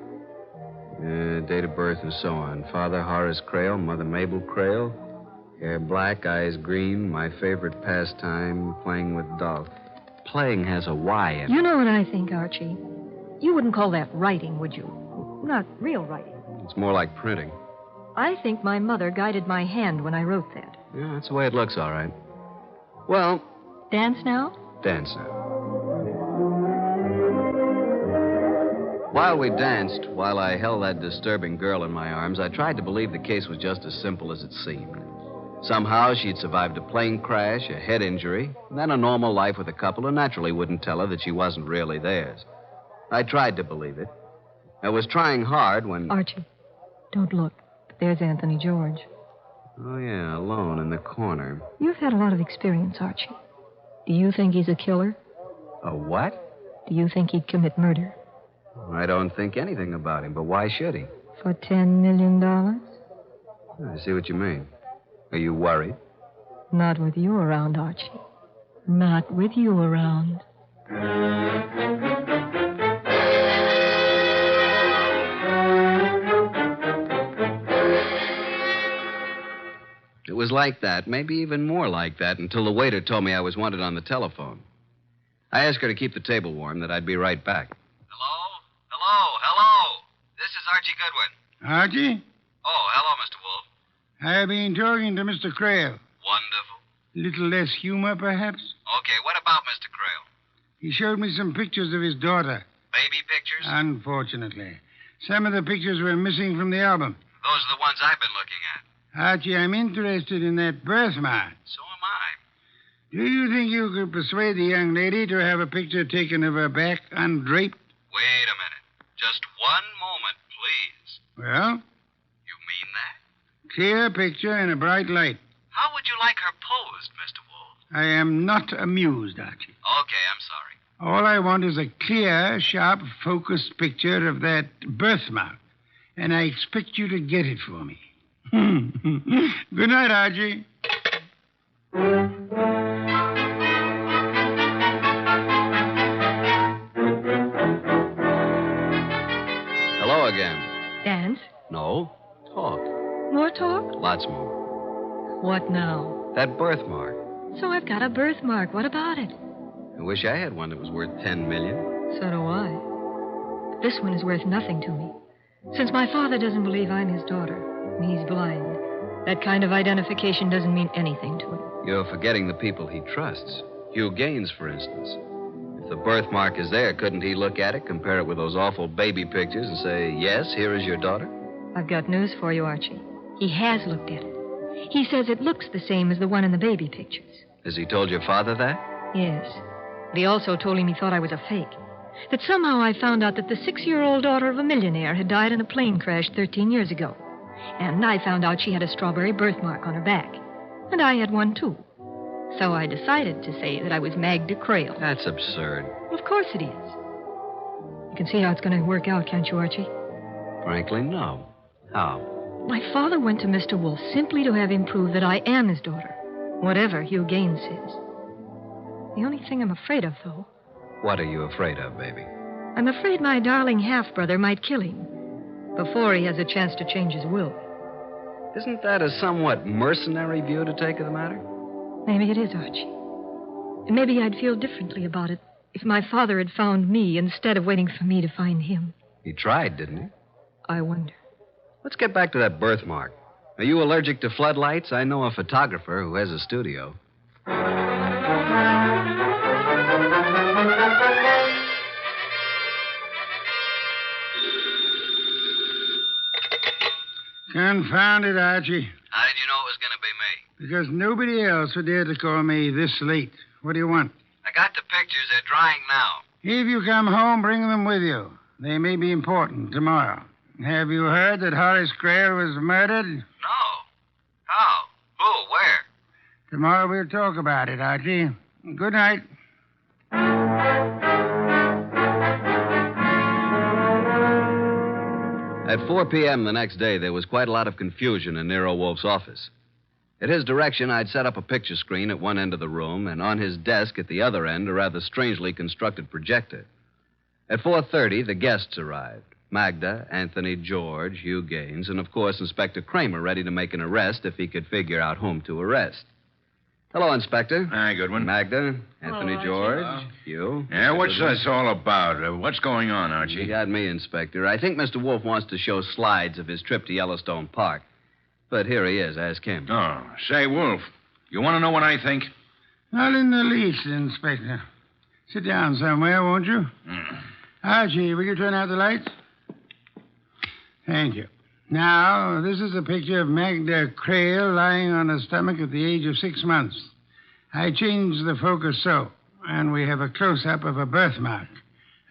Date of birth and so on. Father Horace Crail, Mother Mabel Crail. Hair black, eyes green. My favorite pastime, playing with dolls. Playing has a Y in it. You know what I think, Archie? You wouldn't call that writing, would you? Not real writing. It's more like printing. I think my mother guided my hand when I wrote that. Yeah, that's the way it looks, all right. Well... Dance now? Dance now. While we danced, while I held that disturbing girl in my arms, I tried to believe the case was just as simple as it seemed. Somehow she'd survived a plane crash, a head injury, and then a normal life with a couple who naturally wouldn't tell her that she wasn't really theirs. I tried to believe it. I was trying hard when... Archie, don't look. There's Anthony George. Oh, yeah, alone in the corner. You've had a lot of experience, Archie. Do you think he's a killer? A what? Do you think he'd commit murder? I don't think anything about him, but why should he? For $10 million? I see what you mean. Are you worried? Not with you around, Archie. Not with you around. It was like that, maybe even more like that, until the waiter told me I was wanted on the telephone. I asked her to keep the table warm, that I'd be right back. Hello. This is Archie Goodwin. Archie? Oh, hello, Mr. Wolfe. I've been talking to Mr. Crail. Wonderful. Little less humor, perhaps? Okay, what about Mr. Crail? He showed me some pictures of his daughter. Baby pictures? Unfortunately. Some of the pictures were missing from the album. Those are the ones I've been looking at. Archie, I'm interested in that birthmark. So am I. Do you think you could persuade the young lady to have a picture taken of her back undraped? Wait a minute. Just one moment, please. Well? You mean that? Clear picture in a bright light. How would you like her posed, Mr. Wolfe? I am not amused, Archie. Okay, I'm sorry. All I want is a clear, sharp, focused picture of that birthmark. And I expect you to get it for me. Good night, Archie. Hello again. Dance? No. Talk. More talk? Lots more. What now? That birthmark. So I've got a birthmark. What about it? I wish I had one that was worth $10 million. So do I. this one is worth nothing to me. Since my father doesn't believe I'm his daughter, and he's blind, that kind of identification doesn't mean anything to him. You're forgetting the people he trusts. Hugh Gaines, for instance. If the birthmark is there, couldn't he look at it, compare it with those awful baby pictures, and say, yes, here is your daughter? I've got news for you, Archie. He has looked at it. He says it looks the same as the one in the baby pictures. Has he told your father that? Yes. But he also told him he thought I was a fake. That somehow I found out that the 6-year-old daughter of a millionaire had died in a plane crash 13 years ago. And I found out she had a strawberry birthmark on her back. And I had one, too. So I decided to say that I was Magda Crale. That's absurd. Of course it is. You can see how it's going to work out, can't you, Archie? Frankly, no. How? My father went to Mr. Wolfe simply to have him prove that I am his daughter, whatever Hugh Gaines says. The only thing I'm afraid of, though, What are you afraid of, baby? I'm afraid my darling half-brother might kill him before he has a chance to change his will. Isn't that a somewhat mercenary view to take of the matter? Maybe it is, Archie. And maybe I'd feel differently about it if my father had found me instead of waiting for me to find him. He tried, didn't he? I wonder. Let's get back to that birthmark. Are you allergic to floodlights? I know a photographer who has a studio. Confound it, Archie. How did you know it was going to be me? Because nobody else would dare to call me this late. What do you want? I got the pictures. They're drying now. If you come home, bring them with you. They may be important tomorrow. Have you heard that Horace Crale was murdered? No. How? Who? Where? Tomorrow we'll talk about it, Archie. Good night. At 4 p.m. the next day, there was quite a lot of confusion in Nero Wolfe's office. At his direction, I'd set up a picture screen at one end of the room, and on his desk at the other end, a rather strangely constructed projector. At 4:30, the guests arrived. Magda, Anthony, George, Hugh Gaines, and, of course, Inspector Kramer, ready to make an arrest if he could figure out whom to arrest. Hello, Inspector. Hi, Goodwin. Magda, Anthony, Hello, George, Archie. Hugh. Yeah, Mr. what's Goodwin. this all about? What's going on, Archie? You got me, Inspector. I think Mr. Wolfe wants to show slides of his trip to Yellowstone Park. But here he is. Ask him. Oh, say, Wolf, you want to know what I think? Not in the least, Inspector. Sit down somewhere, won't you? Archie, will you turn out the lights? Thank you. Now, this is a picture of Magda Crale lying on her stomach at the age of 6 months. I changed the focus so, and we have a close-up of a birthmark.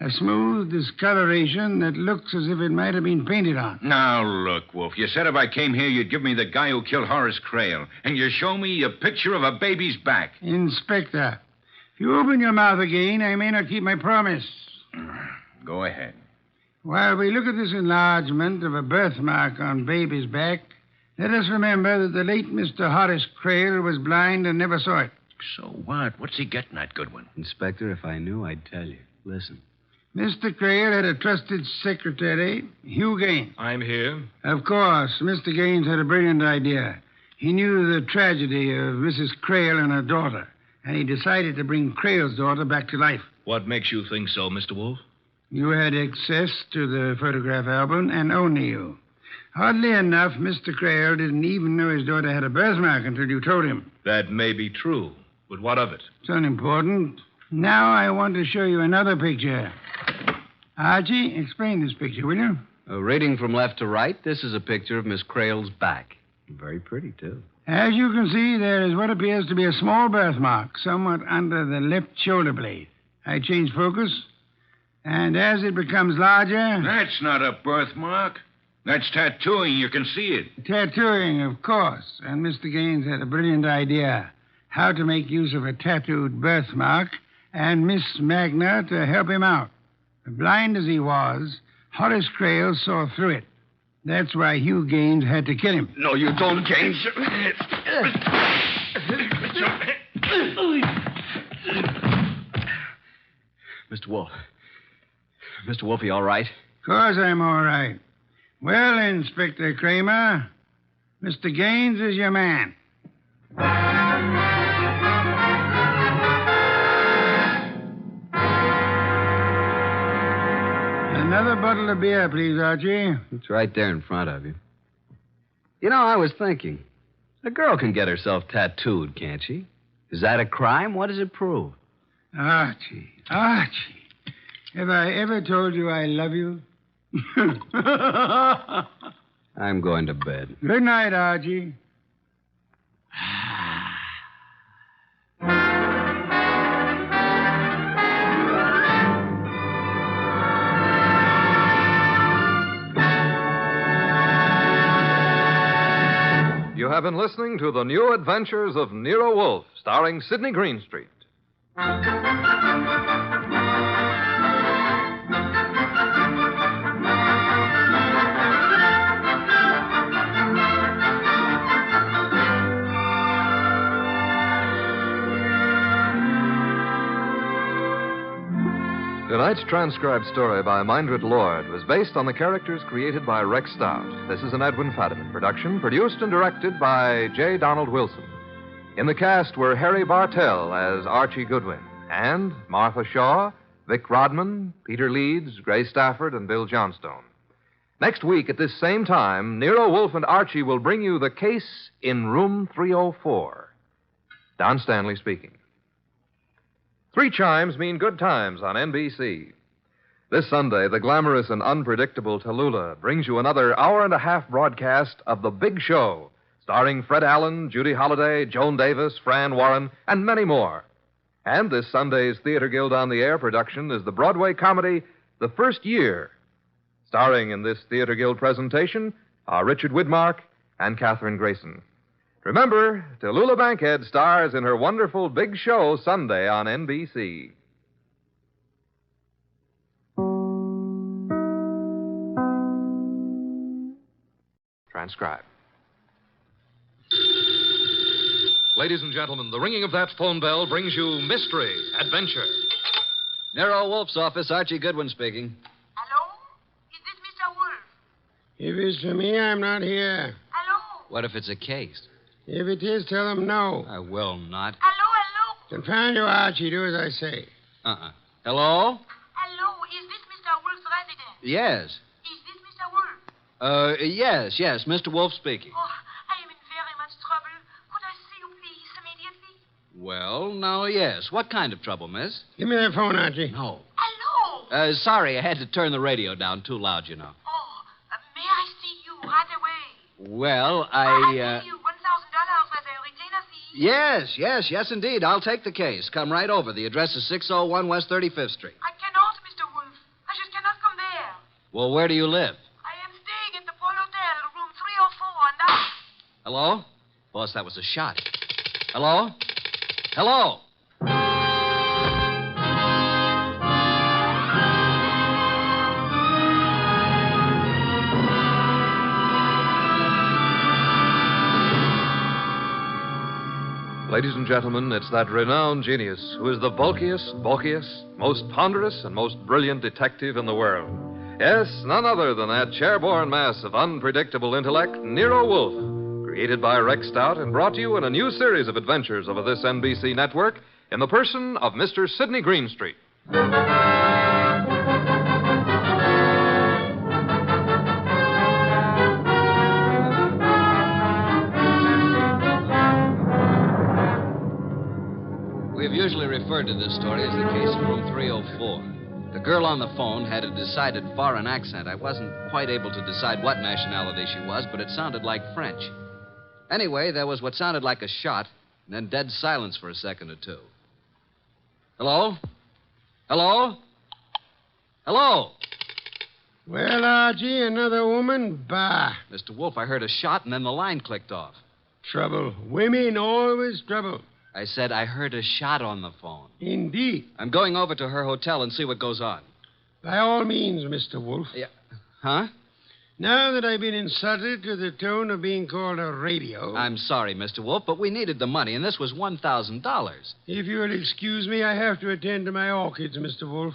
A smooth discoloration that looks as if it might have been painted on. Now, look, Wolf, you said if I came here, you'd give me the guy who killed Horace Crale, and you show me a picture of a baby's back. Inspector, if you open your mouth again, I may not keep my promise. Go ahead. While we look at this enlargement of a birthmark on baby's back, let us remember that the late Mr. Horace Crale was blind and never saw it. So what? What's he getting at, Goodwin? Inspector, if I knew, I'd tell you. Listen. Mr. Crale had a trusted secretary, Hugh Gaines. I'm here. Of course, Mr. Gaines had a brilliant idea. He knew the tragedy of Mrs. Crale and her daughter, and he decided to bring Crale's daughter back to life. What makes you think so, Mr. Wolfe? You had access to the photograph album, and only you. Oddly enough, Mr. Crale didn't even know his daughter had a birthmark until you told him. That may be true, but what of it? It's unimportant. Now I want to show you another picture. Archie, explain this picture, will you? Reading from left to right, this is a picture of Miss Crale's back. Very pretty, too. As you can see, there is what appears to be a small birthmark somewhat under the left shoulder blade. I change focus, and as it becomes larger... That's not a birthmark. That's tattooing. You can see it. Tattooing, of course. And Mr. Gaines had a brilliant idea. How to make use of a tattooed birthmark and Miss Magna to help him out. Blind as he was, Horace Crale saw through it. That's why Hugh Gaines had to kill him. No, you don't, Gaines. Mr. Wolfe. Mr. Wolfe, you all right? Of course I'm all right. Well, Inspector Kramer, Mr. Gaines is your man. Another bottle of beer, please, Archie. It's right there in front of you. You know, I was thinking. A girl can get herself tattooed, can't she? Is that a crime? What does it prove? Archie. Have I ever told you I love you? I'm going to bed. Good night, Archie. You have been listening to The New Adventures of Nero Wolfe, starring Sidney Greenstreet. Tonight's transcribed story by Mindred Lord was based on the characters created by Rex Stout. This is an Edwin Fadiman production, produced and directed by J. Donald Wilson. In the cast were Harry Bartell as Archie Goodwin, and Martha Shaw, Vic Rodman, Peter Leeds, Gray Stafford, and Bill Johnstone. Next week at this same time, Nero Wolfe and Archie will bring you the case in room 304. Don Stanley speaking. 3 chimes mean good times on NBC. This Sunday, the glamorous and unpredictable Tallulah brings you another hour-and-a-half broadcast of The Big Show, starring Fred Allen, Judy Holliday, Joan Davis, Fran Warren, and many more. And this Sunday's Theater Guild on the Air production is the Broadway comedy The First Year. Starring in this Theater Guild presentation are Richard Widmark and Katherine Grayson. Remember, Tallulah Bankhead stars in her wonderful Big Show Sunday on NBC. Transcribe. Ladies and gentlemen, the ringing of that phone bell brings you mystery, adventure. Nero Wolfe's office, Archie Goodwin speaking. If it's for me, I'm not here. What if it's a case? If it is, tell them no. I will not. Confound you, Archie. Do as I say. Hello? Hello, is this Mr. Wolfe's residence? Yes. Is this Mr. Wolfe? Yes, Mr. Wolfe speaking. Oh, I am in very much trouble. Could I see you, please, immediately? Well, now, yes. What kind of trouble, miss? Give me that phone, Archie. No. Hello? Sorry, I had to turn the radio down too loud, you know. May I see you right away? Well, I'll pay you $1,000 with a retainer fee. Yes, indeed. I'll take the case. Come right over. The address is 601 West 35th Street. I cannot, Mr. Wolfe. I just cannot come there. Well, where do you live? I am staying at the Paul Hotel, room 304, and I... Hello? Boss, that was a shot. Hello? Hello? Ladies and gentlemen, it's that renowned genius who is the bulkiest, most ponderous, and most brilliant detective in the world. Yes, none other than that chairborne mass of unpredictable intellect, Nero Wolfe, created by Rex Stout and brought to you in a new series of adventures over this NBC network in the person of Mr. Sidney Greenstreet. We've usually referred to this story as the case in room 304. The girl on the phone had a decided foreign accent. I wasn't quite able to decide what nationality she was, but it sounded like French. Anyway, there was what sounded like a shot, and then dead silence for a second or two. Hello? Hello? Hello? Well, Archie, another woman? Bah. Mr. Wolfe, I heard a shot, and then the line clicked off. Trouble. Women always trouble. I said I heard a shot on the phone. Indeed. I'm going over to her hotel and see what goes on. By all means, Mr. Wolfe. Yeah. Huh? Now that I've been insulted to the tone of being called a radio... I'm sorry, Mr. Wolfe, but we needed the money, and this was $1,000. If you'll excuse me, I have to attend to my orchids, Mr. Wolfe.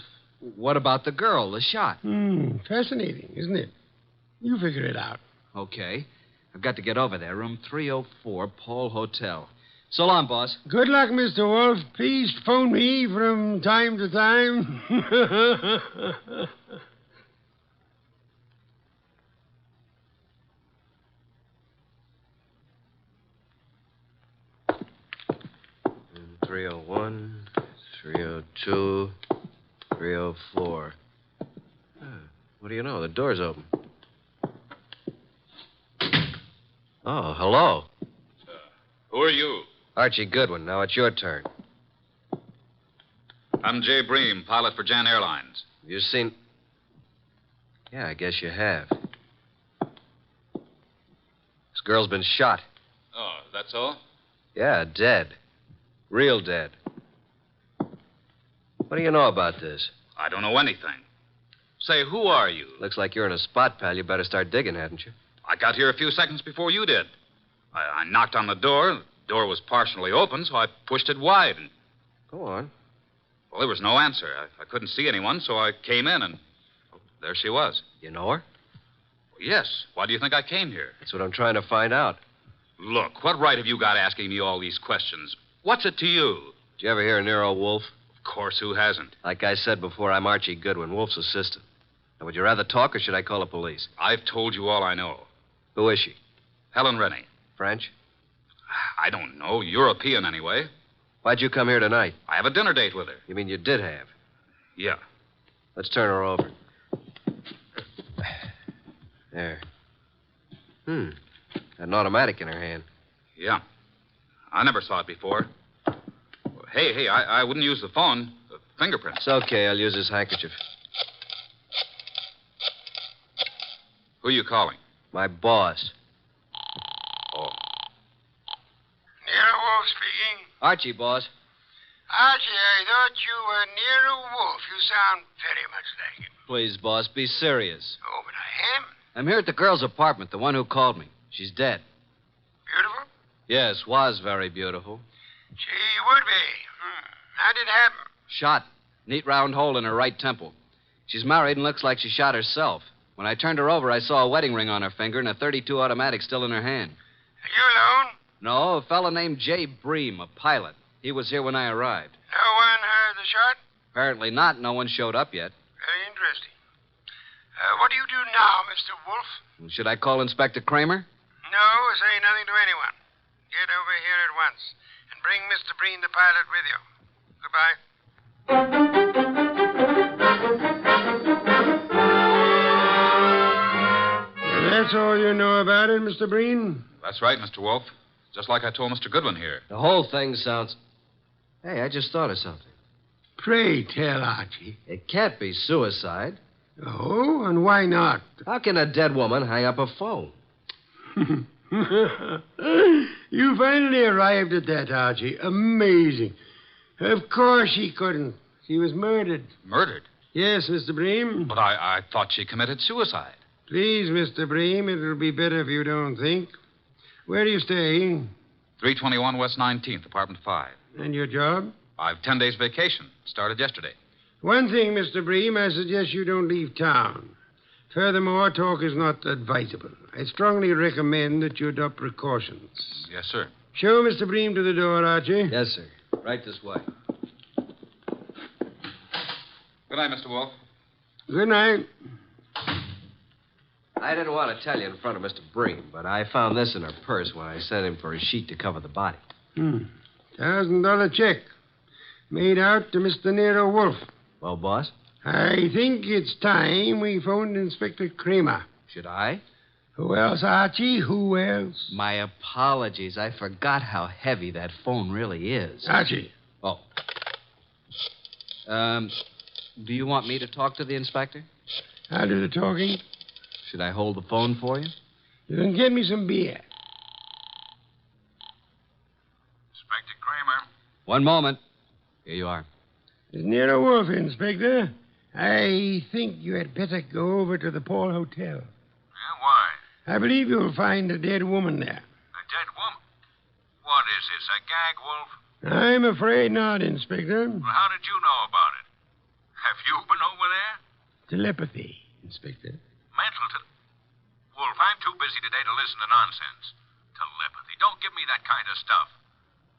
What about the girl, the shot? Fascinating, isn't it? You figure it out. Okay. I've got to get over there. Room 304, Paul Hotel. So long, boss. Good luck, Mr. Wolfe. Please phone me from time to time. 301, 302, 304. What do you know? The door's open. Oh, hello. Who are you? Archie Goodwin. Now it's your turn. I'm Jay Bream, pilot for Jan Airlines. You seen... Yeah, I guess you have. This girl's been shot. Oh, that's all? Yeah, dead. Real dead. What do you know about this? I don't know anything. Say, who are you? Looks like you're in a spot, pal. You better start digging, hadn't you? I got here a few seconds before you did. I knocked on the door. The door was partially open, so I pushed it wide. And... Go on. Well, there was no answer. I couldn't see anyone, so I came in, and there she was. You know her? Well, yes. Why do you think I came here? That's what I'm trying to find out. Look, what right have you got asking me all these questions? What's it to you? Did you ever hear of Nero Wolfe? Of course, who hasn't? Like I said before, I'm Archie Goodwin, Wolfe's assistant. Now, would you rather talk, or should I call the police? I've told you all I know. Who is she? Helen Rennie. French? I don't know. European, anyway. Why'd you come here tonight? I have a dinner date with her. You mean you did have? Yeah. Let's turn her over. There. Got an automatic in her hand. Yeah. I never saw it before. Hey, I wouldn't use the phone. The fingerprints. It's okay. I'll use this handkerchief. Who are you calling? My boss. Oh. Nero Wolfe speaking. Archie, boss. Archie, I thought you were Nero Wolfe. You sound very much like him. Please, boss, be serious. Oh, but I am? I'm here at the girl's apartment, the one who called me. She's dead. Beautiful? Yes, was very beautiful. She would be. How did it happen? Shot. Neat round hole in her right temple. She's married and looks like she shot herself. When I turned her over, I saw a wedding ring on her finger and a .32 automatic still in her hand. Are you alone? No, a fellow named Jay Bream, a pilot. He was here when I arrived. No one heard the shot? Apparently not. No one showed up yet. Very interesting. What do you do now, Mr. Wolfe? Should I call Inspector Kramer? No, say nothing to anyone. Get over here at once and bring Mr. Breen, the pilot, with you. Goodbye. That's all you know about it, Mr. Breen? That's right, Mr. Wolfe. Just like I told Mr. Goodwin here. The whole thing sounds... Hey, I just thought of something. Pray tell, Archie. It can't be suicide. Oh, and why not? How can a dead woman hang up a phone? You finally arrived at that, Archie. Amazing. Of course she couldn't. She was murdered. Murdered? Yes, Mr. Bream. But I thought she committed suicide. Please, Mr. Bream, it'll be better if you don't think. Where do you stay? 321 West 19th, apartment 5. And your job? I've 10 days vacation. Started yesterday. One thing, Mr. Bream, I suggest you don't leave town. Furthermore, talk is not advisable. I strongly recommend that you adopt precautions. Yes, sir. Show Mr. Bream to the door, Archie. Yes, sir. Right this way. Good night, Mr. Wolfe. Good night. I didn't want to tell you in front of Mr. Bream, but I found this in her purse when I sent him for a sheet to cover the body. $1,000 check. Made out to Mr. Nero Wolfe. Well, boss? I think it's time we phoned Inspector Kramer. Should I? Who else, Archie? Who else? My apologies. I forgot how heavy that phone really is. Archie. Oh. Do you want me to talk to the inspector? I'll do the talking. Should I hold the phone for you? You can get me some beer. Inspector Kramer. One moment. Here you are. It's Nero Wolfe, Inspector. I think you had better go over to the Paul Hotel. Yeah, why? I believe you'll find a dead woman there. A dead woman? What is this, a gag, Wolf? I'm afraid not, Inspector. Well, how did you know about it? Have you been over there? Telepathy, Inspector. Wolf, I'm too busy today to listen to nonsense. Telepathy. Don't give me that kind of stuff.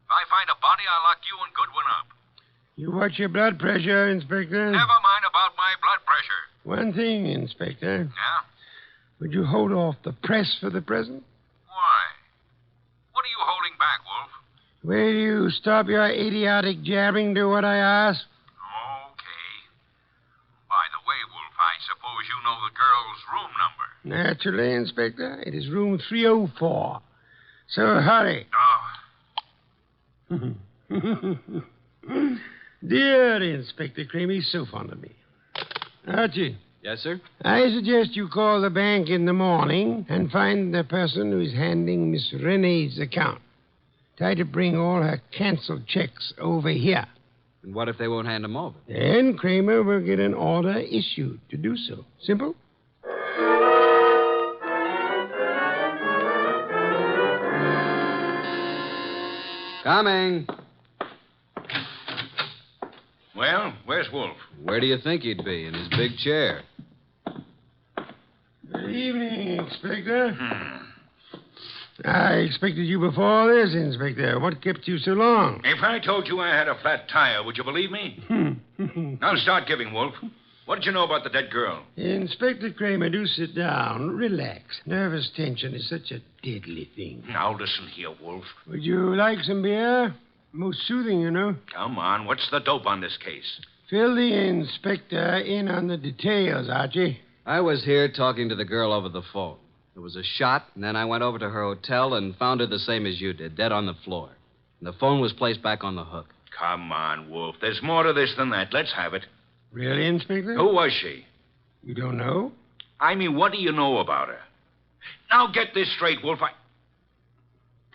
If I find a body, I'll lock you and Goodwin up. You watch your blood pressure, Inspector. Never mind about my blood pressure. One thing, Inspector. Yeah? Would you hold off the press for the present? Why? What are you holding back, Wolf? Will you stop your idiotic jabbering to what I ask? Okay. By the way, Wolf, I suppose you know the girl's room number. Naturally, Inspector. It is room 304. So hurry. Oh. Dear Inspector Kramer, he's so fond of me. Archie. Yes, sir? I suggest you call the bank in the morning and find the person who is handling Miss Renee's account. Try to bring all her canceled checks over here. And what if they won't hand them over? Then Kramer will get an order issued to do so. Simple? Coming. Well, where's Wolf? Where do you think he'd be? In his big chair. Good evening, Inspector. I expected you before this, Inspector. What kept you so long? If I told you I had a flat tire, would you believe me? Now start giving, Wolf. What did you know about the dead girl? Inspector Kramer, do sit down. Relax. Nervous tension is such a deadly thing. Now listen here, Wolf. Would you like some beer? Most soothing, you know. Come on, what's the dope on this case? Fill the inspector in on the details, Archie. I was here talking to the girl over the phone. There was a shot, and then I went over to her hotel and found her the same as you did, dead on the floor. And the phone was placed back on the hook. Come on, Wolf. There's more to this than that. Let's have it. Really, Inspector? Who was she? You don't know? I mean, what do you know about her? Now get this straight, Wolf.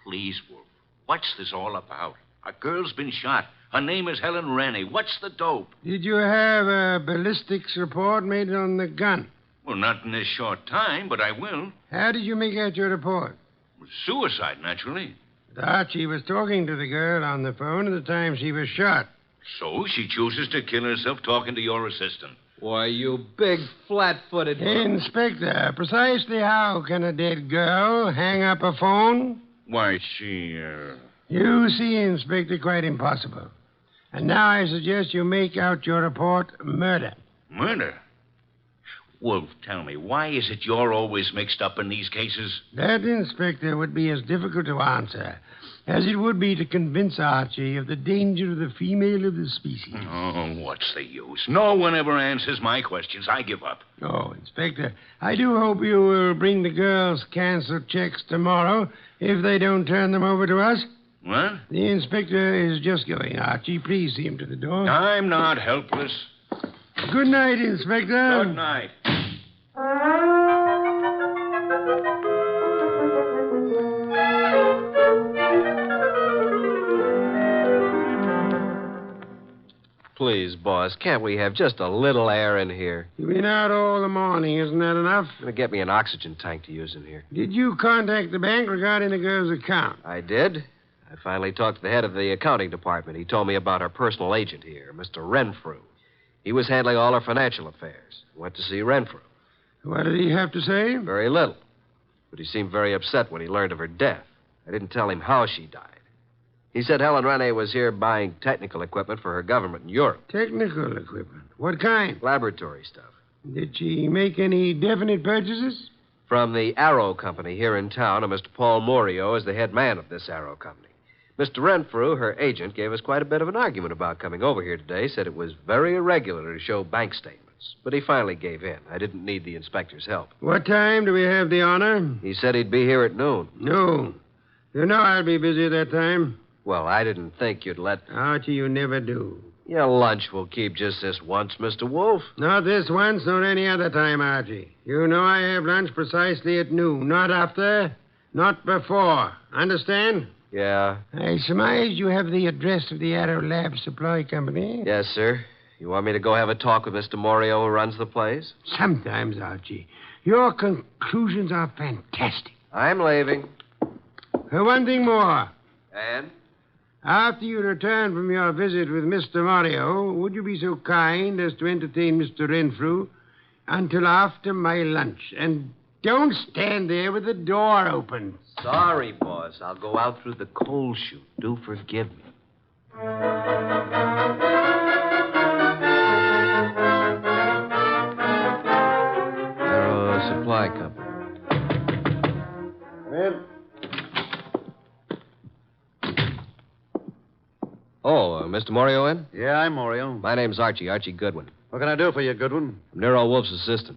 Please, Wolf. What's this all about? A girl's been shot. Her name is Helen Rennie. What's the dope? Did you have a ballistics report made on the gun? Well, not in this short time, but I will. How did you make out your report? Suicide, naturally. Archie was talking to the girl on the phone at the time she was shot. So she chooses to kill herself talking to your assistant. Why, you big, flat-footed... Inspector, precisely how can a dead girl hang up a phone? Why, You see, Inspector, quite impossible. And now I suggest you make out your report murder. Murder? Wolf, tell me, why is it you're always mixed up in these cases? That, Inspector, would be as difficult to answer as it would be to convince Archie of the danger of the female of the species. Oh, what's the use? No one ever answers my questions. I give up. Oh, Inspector, I do hope you will bring the girls' canceled checks tomorrow if they don't turn them over to us. What? The inspector is just going, Archie. Please see him to the door. I'm not helpless. Good night, Inspector. Good night. Please, boss, can't we have just a little air in here? You've been out all the morning. Isn't that enough? Gonna get me an oxygen tank to use in here. Did you contact the bank regarding the girl's account? I did. I finally talked to the head of the accounting department. He told me about our personal agent here, Mr. Renfrew. He was handling all our financial affairs. Went to see Renfrew. What did he have to say? Very little. But he seemed very upset when he learned of her death. I didn't tell him how she died. He said Helen Rennie was here buying technical equipment for her government in Europe. Technical equipment? What kind? Laboratory stuff. Did she make any definite purchases? From the Arrow Company here in town, and Mr. Paul Morio is the head man of this Arrow Company. Mr. Renfrew, her agent, gave us quite a bit of an argument about coming over here today, said it was very irregular to show bank statements. But he finally gave in. I didn't need the inspector's help. What time do we have the honor? He said he'd be here at noon. Noon. You know I'll be busy at that time. Well, I didn't think you'd let... Archie, you never do. Your lunch will keep just this once, Mr. Wolfe. Not this once, nor any other time, Archie. You know I have lunch precisely at noon. Not after, not before. Understand? Yeah. I surmise you have the address of the Arrow Lab Supply Company. Yes, sir. You want me to go have a talk with Mr. Morio who runs the place? Sometimes, Archie. Your conclusions are fantastic. I'm leaving. One thing more. And? After you return from your visit with Mr. Morio, would you be so kind as to entertain Mr. Renfrew until after my lunch? And don't stand there with the door open. Sorry, boss. I'll go out through the coal chute. Do forgive me. Nero Supply Company. Come in. Oh, Mr. Morio in? Yeah, I'm Morio. My name's Archie Goodwin. What can I do for you, Goodwin? I'm Nero Wolfe's assistant.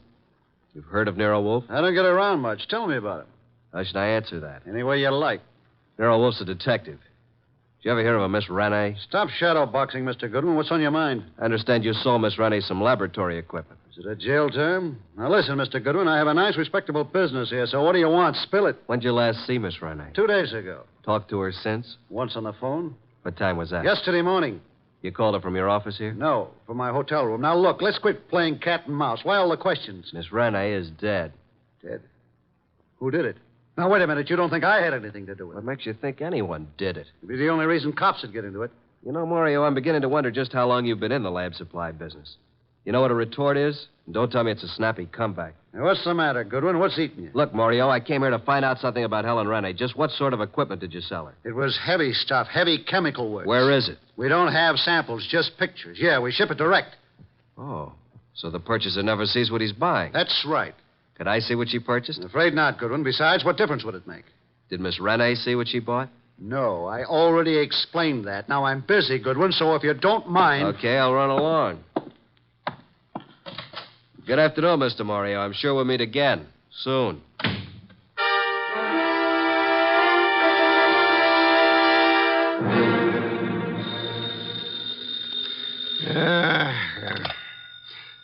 You've heard of Nero Wolfe? I don't get around much. Tell me about him. How should I answer that? Any way you like. Nero Wolfe's a detective. Did you ever hear of a Miss Rene? Stop shadowboxing, Mr. Goodwin. What's on your mind? I understand you sold Miss Rene some laboratory equipment. Is it a jail term? Now, listen, Mr. Goodwin, I have a nice, respectable business here, so what do you want? Spill it. When'd you last see Miss Rene? 2 days ago. Talked to her since? Once on the phone. What time was that? Yesterday morning. You called her from your office here? No, from my hotel room. Now, look, let's quit playing cat and mouse. Why all the questions? Miss Rene is dead. Dead? Who did it? Now, wait a minute. You don't think I had anything to do with it? What makes you think anyone did it? It'd be the only reason cops would get into it. You know, Mario, I'm beginning to wonder just how long you've been in the lab supply business. You know what a retort is? And don't tell me it's a snappy comeback. Now, what's the matter, Goodwin? What's eating you? Look, Mario, I came here to find out something about Helen Rene. Just what sort of equipment did you sell her? It was heavy stuff, heavy chemical work. Where is it? We don't have samples, just pictures. Yeah, we ship it direct. Oh, so the purchaser never sees what he's buying. That's right. Could I see what she purchased? I'm afraid not, Goodwin. Besides, what difference would it make? Did Miss Rene see what she bought? No, I already explained that. Now, I'm busy, Goodwin, so if you don't mind... Okay, I'll run along. Good afternoon, Mr. Mario. I'm sure we'll meet again. Soon.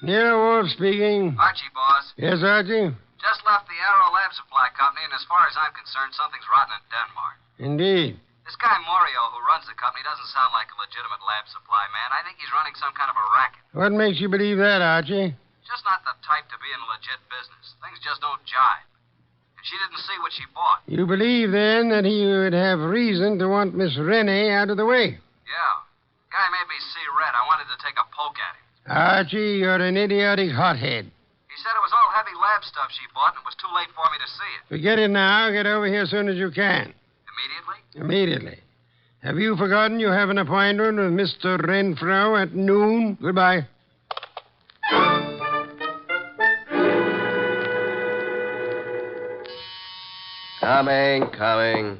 Nero Wolfe speaking. Archie, boss. Yes, Archie? Just left the Arrow Lab Supply Company, and as far as I'm concerned, something's rotten in Denmark. Indeed. This guy Morio, who runs the company, doesn't sound like a legitimate lab supply man. I think he's running some kind of a racket. What makes you believe that, Archie? Just not the type to be in a legit business. Things just don't jive. And she didn't see what she bought. You believe, then, that he would have reason to want Miss Rene out of the way? Yeah. Guy made me see red. I wanted to take a poke at him. Archie, you're an idiotic hothead. He said it was all heavy lab stuff she bought, and it was too late for me to see it. Forget it now. Get over here as soon as you can. Immediately? Immediately. Have you forgotten you have an appointment with Mr. Renfro at noon? Goodbye. Coming.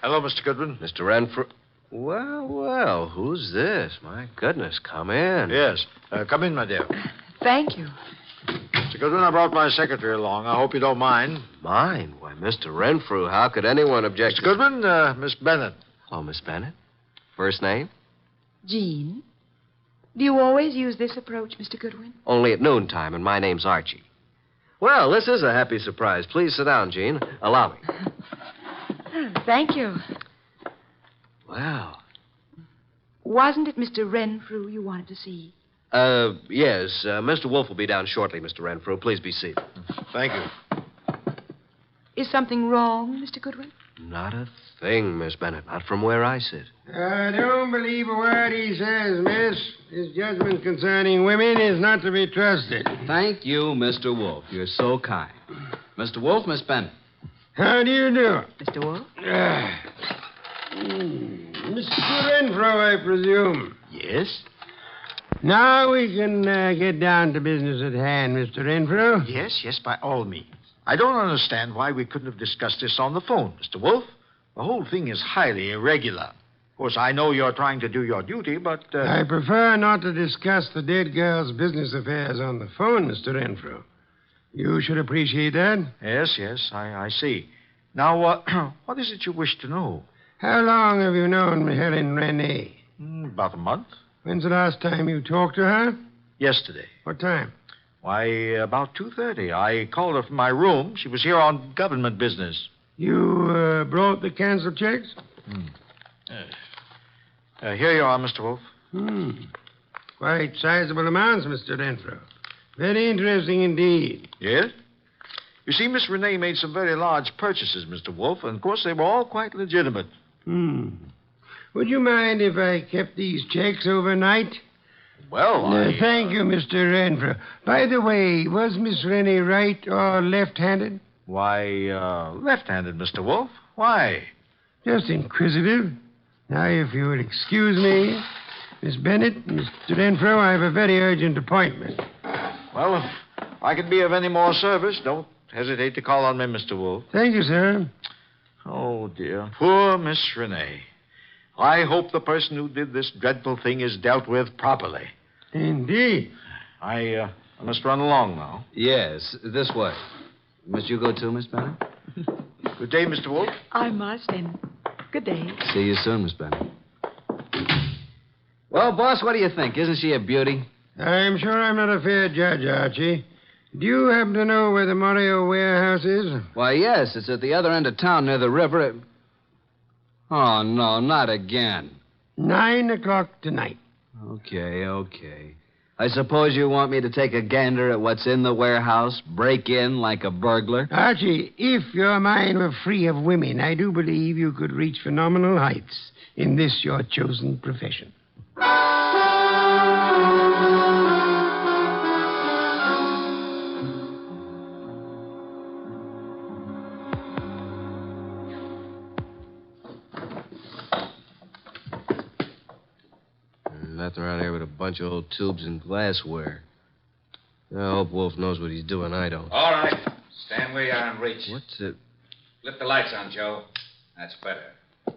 Hello, Mr. Goodwin. Mr. Renfro. Well, who's this? My goodness, come in. Yes. Come in, my dear. Thank you. Mr. Goodwin, I brought my secretary along. I hope you don't mind. Mind? Why, Mr. Renfrew, how could anyone object Mr. Goodwin, Miss Bennett. Hello, Miss Bennett. First name? Jean. Do you always use this approach, Mr. Goodwin? Only at noontime, and my name's Archie. Well, this is a happy surprise. Please sit down, Jean. Allow me. Thank you. Well. Wasn't it Mr. Renfrew you wanted to see? Yes. Mr. Wolfe will be down shortly, Mr. Renfrew. Please be seated. Thank you. Is something wrong, Mr. Goodwin? Not a thing, Miss Bennett. Not from where I sit. Don't believe a word he says, miss. His judgment concerning women is not to be trusted. Thank you, Mr. Wolfe. You're so kind. Mr. Wolfe, Miss Bennett. How do you do? Mr. Wolfe? Mr. Renfro, I presume. Yes? Now we can get down to business at hand, Mr. Renfro. Yes, by all means. I don't understand why we couldn't have discussed this on the phone, Mr. Wolfe. The whole thing is highly irregular. Of course, I know you're trying to do your duty, but... I prefer not to discuss the dead girl's business affairs on the phone, Mr. Renfro. You should appreciate that. Yes, I see. Now, what is it you wish to know? How long have you known Helen Rene? About a month. When's the last time you talked to her? Yesterday. What time? Why, about 2:30. I called her from my room. She was here on government business. You brought the canceled checks? Here you are, Mr. Wolfe. Quite sizable amounts, Mr. Renfro. Very interesting indeed. Yes? You see, Miss Renee made some very large purchases, Mr. Wolfe, and of course they were all quite legitimate. Would you mind if I kept these checks overnight? Well, Thank you, Mr. Renfro. By the way, was Miss Rennie right or left-handed? Why, left-handed, Mr. Wolfe. Why? Just inquisitive. Now, if you will excuse me, Miss Bennett, Mr. Renfro, I have a very urgent appointment. Well, if I can be of any more service, don't hesitate to call on me, Mr. Wolfe. Thank you, sir. Oh, dear. Poor Miss Renee. I hope the person who did this dreadful thing is dealt with properly. Indeed. I must run along now. Yes, this way. Must you go too, Miss Bennet? Good day, Mr. Wolfe. I must, and good day. See you soon, Miss Bennet. Well, boss, what do you think? Isn't she a beauty? I'm sure I'm not a fair judge, Archie. Do you happen to know where the Morio warehouse is? Why, yes. It's at the other end of town near the river. Oh, no, not again. 9 o'clock tonight. Okay. I suppose you want me to take a gander at what's in the warehouse, break in like a burglar? Archie, if your mind were free of women, I do believe you could reach phenomenal heights in this your chosen profession. Nothing around here but a bunch of old tubes and glassware. I hope Wolf knows what he's doing. I don't. All right. Stand where you are and reach. What's it? Flip the lights on, Joe. That's better.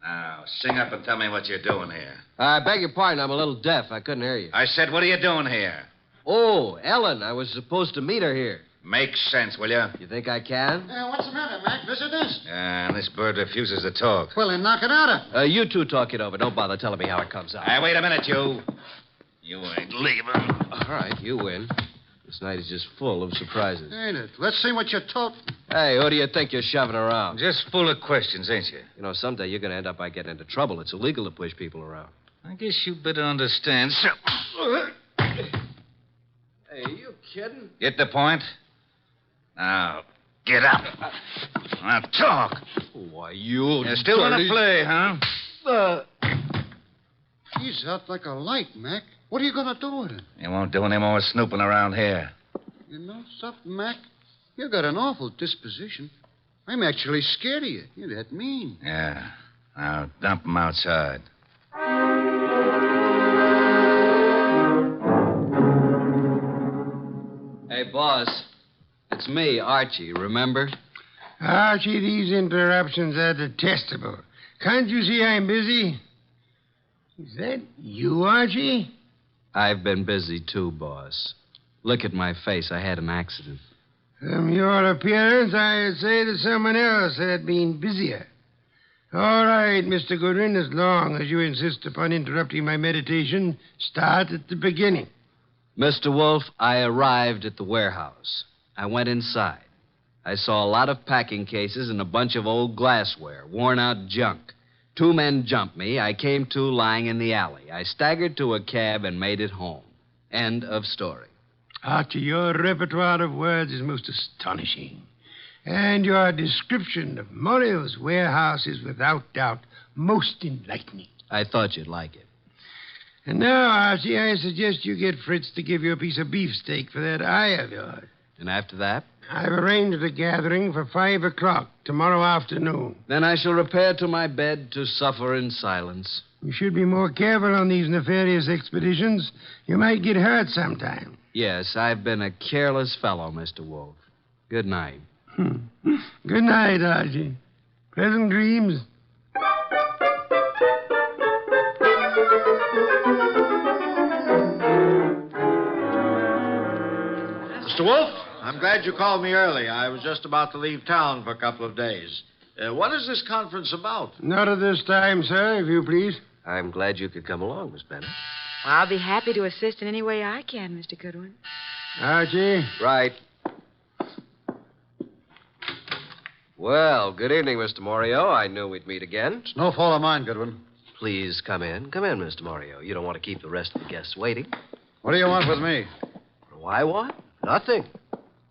Now, sing up and tell me what you're doing here. I beg your pardon. I'm a little deaf. I couldn't hear you. I said, what are you doing here? Oh, Ellen. I was supposed to meet her here. Make sense, will you? You think I can? What's the matter, Mac? Visitors? This bird refuses to talk. Well, then knock it out of. You two talk it over. Don't bother telling me how it comes out. Hey, wait a minute, you. You ain't leaving. All right, you win. This night is just full of surprises. Ain't it? Let's see what you're talking. Hey, who do you think you're shoving around? Just full of questions, ain't you? You know, someday you're going to end up by getting into trouble. It's illegal to push people around. I guess you better understand. So... Hey, are you kidding? Get the point? Now, get up. Now, talk. Why, you still want to play, huh? He's out like a light, Mac. What are you going to do with him? You won't do any more snooping around here. You know something, Mac? You got an awful disposition. I'm actually scared of you. You're that mean. Yeah. Now, dump him outside. Hey, boss. It's me, Archie, remember? Archie, these interruptions are detestable. Can't you see I'm busy? Is that you, Archie? I've been busy, too, boss. Look at my face. I had an accident. From your appearance, I'd say that someone else had been busier. All right, Mr. Goodwin, as long as you insist upon interrupting my meditation, start at the beginning. Mr. Wolfe, I arrived at the warehouse. I went inside. I saw a lot of packing cases and a bunch of old glassware, worn-out junk. 2 men jumped me. I came to lying in the alley. I staggered to a cab and made it home. End of story. Archie, your repertoire of words is most astonishing. And your description of Morio's warehouse is without doubt most enlightening. I thought you'd like it. And now, Archie, I suggest you get Fritz to give you a piece of beefsteak for that eye of yours. And after that? I've arranged a gathering for 5 o'clock tomorrow afternoon. Then I shall repair to my bed to suffer in silence. You should be more careful on these nefarious expeditions. You might get hurt sometime. Yes, I've been a careless fellow, Mr. Wolfe. Good night. Good night, Archie. Pleasant dreams. Mr. Wolfe, I'm glad you called me early. I was just about to leave town for a couple of days. What is this conference about? Not at this time, sir, if you please. I'm glad you could come along, Miss Bennet. I'll be happy to assist in any way I can, Mr. Goodwin. Archie? Right. Well, good evening, Mr. Morio. I knew we'd meet again. It's no fault of mine, Goodwin. Please come in. Come in, Mr. Morio. You don't want to keep the rest of the guests waiting. What do you want with me? Why, what? Nothing.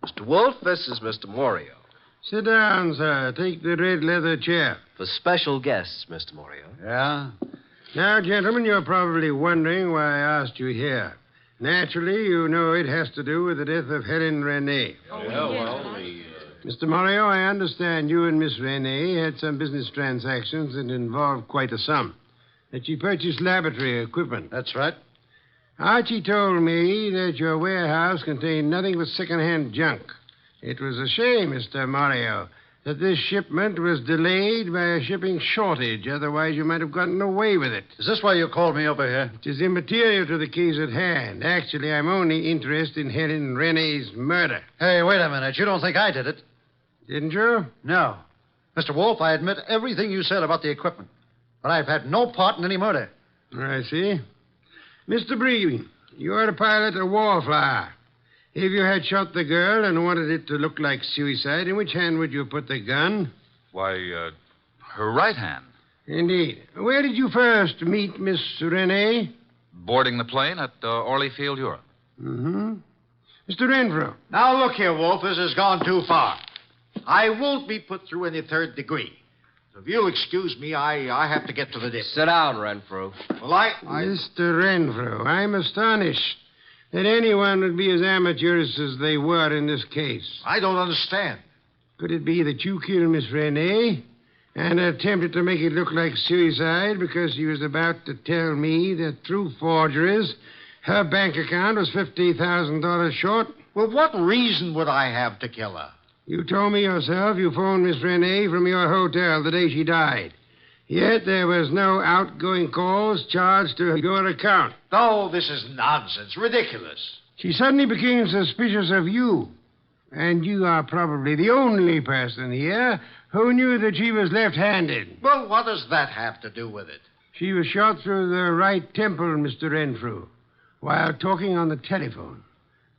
Mr. Wolfe, this is Mr. Morio. Sit down, sir. Take the red leather chair. For special guests, Mr. Morio. Yeah? Now, gentlemen, you're probably wondering why I asked you here. Naturally, you know it has to do with the death of Helen Renee. Mr. Morio, I understand you and Miss Renee had some business transactions that involved quite a sum. That she purchased laboratory equipment. That's right. Archie told me that your warehouse contained nothing but second-hand junk. It was a shame, Mr. Morio, that this shipment was delayed by a shipping shortage. Otherwise, you might have gotten away with it. Is this why you called me over here? It is immaterial to the case at hand. Actually, I'm only interested in Helen Renee's murder. Hey, wait a minute. You don't think I did it? Didn't you? No. Mr. Wolfe, I admit everything you said about the equipment. But I've had no part in any murder. I see. Mr. Breen, you're the pilot of Wallflower. If you had shot the girl and wanted it to look like suicide, in which hand would you put the gun? Why, her right hand. Indeed. Where did you first meet Miss Renee? Boarding the plane at Orley Field, Europe. Mm-hmm. Mr. Renfrew. Now, look here, Wolf. This has gone too far. I won't be put through any third degree. So if you'll excuse me, I have to get to the dip. Sit down, Renfrew. Well, Mr. Renfrew, I'm astonished that anyone would be as amateurish as they were in this case. I don't understand. Could it be that you killed Miss Renee and attempted to make it look like suicide because she was about to tell me the true forger is her bank account was $50,000 short? Well, what reason would I have to kill her? You told me yourself you phoned Miss Renee from your hotel the day she died. Yet there was no outgoing calls charged to your account. Oh, this is nonsense. Ridiculous. She suddenly became suspicious of you. And you are probably the only person here who knew that she was left-handed. Well, what does that have to do with it? She was shot through the right temple, Mr. Renfrew, while talking on the telephone.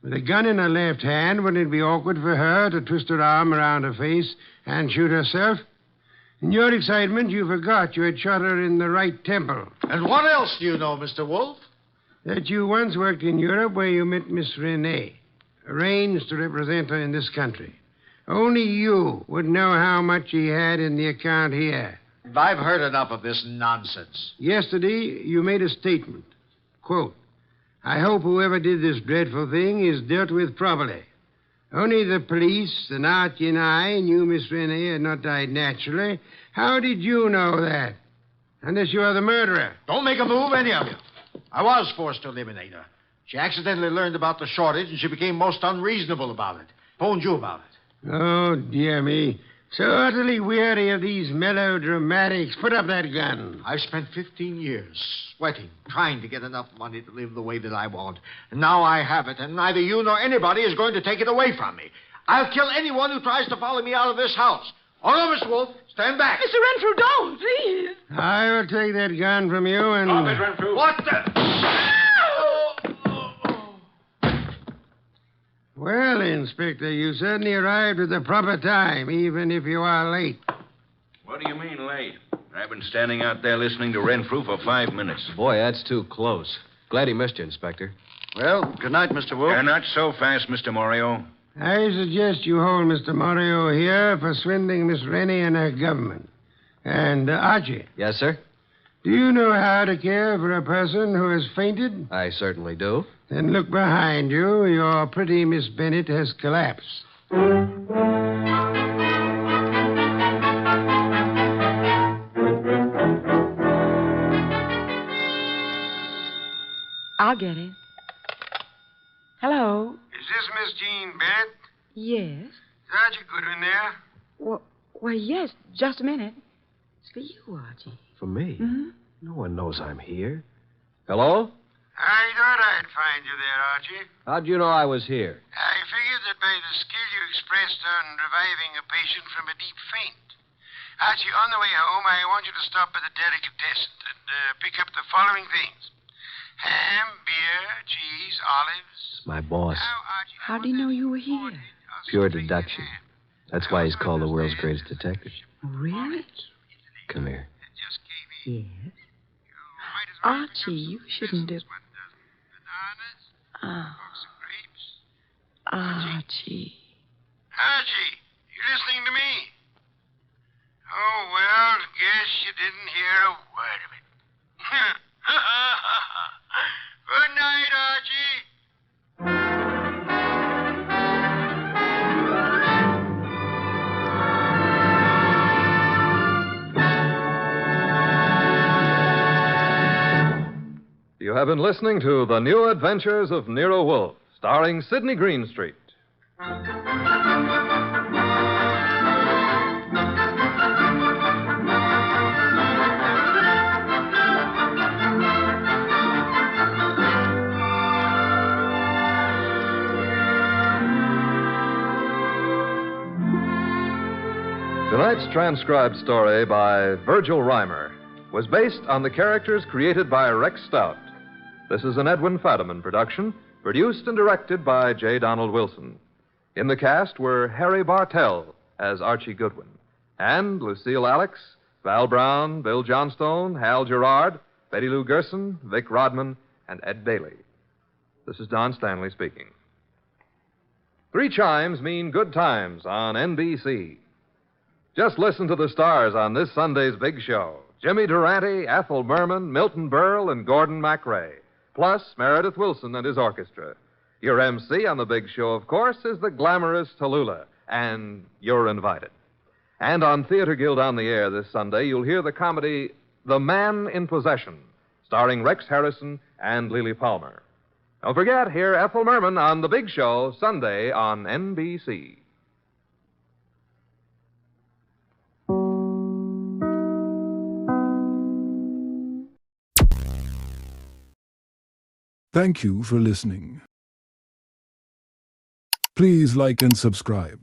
With a gun in her left hand, wouldn't it be awkward for her to twist her arm around her face and shoot herself? In your excitement, you forgot you had shot her in the right temple. And what else do you know, Mr. Wolfe? That you once worked in Europe where you met Miss Renee, arranged to represent her in this country. Only you would know how much she had in the account here. I've heard enough of this nonsense. Yesterday, you made a statement. Quote, I hope whoever did this dreadful thing is dealt with properly. Only the police, and Archie and I knew Miss Renee had not died naturally. How did you know that? Unless you are the murderer. Don't make a move, any of you. I was forced to eliminate her. She accidentally learned about the shortage, and she became most unreasonable about it. Phoned you about it. Oh, dear me. So utterly weary of these melodramatics. Put up that gun. I've spent 15 years sweating, trying to get enough money to live the way that I want. And now I have it, and neither you nor anybody is going to take it away from me. I'll kill anyone who tries to follow me out of this house. Oh, no, Mr. Wolfe. Stand back. Mr. Renfrew, don't, please. I will take that gun from you and... Oh, Miss Renfrew. What the... Well, Inspector, you certainly arrived at the proper time, even if you are late. What do you mean, late? I've been standing out there listening to Renfrew for 5 minutes. Boy, that's too close. Glad he missed you, Inspector. Well, good night, Mr. Wolfe. Not so fast, Mr. Morio. I suggest you hold Mr. Morio here for swindling Miss Rennie and her government. And, Archie. Yes, sir? Do you know how to care for a person who has fainted? I certainly do. Then look behind you. Your pretty Miss Bennett has collapsed. I'll get it. Hello? Is this Miss Jean Bennett? Yes. Is Archie Goodwin there? Well, yes. Just a minute. It's for you, Archie. For me? Mm-hmm. No one knows I'm here. Hello? I thought I'd find you there, Archie. How'd you know I was here? I figured that by the skill you expressed on reviving a patient from a deep faint. Archie, on the way home, I want you to stop at the delicatessen and pick up the following things. Ham, beer, cheese, olives. My boss. How do you know you were here? Pure deduction. That's why he's called the world's greatest detective. Really? Come here. Yes. Archie, you shouldn't have... Oh. Archie. Archie, you listening to me? Oh, well, guess you didn't hear a word of it. Good night, Archie. You have been listening to The New Adventures of Nero Wolfe, starring Sidney Greenstreet. Tonight's transcribed story by Virgil Reimer was based on the characters created by Rex Stout. This is an Edwin Fadiman production, produced and directed by J. Donald Wilson. In the cast were Harry Bartell as Archie Goodwin, and Lucille Alex, Val Brown, Bill Johnstone, Hal Gerard, Betty Lou Gerson, Vic Rodman, and Ed Daly. This is Don Stanley speaking. 3 chimes mean good times on NBC. Just listen to the stars on this Sunday's big show. Jimmy Durante, Ethel Merman, Milton Berle, and Gordon MacRae. Plus Meredith Wilson and his orchestra. Your MC on the big show, of course, is the glamorous Tallulah, and you're invited. And on Theater Guild on the Air this Sunday, you'll hear the comedy The Man in Possession, starring Rex Harrison and Lily Palmer. Don't forget, hear Ethel Merman on the big show Sunday on NBC. Thank you for listening. Please like and subscribe.